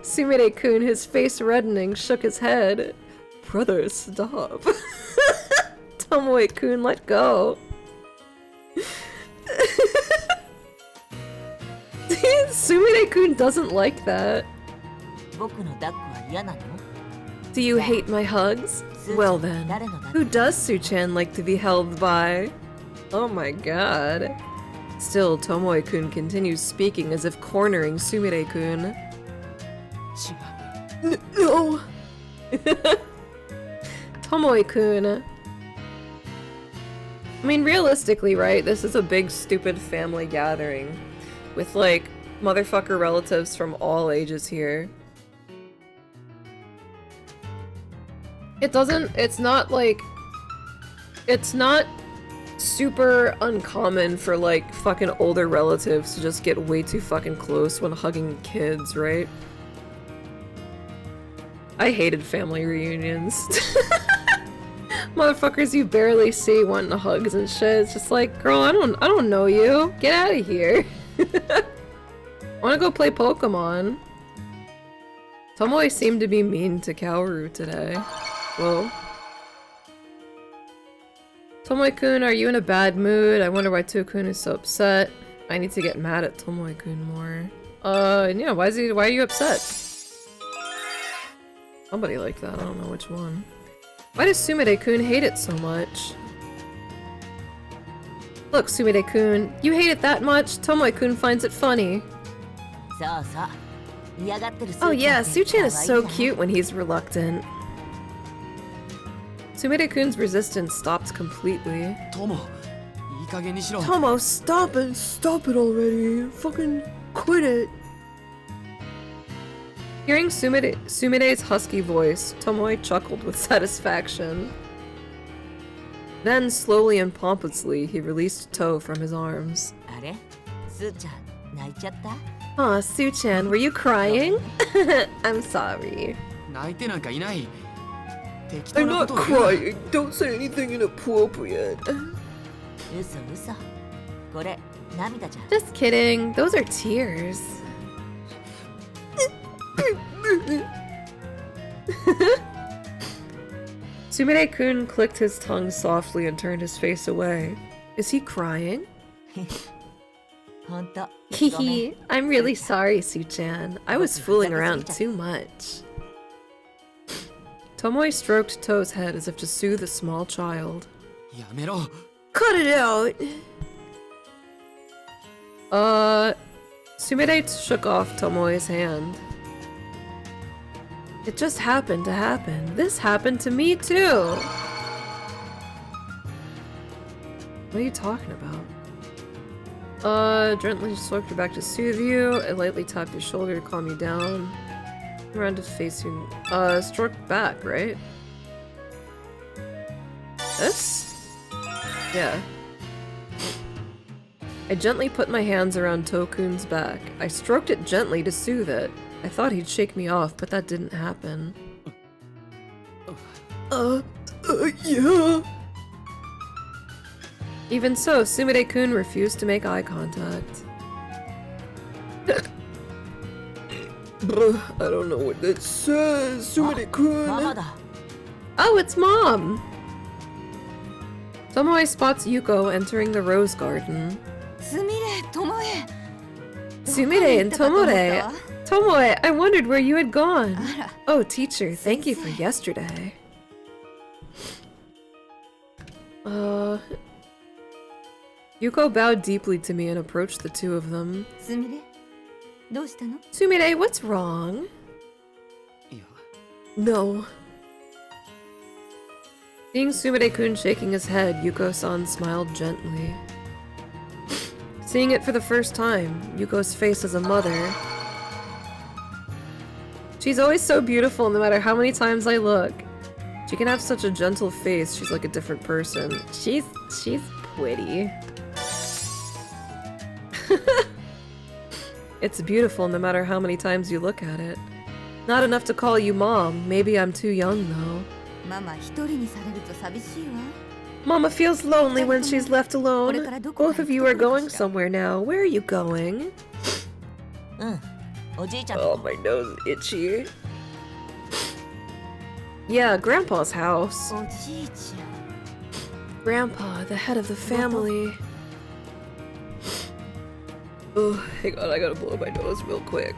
Sumire-kun, his face reddening, shook his head. Brother, stop. Tomoe-kun, let go. Sumire-kun doesn't like that. 僕の抱っこは嫌なの？ Do you hate my hugs? Well then, 誰の抱っ who does Su-chan like to be held by? Oh my god. Still, Tomoe-kun continues speaking as if cornering Sumire-kun. 違う。 No! Tomoe-kun. I mean, realistically, right? This is a big, stupid family gathering. With, like, motherfucker relatives from all ages here. It's not, like... It's not super uncommon for, like, fucking older relatives to just get way too fucking close when hugging kids, right? I hated family reunions. Motherfuckers you barely see wanting hugs and shit. It's just like, girl, I don't know you. Get out of here. Wanna go play Pokemon? Tomoe seemed to be mean to Kaoru today. Whoa. Tomoe-kun, are you in a bad mood? I wonder why To-kun is so upset. I need to get mad at Tomoe-kun more. Yeah, why are you upset? Somebody like that, I don't know which one. Why does Sumire-kun hate it so much? Look, Sumire-kun, you hate it that much? Tomoe-kun finds it funny. そうそう嫌がってる Oh yeah, スーちゃん Suchan って is 可愛い so な cute when he's reluctant. Sumire-kun's resistance stopped completely. 友いい加減にしろ Tomo, stop it! Stop it already! Fucking quit it! Hearing Sumire's husky voice, Tomoe chuckled with satisfaction. Then, slowly and pompously, he released Toe from his arms. あれスーちゃん泣いちゃった Aw, Suchan, were you crying? I'm sorry. 泣いてなんかいない適当なことを言うな Don't say anything inappropriate. 嘘嘘これ涙じゃん Just kidding. Those are tears. Sumire-kun clicked his tongue softly and turned his face away. Is he crying? ほんと Hehe. I'm really sorry, Suchan. I was fooling around too much. Tomoe stroked Toe's head as if to soothe a small child. やめろ Cut it out! Sumire shook off Tomoe's hand. It just happened to happen. This happened to me too! What are you talking about? Gently stroked your back to soothe you. I lightly tapped your shoulder to calm you down. Around to face you. Stroke back, right? This? Yeah. I gently put my hands around Tokun's back. I stroked it gently to soothe it. I thought he'd shake me off, but that didn't happen. Yeah. Even so, Sumire-kun refused to make eye contact. I don't know what that says, ママ Sumire-kun. だ Oh, it's Mom! Tomoe spots Yuko entering the rose garden. すみれともえ Sumire and Tomore. Tomoe, I wondered where you had gone. あら Oh, teacher, thank you for yesterday. Yuko bowed deeply to me and approached the two of them. すみれどうしたの Sumire, what's wrong? いや No. Seeing Sumire-kun shaking his head, Yuko-san smiled gently. Seeing it for the first time, Yuko's face as a mother. She's always so beautiful no matter how many times I look. She can have such a gentle face, she's like a different person. She's pretty. It's beautiful no matter how many times you look at it. Not enough to call you mom. Maybe I'm too young though. ママ一人にされると寂しいわ Mama feels lonely when she's left alone. Both of you are going somewhere now. Where are you going? うんおじいちゃん Oh, と my nose is itchy. Yeah, Grandpa's house. おじいちゃん Grandpa, the head of the family. Oh, hang on, I gotta blow my nose real quick.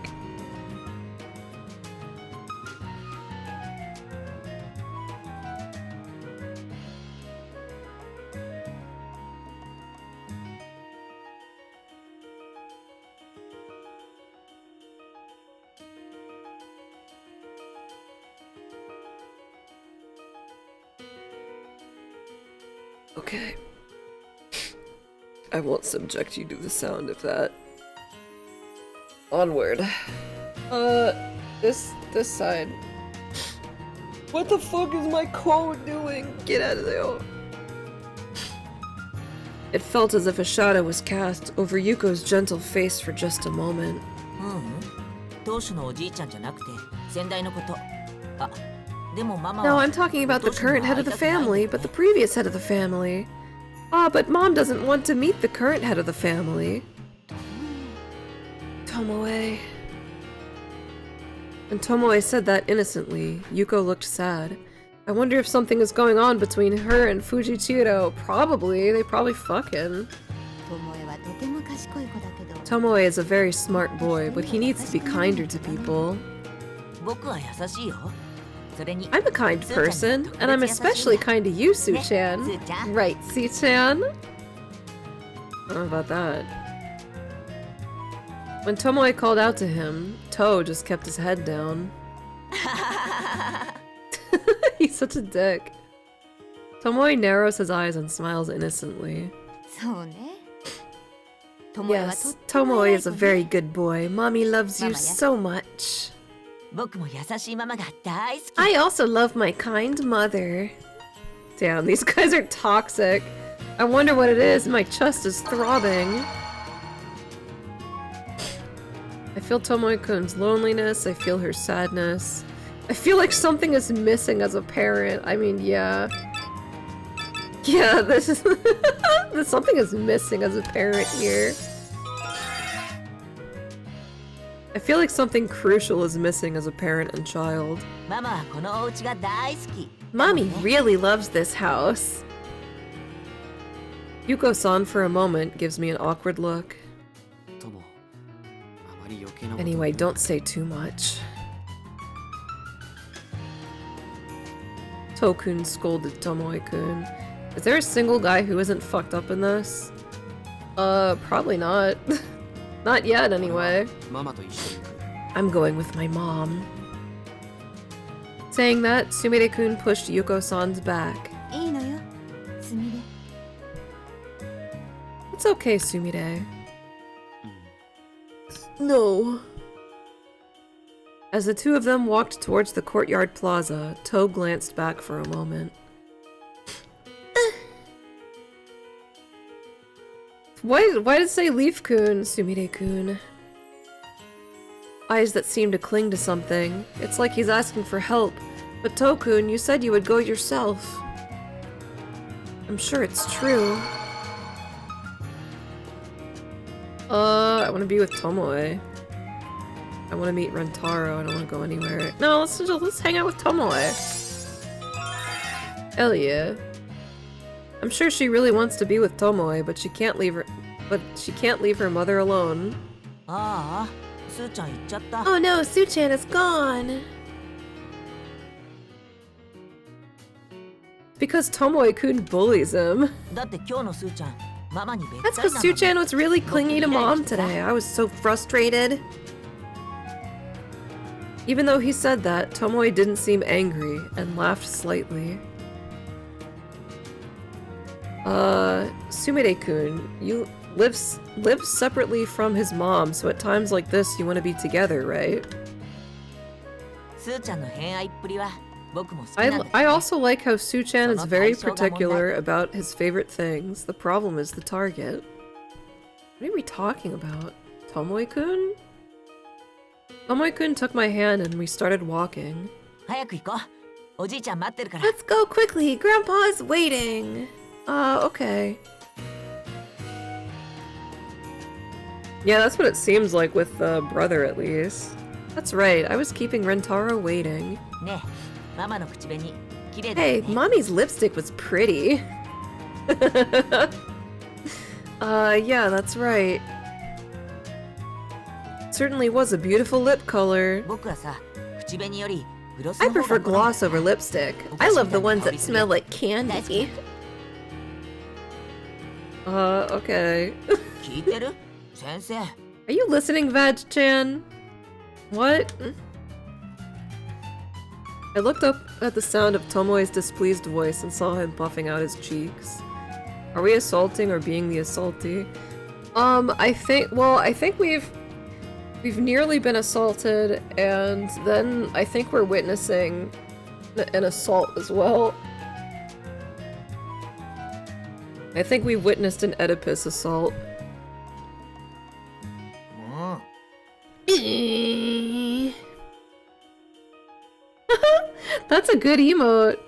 Okay. I won't subject you to the sound of that. Onward. This side. What the fuck is my code doing? Get out of there. It felt as if a shadow was cast over Yuko's gentle face for just a moment. うんうん当主のおじいちゃんじゃなくて先代のことあでもママ No, は I'm talking about the 当主には current head of the 会いたくないんだ family, よ but the ね previous head of the family. Ah, but Mom doesn't want to meet the current head of the family. Tomoe. When Tomoe said that innocently, Yuko looked sad. I wonder if something is going on between her and Fujichiro. Probably. They probably fucking. ともえはとても賢い子だけど Tomoe is a very smart boy, but he needs to be kinder to people. 僕は優しいよそれに I'm a kind person, and I'm especially kind to you, Suchan. Right, Suchan? I don't know about that. When Tomoe called out to him, To just kept his head down. He's such a dick. Tomoe narrows his eyes and smiles innocently. そうね。 Yes, Tomoe is a very good boy. Mommy loves you so much. 僕も優しいママが大好き。 I also love my kind mother. Damn, these guys are toxic. I wonder what it is. My chest is throbbing. I feel Tomoe-kun's loneliness. I feel her sadness. I feel like something is missing as a parent. I mean, yeah. Yeah, this is... something is missing as a parent here. I feel like something crucial is missing as a parent and child. ママはこのお家が大好き。 Mommy really loves this house. Yuko-san for a moment gives me an awkward look. ともあまり余計なこと Anyway, don't say too much. Tokun scolded Tomoe-kun. Is there a single guy who isn't fucked up in this? Probably not. Not yet, anyway. ママと一緒に行く I'm going with my mom. Saying that, Sumire-kun pushed Yuko-san's back. いいのよ。すみれ。 It's okay, Sumire. No. As the two of them walked towards the courtyard plaza, To glanced back for a moment. Why did it say Leaf-kun, Sumire-kun? Eyes that seem to cling to something. It's like he's asking for help. But To-kun, you said you would go yourself. I'm sure it's true. I want to be with Tomoe. I want to meet Rentaro. I don't want to go anywhere. No, let's hang out with Tomoe. Hell yeah. I'm sure she really wants to be with Tomoe, but she can't leave her mother alone. ああ、すーちゃん行っちゃった。 Oh no, Su-chan is gone. Because Tomoe-kun bullies him. だって今日のすーちゃん、ママにべっ That's たり because なの Su-chan was really clingy to mom today. I was so frustrated. Even though he said that, Tomoe didn't seem angry and laughed slightly. Sumire-kun, you live separately from his mom, so at times like this you want to be together, right? すーちゃんの偏愛っぷりは僕も好きなんだけどね。 I also like how Su-chan is very particular about his favorite things. The problem is the target. What are we talking about? Tomoe-kun? Tomoe-kun took my hand and we started walking. 早く行こう。おじいちゃん待ってるから。 Let's go quickly! Grandpa is waiting! Okay. Yeah, that's what it seems like with the brother, at least. That's right, I was keeping Rentaro waiting. ねえ、ママの口紅、綺麗だよ Hey, ね。 Mommy's lipstick was pretty. Yeah, that's right. Certainly was a beautiful lip color. 僕はさ、口紅よりグロス I の方 prefer が好み gloss over lipstick. I love the ones that smell like candy. Okay. 聞いてる？先生。 Are you listening, Vag-chan? What? I looked up at the sound of Tomoe's displeased voice and saw him puffing out his cheeks. Are we assaulting or being the assaultee? I think we've nearly been assaulted, and then I think we're witnessing an assault as well. I think we witnessed an Oedipus assault. もう That's a good emote.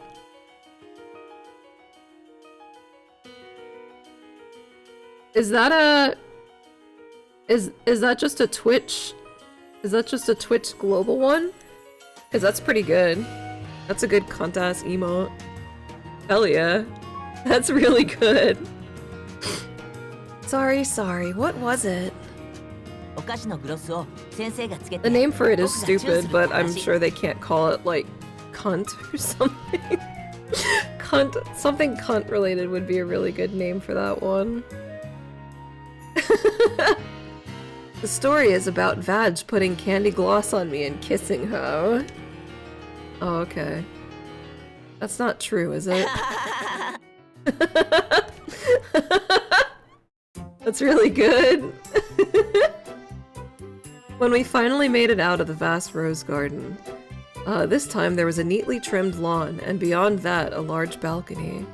Is that just a Twitch? Is that just a Twitch global one? Cause that's pretty good. That's a good cunt-ass emote. Hell yeah. That's really good. Sorry, what was it? お菓子のグロスを先生がつけて The name for it is 僕がチューす stupid, る but I'm 話 sure they can't call it like cunt or something. Something cunt related would be a really good name for that one. The story is about Vaj putting candy gloss on me and kissing her. Oh, okay. That's not true, is it? That's really good. When we finally made it out of the vast rose garden, this time there was a neatly trimmed lawn, and beyond that, a large balcony.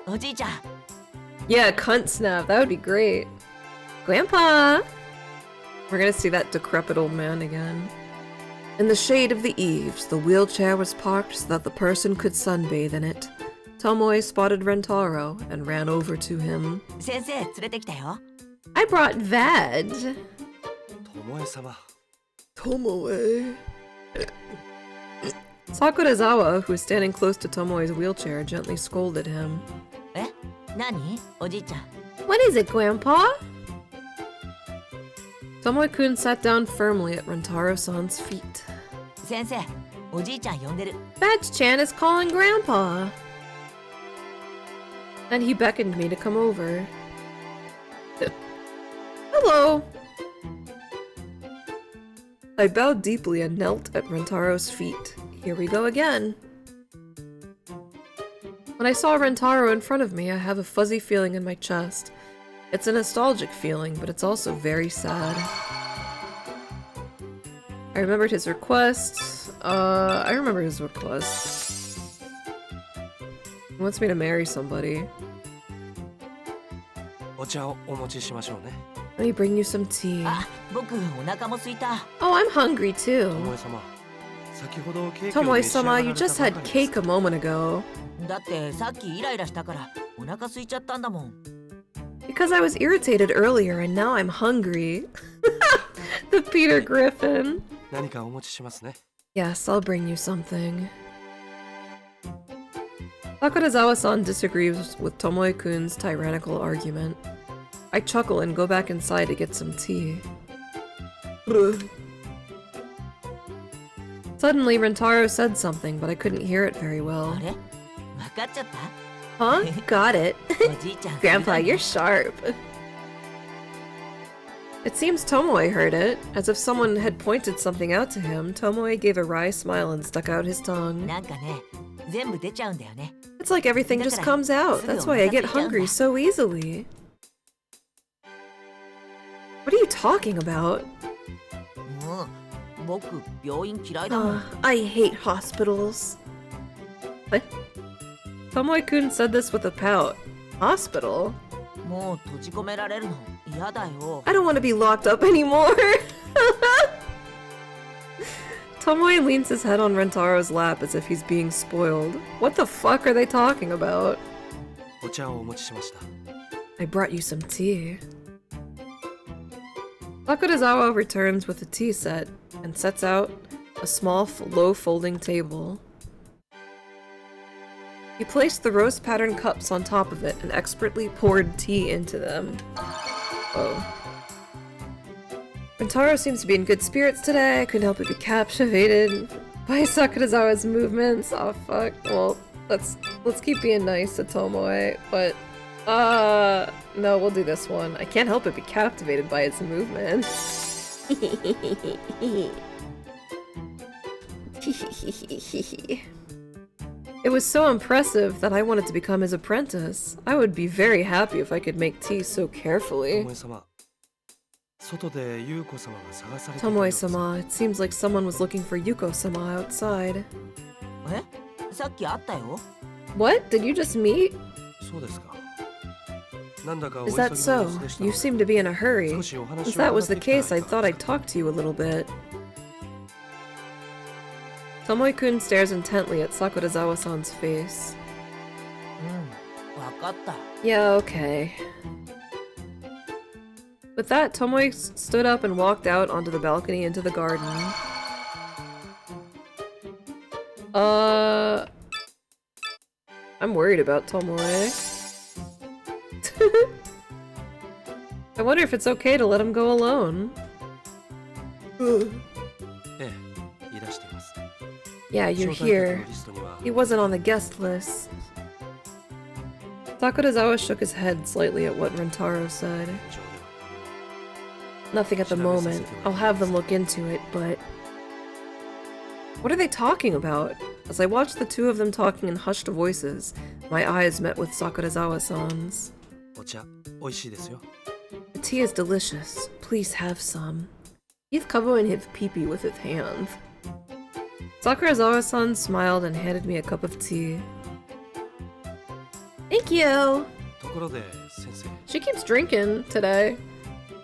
おじいちゃん Yeah, cunt snap. That would be great. Grandpa! We're gonna see that decrepit old man again. In the shade of the eaves, the wheelchair was parked so that the person could sunbathe in it. Tomoe spotted Rentaro and ran over to him. 先生連れてきたよ I brought Vad. 巴様 Tomoe. Sakurazawa, who was standing close to Tomoe's wheelchair, gently scolded him. え何おじいちゃん What is it, Grandpa? Tomoe-kun sat down firmly at Rentaro-san's feet. 先生おじいちゃん呼んでる Badge-chan is calling Grandpa! And he beckoned me to come over. Hello! I bowed deeply and knelt at Rentaro's feet. Here we go again. When I saw Rentaro in front of me, I have a fuzzy feeling in my chest. It's a nostalgic feeling, but it's also very sad. I remembered his request. I remember his request. He wants me to marry somebody. お茶をお持ちしましょうね Let me bring you some tea. あ僕お腹も空いた Oh, I'm hungry too. 巴様先ほどケーキを召し上が Tomoe-sama, ら you れた just ば had かりです cake a moment ago. だってさっきイライラしたからお腹空いちゃったんだもん Because I was irritated earlier and now I'm hungry. The Peter Griffin. 何かお持ちしますね Yes, I'll bring you something. Sakurazawa-san disagrees with Tomoe-kun's tyrannical argument. I chuckle and go back inside to get some tea. Suddenly, Rentaro said something, but I couldn't hear it very あ well. れ分かっちゃった Huh? Got it. おじいちゃん Grandpa, you're sharp. It seems Tomoe heard it. As if someone had pointed something out to him, Tomoe gave a wry smile and stuck out his tongue. なんかね全部出ちゃうんだよね It's like everything just comes out. That's why I get hungry so easily. What are you talking about? もう僕病院嫌いだもん I hate hospitals. What? Tomoe-kun said this with a pout. Hospital? もう閉じ込められるの嫌だよ I don't want to be locked up anymore. Tomoe leans his head on Rentaro's lap as if he's being spoiled. What the fuck are they talking about? お茶をお持ちしました I brought you some tea. Sakurazawa returns with a tea set and sets out a small, low folding table. He placed the rose-patterned cups on top of it and expertly poured tea into them. Whoa. Rentaro seems to be in good spirits today. I couldn't help but be captivated by Sakurazawa's movements. Oh fuck. Well, let's keep being nice to Tomoe, but no, we'll do this one. I can't help but be captivated by its movements. It was so impressive that I wanted to become his apprentice. I would be very happy if I could make tea so carefully. 巴様外で優子様が探されていたようです Tomoe-sama, it seems like someone was looking for Yuko-sama outside. えさっき会ったよ What? Did you just meet? そうですかなんだかお Is 急ぎ that の so? 様子でした You ので seem to be in a hurry. 少しお話を If that was the 伺ってきたら case, I いかが thought で I'd すか talk to you a little bit. Tomoe-kun stares intently at Sakurazawa-san's face. うん分かった Yeah, okay. With that, Tomoe stood up and walked out onto the balcony into the garden. I'm worried about Tomoe. I wonder if it's okay to let him go alone. ええいらしています Yeah, 招 you're 待客 here. のリストには He wasn't on the guest list. Sakurazawa shook his head slightly at what Rentaro said. Nothing at the moment. I'll have them look into it, but... What are they talking about? As I watched the two of them talking in hushed voices, my eyes met with Sakurazawa-san's. The tea is delicious. Please have some. He's covering his pee-pee with his hand. Sakurazawa-san smiled and handed me a cup of tea. Thank you! She keeps drinking today.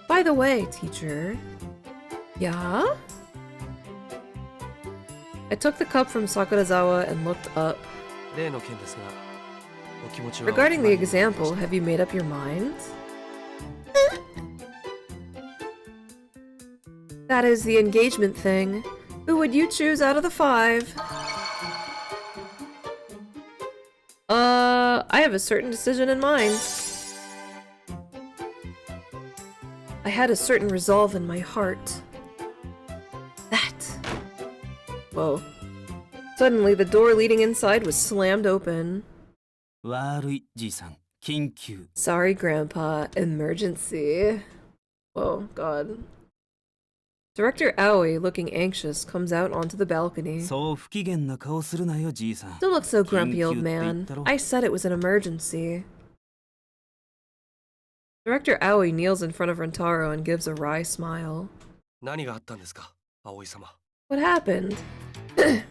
By the way, teacher... Yeah? I took the cup from Sakurazawa and looked up. Regarding the example, have you made up your mind? That is the engagement thing. Who would you choose out of the 5? I have a certain decision in mind. I had a certain resolve in my heart. That. Whoa. Suddenly, the door leading inside was slammed open. Sorry, Grandpa. Emergency. Whoa, God. Director Aoi, looking anxious, comes out onto the balcony. Don't look so grumpy, old man. I said it was an emergency. Director Aoi kneels in front of Rentaro and gives a wry smile. What happened? I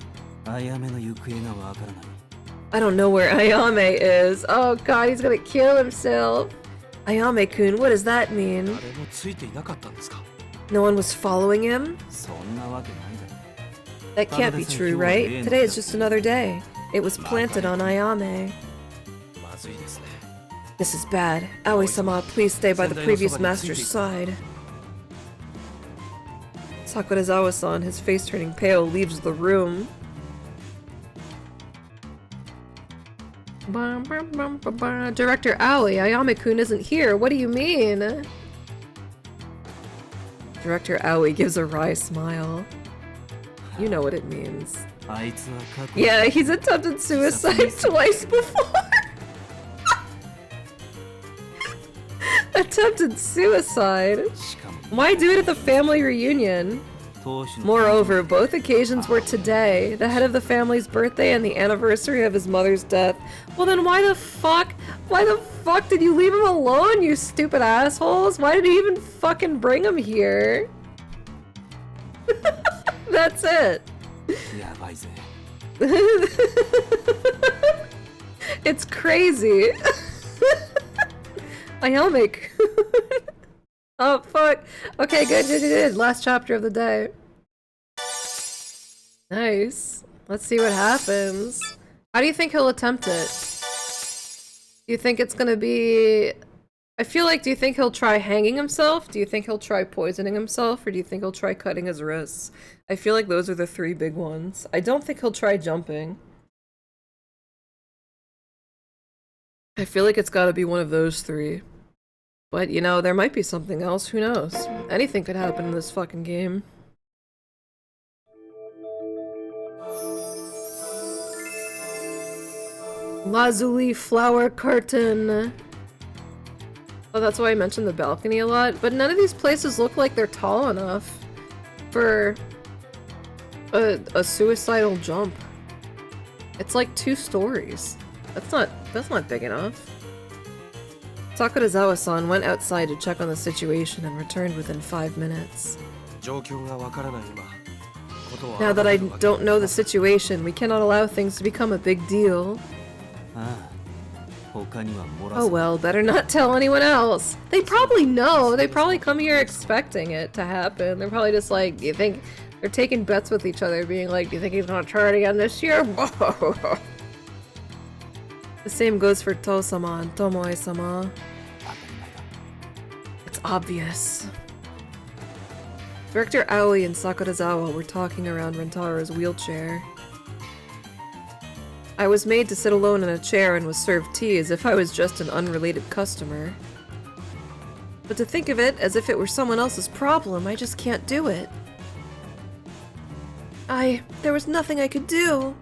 don't know where Ayame is. Oh god, he's gonna kill himself. Ayame-kun, what does that mean? No one was following him? That can't be true, right? Today is just another day. It was planted on Ayame. This is bad. Aoi-sama, please stay by the previous master's side. Sakurazawa-san, his face turning pale, leaves the room. Director Aoi, Ayame-kun isn't here. What do you mean? Director Aoi gives a wry smile. You know what it means. Yeah, he's attempted suicide twice before! Attempted suicide? Why do it at the family reunion? Moreover, both occasions were today, the head of the family's birthday and the anniversary of his mother's death. Well then why the fuck did you leave him alone, you stupid assholes? Why did you even fucking bring him here? That's it. It's crazy. Ayame. Oh fuck. Okay, good. Last chapter of the day. Nice. Let's see what happens. How do you think he'll attempt it? Do you think it's gonna be... do you think he'll try hanging himself? Do you think he'll try poisoning himself? Or do you think he'll try cutting his wrists? I feel like those are the 3 big ones. I don't think he'll try jumping. I feel like it's gotta be one of those 3. But, you know, there might be something else, who knows? Anything could happen in this fucking game. Lazuli flower curtain. Oh, that's why I mentioned the balcony a lot. But none of these places look like they're tall enough for a suicidal jump. It's like 2 stories. That's not big enough. Sakurazawa-san went outside to check on the situation and returned within 5 minutes. Now that I don't know the situation, we cannot allow things to become a big deal. Oh well, better not tell anyone else. They probably know. They probably come here expecting it to happen. They're probably just like, do you think... They're taking bets with each other, being like, do you think he's gonna try it again this year? The same goes for To-sama and Tomoe-sama. It's obvious. Director Aoi and Sakurazawa were talking around Rentaro's wheelchair. I was made to sit alone in a chair and was served tea as if I was just an unrelated customer. But to think of it as if it were someone else's problem, I just can't do it. There was nothing I could do.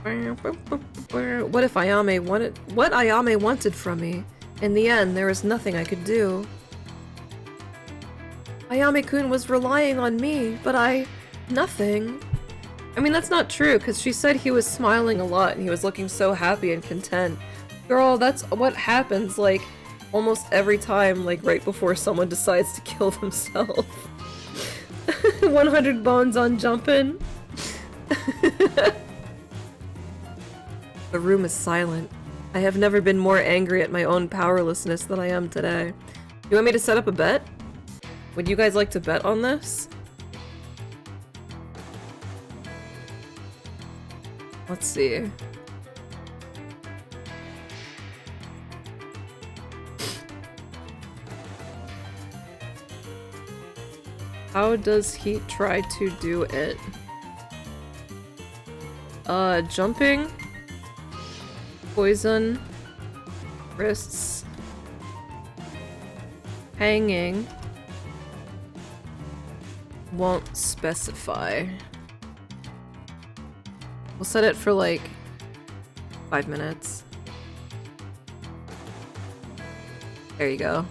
What if what Ayame wanted from me? In the end, there was nothing I could do. Ayame-kun was relying on me, but nothing. I mean, that's not true, because she said he was smiling a lot and he was looking so happy and content. Girl, that's what happens, like, almost every time, like, right before someone decides to kill themselves. 100 bones on jumpin'. The room is silent. I have never been more angry at my own powerlessness than I am today. You want me to set up a bet? Would you guys like to bet on this? Let's see. How does he try to do it? Jumping, poison, wrists, hanging, won't specify. We'll set it for like 5 minutes. There you go.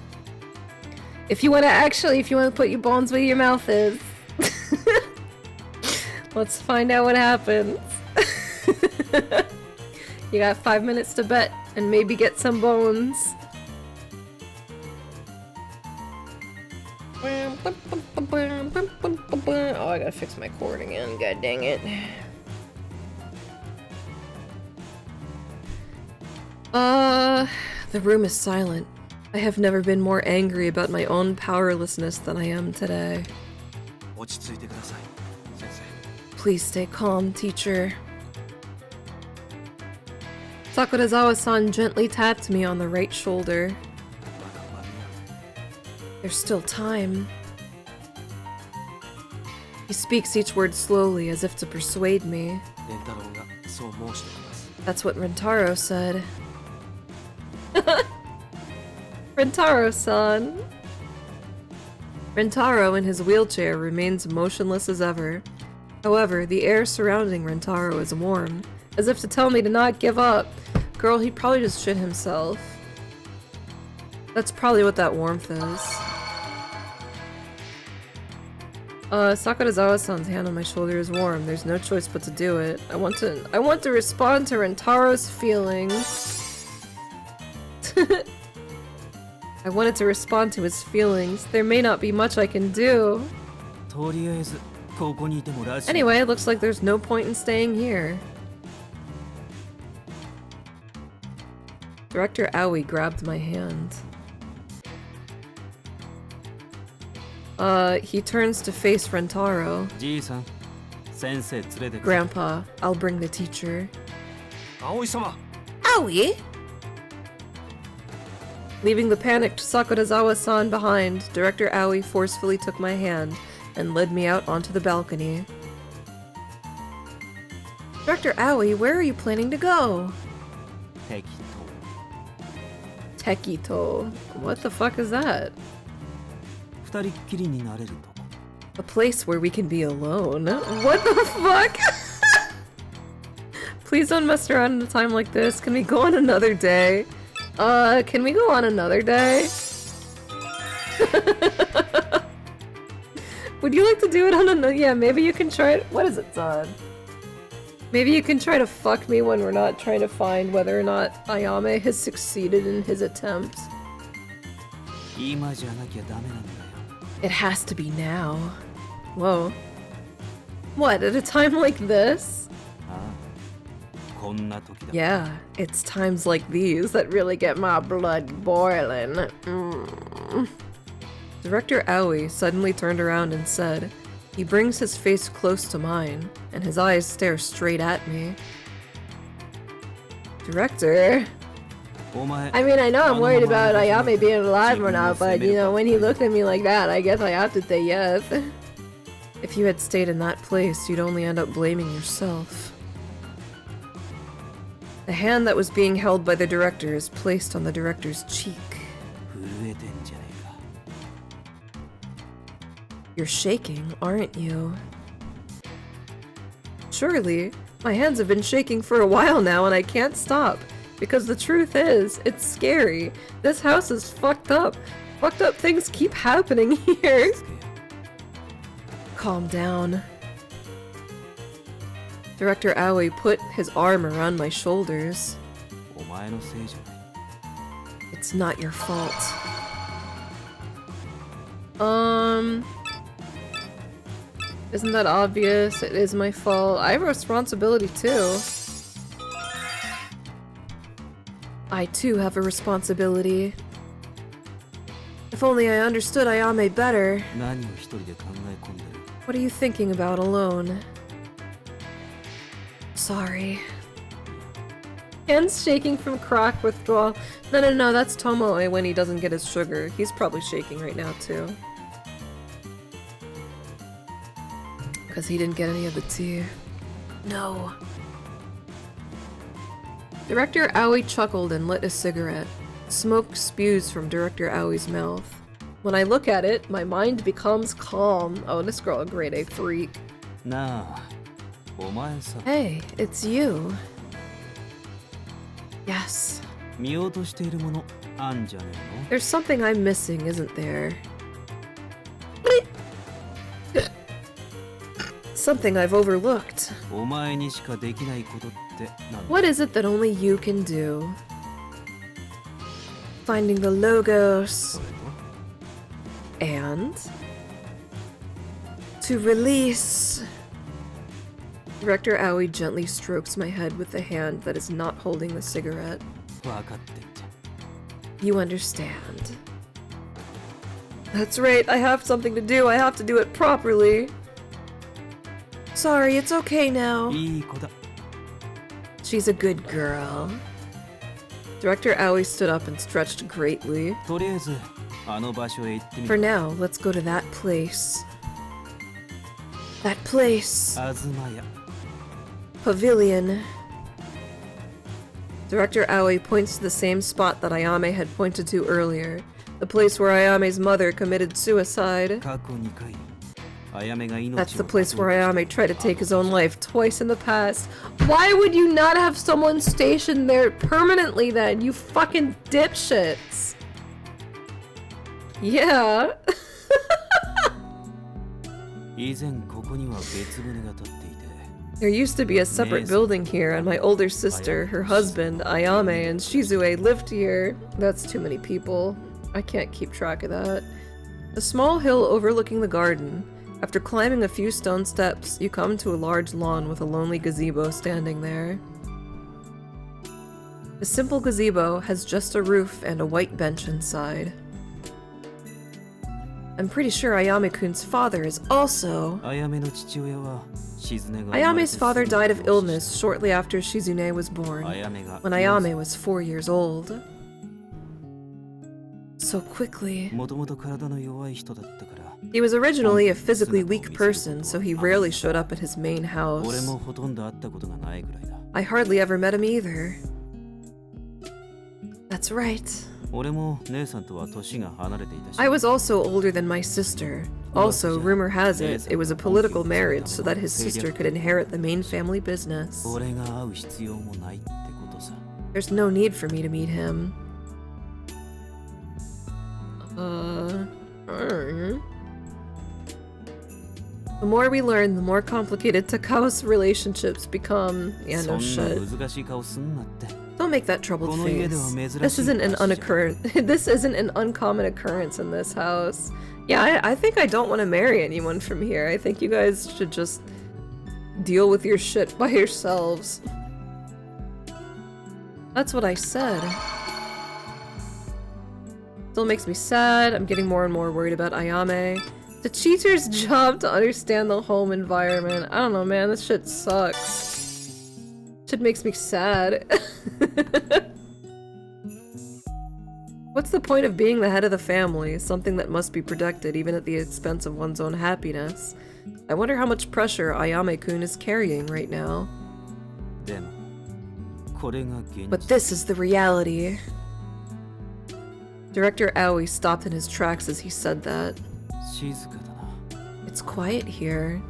If you want to put your bones where your mouth is. Let's find out what happens. You got 5 minutes to bet and maybe get some bones. Oh, I gotta fix my cord again. God dang it. The room is silent. I have never been more angry about my own powerlessness than I am today. 落ち着いてください先生 Please stay calm, teacher. Sakurazawa-san gently tapped me on the right shoulder. まだ間に合う There's still time. He speaks each word slowly as if to persuade me. レンタロウがそう申しています That's what Rentaro said. Rentaro-san. Rentaro in his wheelchair remains motionless as ever. However, the air surrounding Rentaro is warm, as if to tell me to not give up. Girl, he probably just shit himself. That's probably what that warmth is. Sakurazawa-san's hand on my shoulder is warm. There's no choice but to do it. I want to respond to Rentaro's feelings. I wanted to respond to his feelings. There may not be much I can do. とりあえずここにいてもラジオ Anyway, it looks like there's no point in staying here. Director Aoi grabbed my hand. He turns to face Rentaro. じいさん先生連れてく Grandpa, I'll bring the teacher. 葵様 Aoi? Leaving the panicked Sakurazawa-san behind, Director Aoi forcefully took my hand and led me out onto the balcony. Director Aoi, where are you planning to go? 適 Tekito. What the fuck is that? 当二人っきりになれるとこ A place where we can be alone. What the fuck? Please don't mess around at a time like this. Can we go on another day? Can we go on another day? Would you like to do it on another? Yeah, maybe you can try it. What is it, Zod? Maybe you can try to fuck me when we're not trying to find whether or not Ayame has succeeded in his attempt. 今じゃなきゃダメなんだよ It has to be now. Whoa. What, at a time like this? ああこんな時だ Yeah, it's times like these that really get my blood boiling. Director Aoi suddenly turned around and said, he brings his face close to mine, and his eyes stare straight at me. Director? お前 I mean, I know I'm worried about Ayame being alive or not, but you know, when he looked at me like that, I guess I have to say yes. If you had stayed in that place, you'd only end up blaming yourself. The hand that was being held by the director is placed on the director's cheek. 震えてんじゃねえか You're shaking, aren't you? Surely, My hands have been shaking for a while now and I can't stop. Because the truth is, it's scary. This house is fucked up. Fucked up things keep happening here. Calm down. Director Aoi put his arm around my shoulders. お前のせいじゃない。 It's not your fault. Isn't that obvious? It is my fault. I have a responsibility too. I too have a responsibility. If only I understood Ayame better. 何を一人で考え込んでる。 What are you thinking about alone? Sorry. Hands shaking from crack withdrawal. No, that's Tomoe when he doesn't get his sugar. He's probably shaking right now too. Because he didn't get any of the tea. No. Director Aoi chuckled and lit a cigarette. Smoke spews from Director Aoi's mouth. When I look at it, my mind becomes calm. Oh, this girl a grade A freak. なあ、お前さ。 Hey, it's you. Yes. 見ようとしているものあんじゃねえ There's something I'm missing, isn't there? Something I've overlooked. の。お前にしかできないことってなんだ。 What is it that only you can do? Finding the logos それと and to release. Director Aoi gently strokes my head with the hand that is not holding the cigarette. 分かってんじゃん。 You understand. That's right, I have something to do. I have to do it properly. Sorry, it's okay now. いい子だ。 She's a good girl. Director Aoi stood up and stretched greatly. とりあえずあの場所へ行ってみ For る。 now, let's go to that place. That place. 東屋。 Pavilion. Director Aoi points to the same spot that Ayame had pointed to earlier. The place where Ayame's mother committed suicide. 過去2回。あやめが命を That's the place where Ayame tried to take his own life twice in the past. Why would you not have someone stationed there permanently then, you fucking dipshits? Yeah. 以前ここには別棟が建っていて。 There used to be a separate building here, and my older sister, her husband, Ayame, and Shizue lived here. That's too many people. I can't keep track of that. A small hill overlooking the garden. After climbing a few stone steps, you come to a large lawn with a lonely gazebo standing there. The simple gazebo has just a roof and a white bench inside. I'm pretty sure Ayame-kun's father is also... あやめの父親は静音が生まれて Ayame's father died of illness shortly after Shizune was born, あやめが when Ayame was 4 years old. So quickly. もともと体の弱い人だったから He was originally a physically weak person, so he rarely showed up at his main 俺 house. もほとんど会ったことがないぐらいだ I hardly ever met him either. That's right. 俺も姉さんとは年が離れていたし I was also older than my sister. Also, rumor has it, it was a political marriage so that his sister could inherit the main family business. 俺が会う必要もないってことさ There's no need for me to meet him. The more we learn, the more complicated Takao's relationships become. Yeah, そ no ん shit. な難しい顔すんなって Don't make that troubled この家では face. 珍しい This isn't an this isn't an uncommon occurrence in this house. Yeah, I think I don't want to marry anyone from here. I think you guys should just deal with your shit by yourselves. That's what I said. Still makes me sad. I'm getting more and more worried about Ayame. The cheater's job to understand the home environment. I don't know, man. This shit sucks. Shit makes me sad. What's the point of being the head of the family? Something that must be protected even at the expense of one's own happiness. I wonder how much pressure Ayame-kun is carrying right now. でもこれが現 But 実 this is the reality. Director Aoi stopped in his tracks as he said that. 静かだな It's quiet here.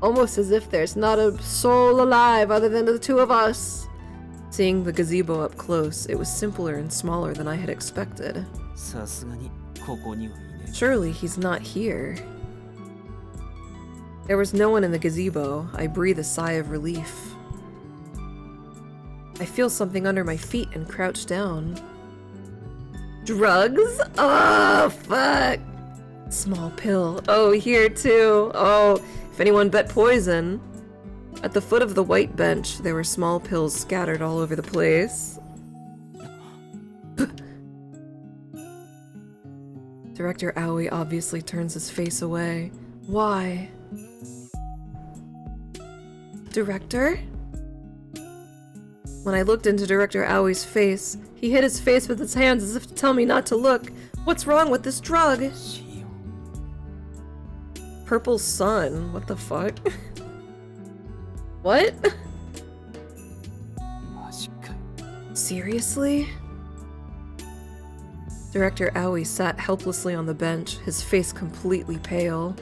Almost as if there's not a soul alive other than the two of us. Seeing the gazebo up close, it was simpler and smaller than I had expected. さすがにここにはいねえ。 Surely he's not here. There was no one in the gazebo. I breathe a sigh of relief. I feel something under my feet and crouch down. Drugs? Oh, fuck! Small pill. Oh, here too. Oh, if anyone bet poison. At the foot of the white bench, there were small pills scattered all over the place. Director Aoi obviously turns his face away. Why? Director? When I looked into Director Aoi's face, he hid his face with his hands as if to tell me not to look. What's wrong with this drug? シオ Purple sun? What the fuck? What? マジかよ。 Seriously? Director Aoi sat helplessly on the bench, his face completely pale.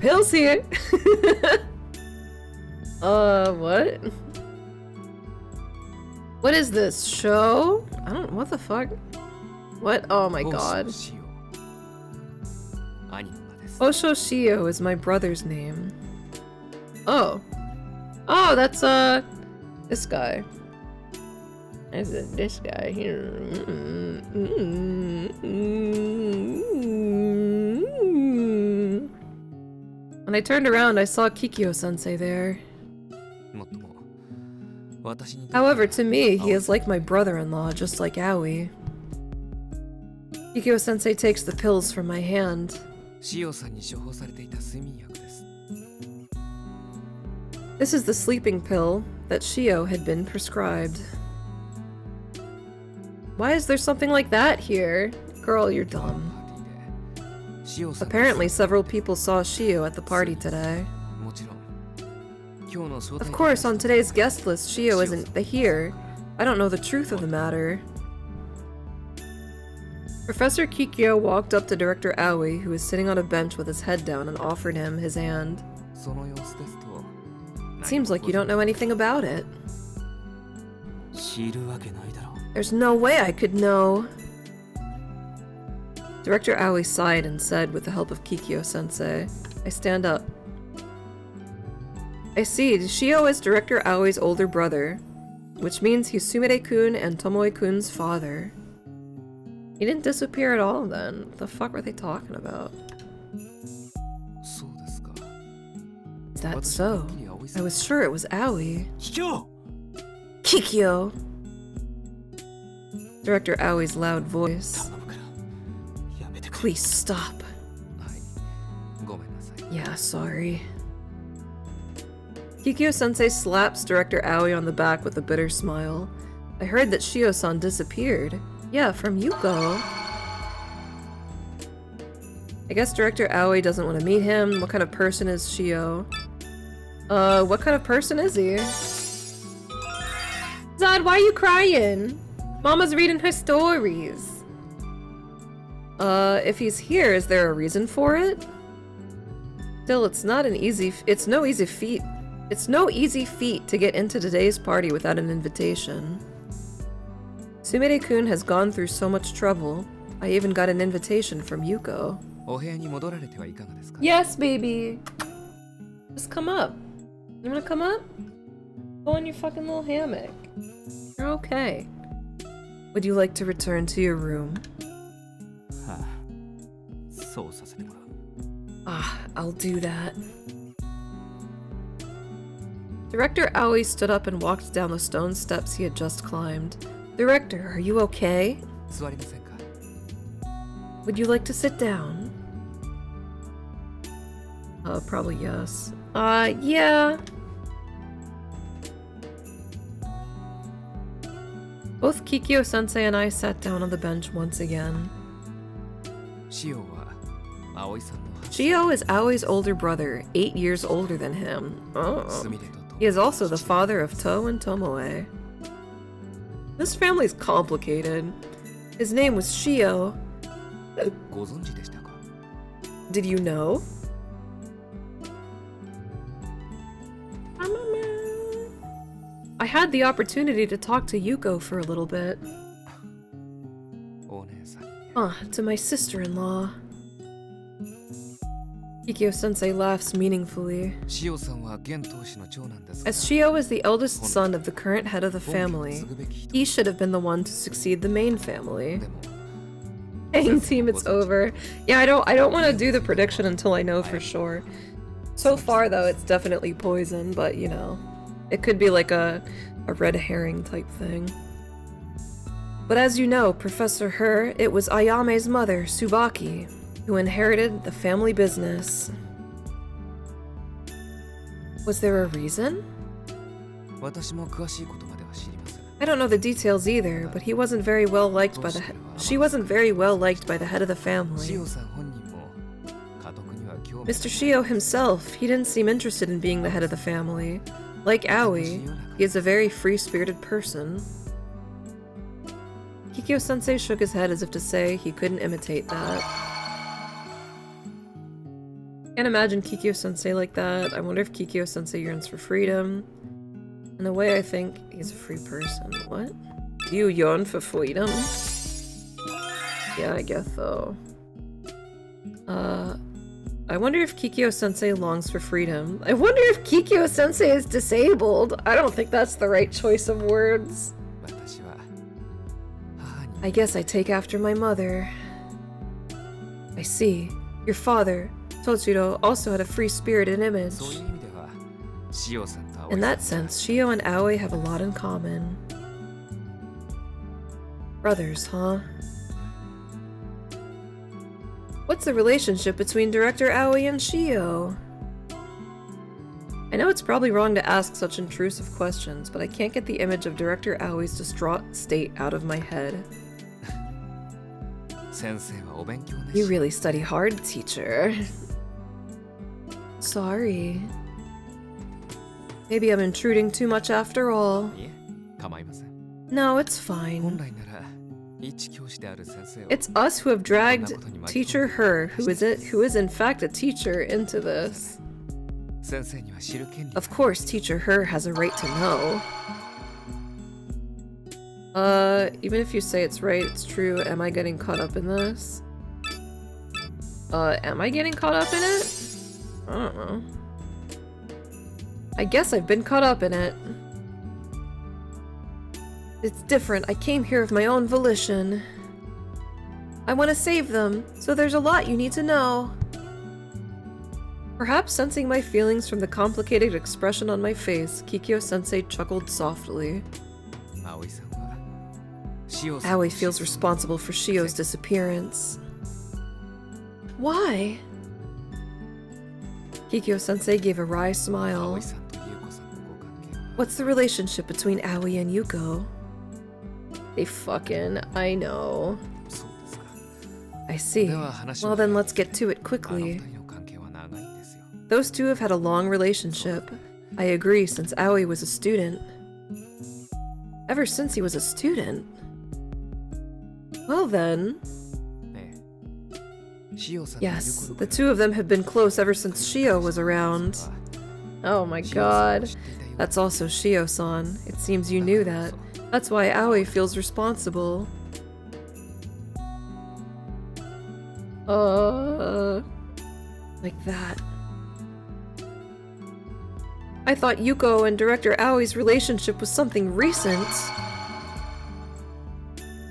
Pills here! What? What is this? Show? I don't- what the fuck? What? Oh my god. しよう。兄の名です。 Osho Shio is my brother's name. Oh. Oh, that's, this guy. This guy here. When I turned around, I saw Kikyo-sensei there. もっとも私にとって However, to me, he is like my brother-in-law, just like Aoi. Kikyo-sensei takes the pills from my hand. シオさんに処方されていた睡眠薬です。 This is the sleeping pill that Shio had been prescribed. Why is there something like that here? Girl, you're パー dumb. ティーでシオさんが Apparently, several people saw Shio at the party today. もちろん今日の招待 Of course, on today's guest list, Shio isn't here. I don't know the truth of the matter. Professor Kikyo walked up to Director Aoi, who was sitting on a bench with his head down, and offered him his hand. その様子ですと Seems like you don't know anything about it. 知るわけないだろ。 There's no way I could know. Director Aoi sighed and said, with the help of Kikyo-sensei, I stand up. I see, Shio is Director Aoi's older brother, which means he's Sumire-kun and Tomoe-kun's father. He didn't disappear at all then. What the fuck were they talking about? そうですか Is that so? I was sure it was Aoi. 卑怯 Kikyo! Director Aoi's loud voice. 頼むからやめてくれ。 Please stop. はいごめんなさい Yeah, sorry. Kikyo-sensei slaps Director Aoi on the back with a bitter smile. I heard that Shio-san disappeared. Yeah, from Yuko. I guess Director Aoi doesn't want to meet him. What kind of person is Shio? What kind of person is he? Zod, why are you crying? Mama's reading her stories. If he's here, is there a reason for it? Still, it's no easy feat to get into today's party without an invitation. Sumire-kun has gone through so much trouble. I even got an invitation from Yuko. お部屋に戻られてはいかがですか Yes, baby! Just come up. You wanna come up? Go on your fucking little hammock. You're okay. Would you like to return to your room? はあ、そうさせてもらう。 Ah, I'll do that. Director Aoi stood up and walked down the stone steps he had just climbed. Director, are you okay? 座りませんか Would you like to sit down? Probably yes. Yeah. Both Kikyo-sensei and I sat down on the bench once again. シオは葵さんの初 Shio is Aoi's older brother, 8 years older than him. Oh. すみれとと He is also the father of To and Tomoe. This family's complicated. His name was Shio. ご存知でしたか Did you know? I had the opportunity to talk to Yuko for a little bit. お姉さんに To my sister-in-law. Kikyo-sensei laughs meaningfully. シオさんは現当主の長男ですが As Shio is the eldest son of the current head of the 本家を family, 継ぐべき人 he should have been the one to succeed the main family. でも Dang team, it's over. Yeah, I don't want to do the prediction until I know for sure. So far, though, it's definitely poison, but you know, it could be like a red herring type thing. But as you know, Professor Her, it was Ayame's mother, Tsubaki, who inherited the family business. Was there a reason? 私も詳しいことまでは知りません I don't know the details either, but he wasn't very well liked by the she wasn't very well liked by the head of the シ family. オさん本人も家督には興味 Mr. Shio himself, he didn't seem interested in being the head of the family. Like Aoi, he is a very free-spirited person. Kikyo-sensei shook his head as if to say he couldn't imitate that. Can't imagine Kikyo-sensei like that. I wonder if Kikyo-sensei yearns for freedom. In a way, I think he's a free person. What? Do you yearn for freedom? Yeah, I guess so. I wonder if Kikyo-sensei longs for freedom. I wonder if Kikyo-sensei is disabled. I don't think that's the right choice of words. 私は母に I guess I take after my mother. I see. Your father, Tochiro, also had a free-spirited image. そういう意味ではシオさんとアオイ In さん that sense, Shio and Aoi have a lot in common. Brothers, huh? What's the relationship between Director Aoi and Shio? I know it's probably wrong to ask such intrusive questions, but I can't get the image of Director Aoi's distraught state out of my head. 先生はお勉強熱 You 心 really study hard, teacher. Sorry. Maybe I'm intruding too much after all. いえ構いません No, it's 本 fine. 来なら一教師である先生を It's us who have dragged teacher Her, who is in fact a teacher, into this. 先生には知る権利 Of course, teacher Her has a right to know. Even if you say it's right, it's true. Am I getting caught up in this? Am I getting caught up in it? I don't know. I guess I've been caught up in it. It's different. I came here of my own volition. I want to save them, so there's a lot you need to know. Perhaps sensing my feelings from the complicated expression on my face, Kikyo-sensei chuckled softly. 葵さんはシオさん Aoi feels responsible for Shio's disappearance. Why? Kikyo-sensei gave a wry 葵 smile. さんと優子さんのご関係は What's the relationship between Aoi and Yuko? They fucking... I know. そうですか I see. では話を Well then let's get to it あの quickly. 二人の関係は長いんですよ Those two have had a long relationship. I agree, since Aoi was a student. Ever since he was a student? Well then... ええシオさんのいる Yes, 頃 the から two of them have been close ever since Shio was around. は Oh my シオさんを god. 知っていたよう That's also Shio-san. It seems you knew that. That's why Aoi feels responsible. Like that. I thought Yuko and Director Aoi's relationship was something recent.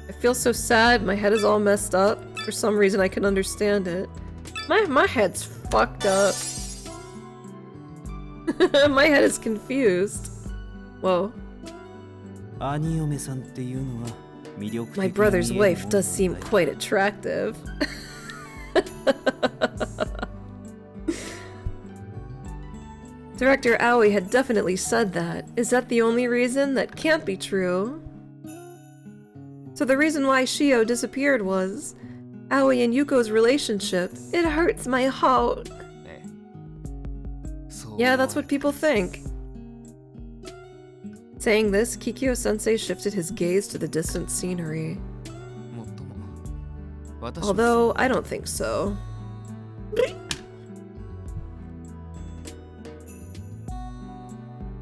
I feel so sad, my head is all messed up. For some reason I can understand it. My head's fucked up. My head is confused. Whoa. 兄嫁さんっていうのは魅力的 My な brother's 見える wife もん does なん seem だよ quite attractive. Director Aoi had definitely said that. Is that the only reason? That can't be true. So the reason why Shio disappeared was Aoi and Yuko's relationship. It hurts my heart. ええそう Yeah, 思わ that's れ what て people think. Saying this, Kikyo-sensei shifted his gaze to the distant scenery. もっとも私も Although, I don't think so.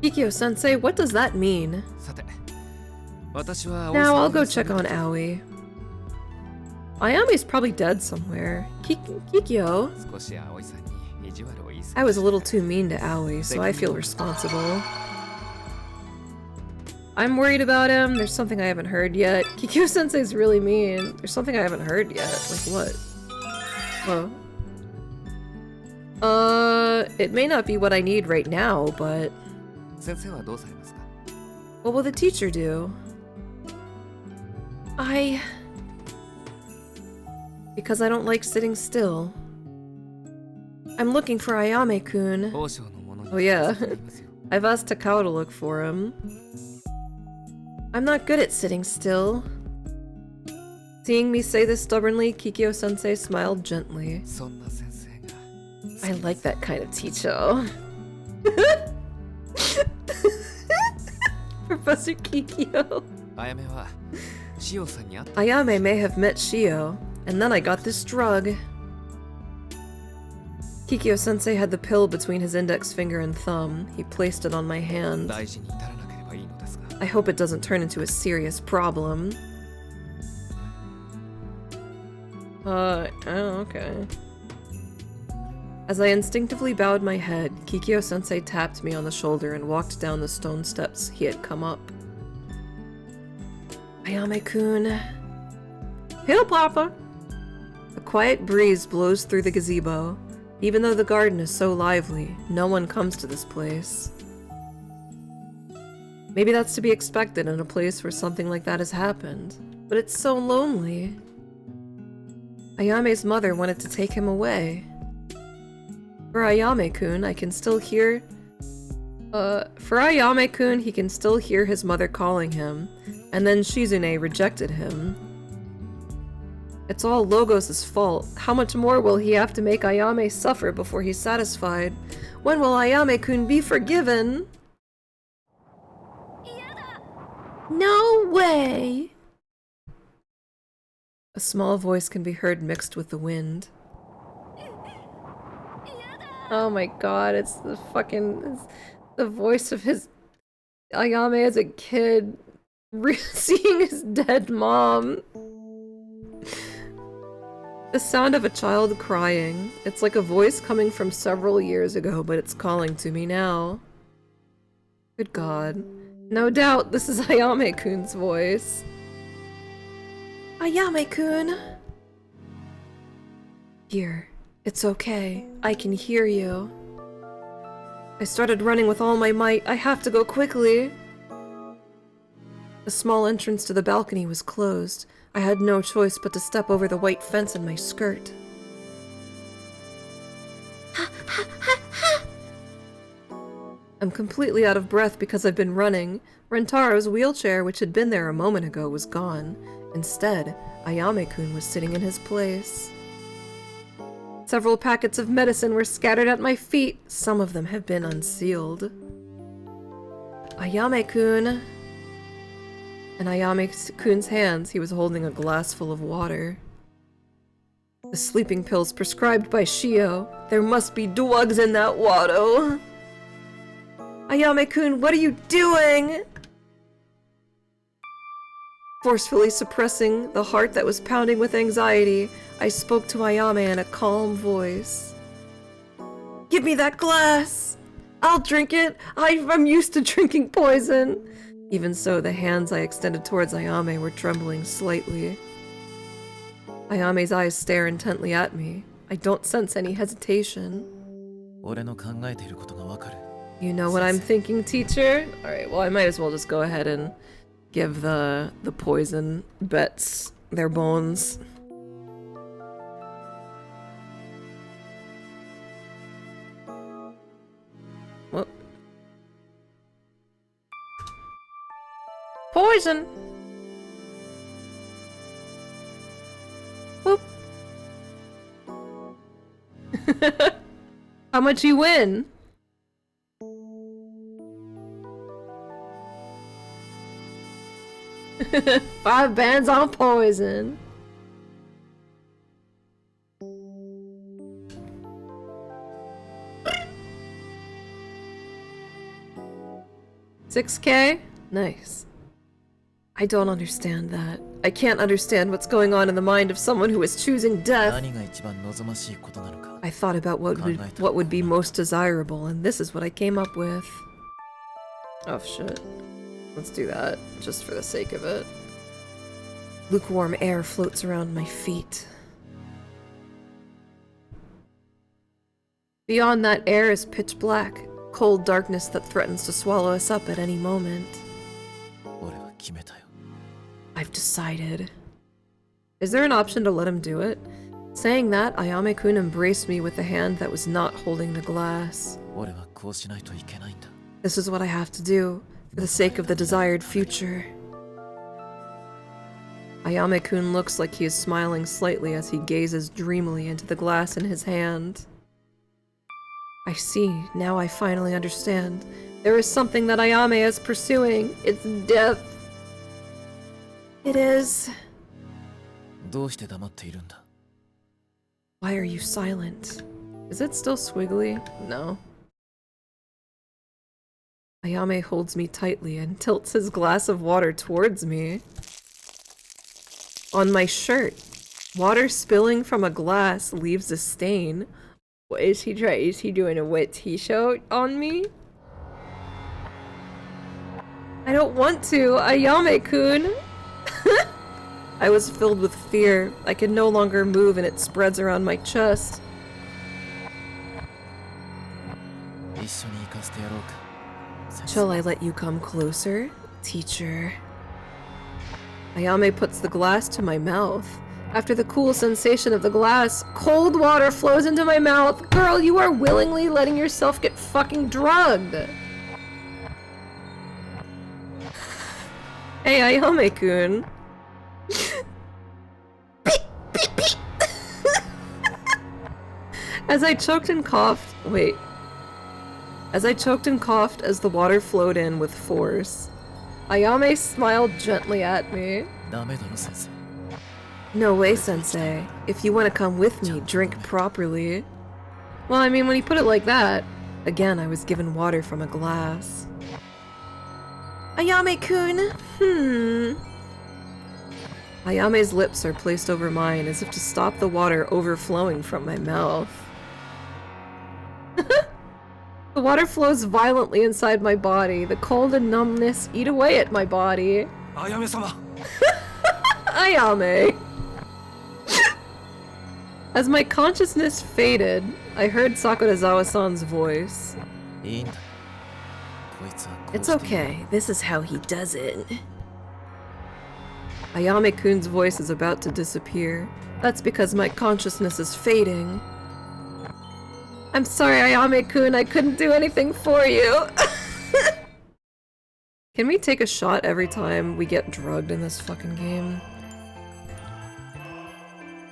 Kikyo-sensei, what does that mean? さて、私は葵 Now さ I'll ん go が check 探 on ると Aoi. Ayame's probably dead somewhere. Kikyo? 少し葵さんに意地悪を言い過ぎ I was a little too mean to Aoi, so I feel responsible. I'm worried about him. There's something I haven't heard yet. Kikyo-sensei's really mean. There's something I haven't heard yet. Like what? Whoa. It may not be what I need right now, but 先生はどうされますか？ what will the teacher do? Because I don't like sitting still. I'm looking for Ayame-kun. 王将のものに Oh yeah. させていますよ I've asked Takao to look for him. I'm not good at sitting still. Seeing me say this stubbornly, Kikyo-sensei smiled gently. そんな先生が I like that kind of teacher. Professor Kikyo. あやめは塩さんに会った Ayame may have met Shio, and then I got this drug. Kikyo-sensei had the pill between his index finger and thumb. He placed it on my hand. 大事に至らなければいいのですが I hope it doesn't turn into a serious problem. Oh, okay. As I instinctively bowed my head, Kikyo-sensei tapped me on the shoulder and walked down the stone steps he had come up. Ayame-kun. Hail, Papa! A quiet breeze blows through the gazebo. Even though the garden is so lively, no one comes to this place. Maybe that's to be expected in a place where something like that has happened, but it's so lonely. Ayame's mother wanted to take him away. For Ayame-kun, I can still hear... for Ayame-kun, he can still hear his mother calling him, and then Shizune rejected him. It's all Logos' fault. How much more will he have to make Ayame suffer before he's satisfied? When will Ayame-kun be forgiven? No way! A small voice can be heard mixed with the wind. Oh my god, it's the fucking... It's the voice of his... Ayame as a kid seeing his dead mom. The sound of a child crying. It's like a voice coming from several years ago, but it's calling to me now. Good god. No doubt this is Ayame-kun's voice. Ayame-kun! Here. It's okay. I can hear you. I started running with all my might. I have to go quickly. The small entrance to the balcony was closed. I had no choice but to step over the white fence in my skirt. I'm completely out of breath because I've been running. Rentaro's wheelchair, which had been there a moment ago, was gone. Instead, Ayame-kun was sitting in his place. Several packets of medicine were scattered at my feet. Some of them have been unsealed. Ayame-kun. In Ayame-kun's hands, he was holding a glass full of water. The sleeping pills prescribed by Shio. There must be drugs in that water. Ayame-kun, what are you doing? Forcefully suppressing the heart that was pounding with anxiety, I spoke to Ayame in a calm voice. Give me that glass! I'll drink it! I'm used to drinking poison! Even so, the hands I extended towards Ayame were trembling slightly. Ayame's eyes stare intently at me. I don't sense any hesitation. 俺の考えていることがわかる。 You know what I'm thinking, teacher? Alright, well I might as well just go ahead and give the poison bets their bones. What? Poison! Whoop. How much you win? Five bands on poison. 6K? Nice. I don't understand that. I can't understand what's going on in the mind of someone who is choosing death. I thought about what would be most desirable, and this is what I came up with. Oh shit. Let's do that, just for the sake of it. Lukewarm air floats around my feet. Beyond that air is pitch black, cold darkness that threatens to swallow us up at any moment. I've decided. Is there an option to let him do it? Saying that, Ayame-kun embraced me with the hand that was not holding the glass. This is what I have to do, for the sake of the desired future. Ayame-kun looks like he is smiling slightly as he gazes dreamily into the glass in his hand. I see, now I finally understand. There is something that Ayame is pursuing. It's death. It is. Why are you silent? Is it still squiggly? No. Ayame holds me tightly and tilts his glass of water towards me. On my shirt, water spilling from a glass leaves a stain. What is he trying? Is he doing a wet t-shirt on me? I don't want to, Ayame-kun! I was filled with fear. I could no longer move and it spreads around my chest. Shall I let you come closer, teacher? Ayame puts the glass to my mouth. After the cool sensation of the glass, cold water flows into my mouth. Girl, you are willingly letting yourself get fucking drugged. Hey, Ayame-kun. As I choked and coughed as the water flowed in with force, Ayame smiled gently at me. No way, sensei. If you want to come with me, drink properly. Well, I mean, when you put it like that, again, I was given water from a glass. Ayame-kun, Ayame's lips are placed over mine as if to stop the water overflowing from my mouth. The water flows violently inside my body. The cold and numbness eat away at my body. Ayame-sama! Ayame! As my consciousness faded, I heard Sakurazawa-san's voice. It's okay. This is how he does it. Ayame-kun's voice is about to disappear. That's because my consciousness is fading. I'm sorry, Ayame-kun, I couldn't do anything for you. Can we take a shot every time we get drugged in this fucking game?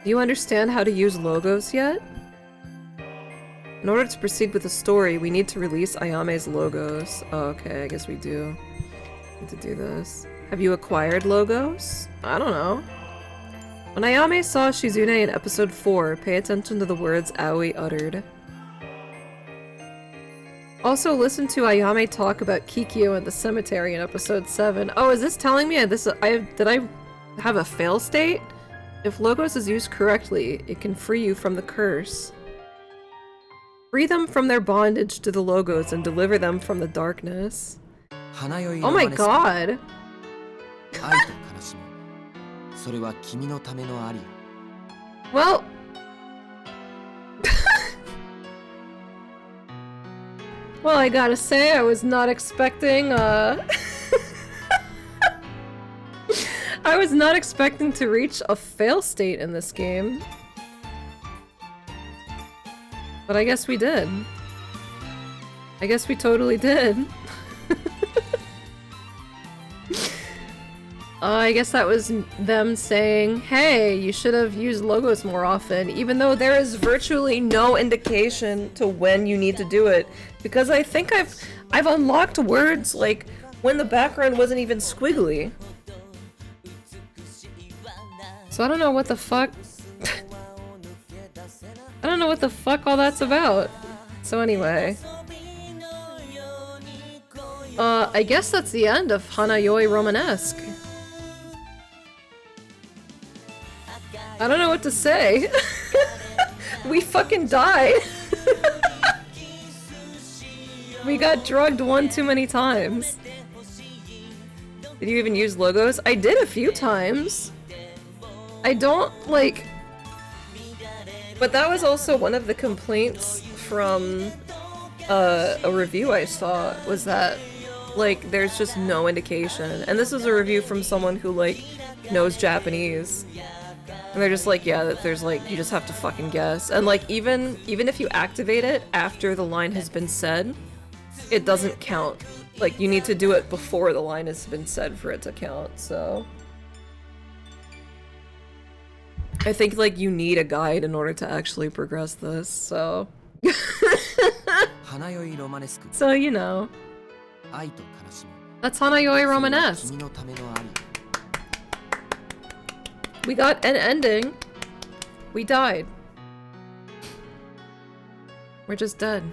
Do you understand how to use logos yet? In order to proceed with the story, we need to release Ayame's logos. Oh, okay, I guess we do need to do this. Have you acquired logos? I don't know. When Ayame saw Shizune in episode 4, pay attention to the words Aoi uttered. Also, listen to Ayame talk about Kikyo at the cemetery in episode 7. Oh, is this telling me did I have a fail state? If logos is used correctly, it can free you from the curse. Free them from their bondage to the logos and deliver them from the darkness. Hanayoi Oh my Romanesque. god! Well... well, I gotta say, I was not expecting, I was not expecting to reach a fail state in this game. But I guess we did. I guess we totally did. I guess that was them saying, hey, you should have used logos more often, even though there is virtually no indication to when you need to do it. Because I think I've unlocked words like when the background wasn't even squiggly. So I don't know what the fuck... I don't know what the fuck all that's about. So anyway... I guess that's the end of Hanayoi Romanesque. I don't know what to say. We fucking died. We got drugged one too many times. Did you even use logos? I did a few times. I don't, like... But that was also one of the complaints from a review I saw, was that, like, there's just no indication. And this is a review from someone who, like, knows Japanese. And they're just like, yeah, that there's, like, you just have to fucking guess. And, like, even if you activate it after the line has been said, it doesn't count. Like, you need to do it before the line has been said for it to count, so... I think, like, you need a guide in order to actually progress this, so... Hanayoi Romanesque. So, you know. That's Hanayoi Romanesque. We got an ending. We died. We're just dead.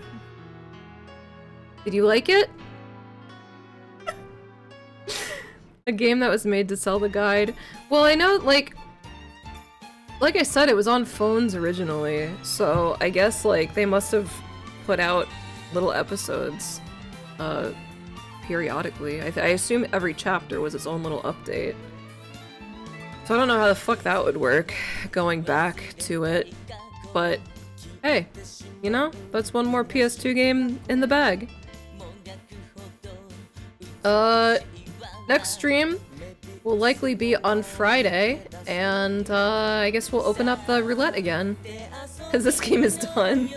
Did you like it? A game that was made to sell the guide. Well, I know, like I said, it was on phones originally, so I guess, like, they must have put out little episodes, periodically. I assume every chapter was its own little update. So I don't know how the fuck that would work, going back to it, but hey, you know, that's one more PS2 game in the bag. Next stream will likely be on Friday, and I guess we'll open up the roulette again, because this game is done.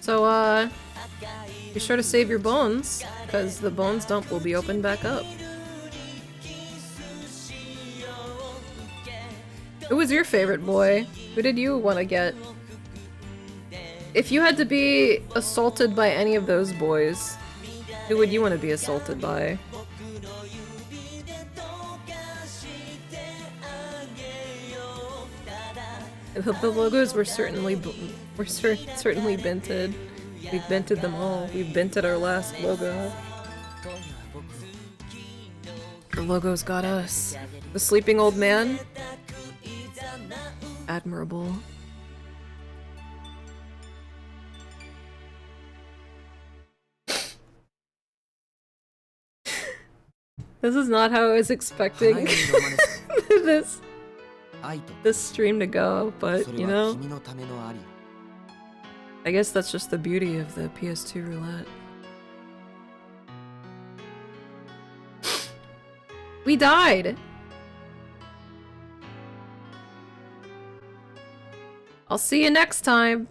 So, be sure to save your bones, because the bones dump will be opened back up. Who was your favorite boy? Who did you want to get? If you had to be assaulted by any of those boys, who would you want to be assaulted by? The logos were certainly certainly binted. We've binted them all. We've binted our last logo. The logos got us. The sleeping old man? Admirable. This is not how I was expecting this stream to go, but you know, I guess that's just the beauty of the PS2 roulette. We died! I'll see you next time!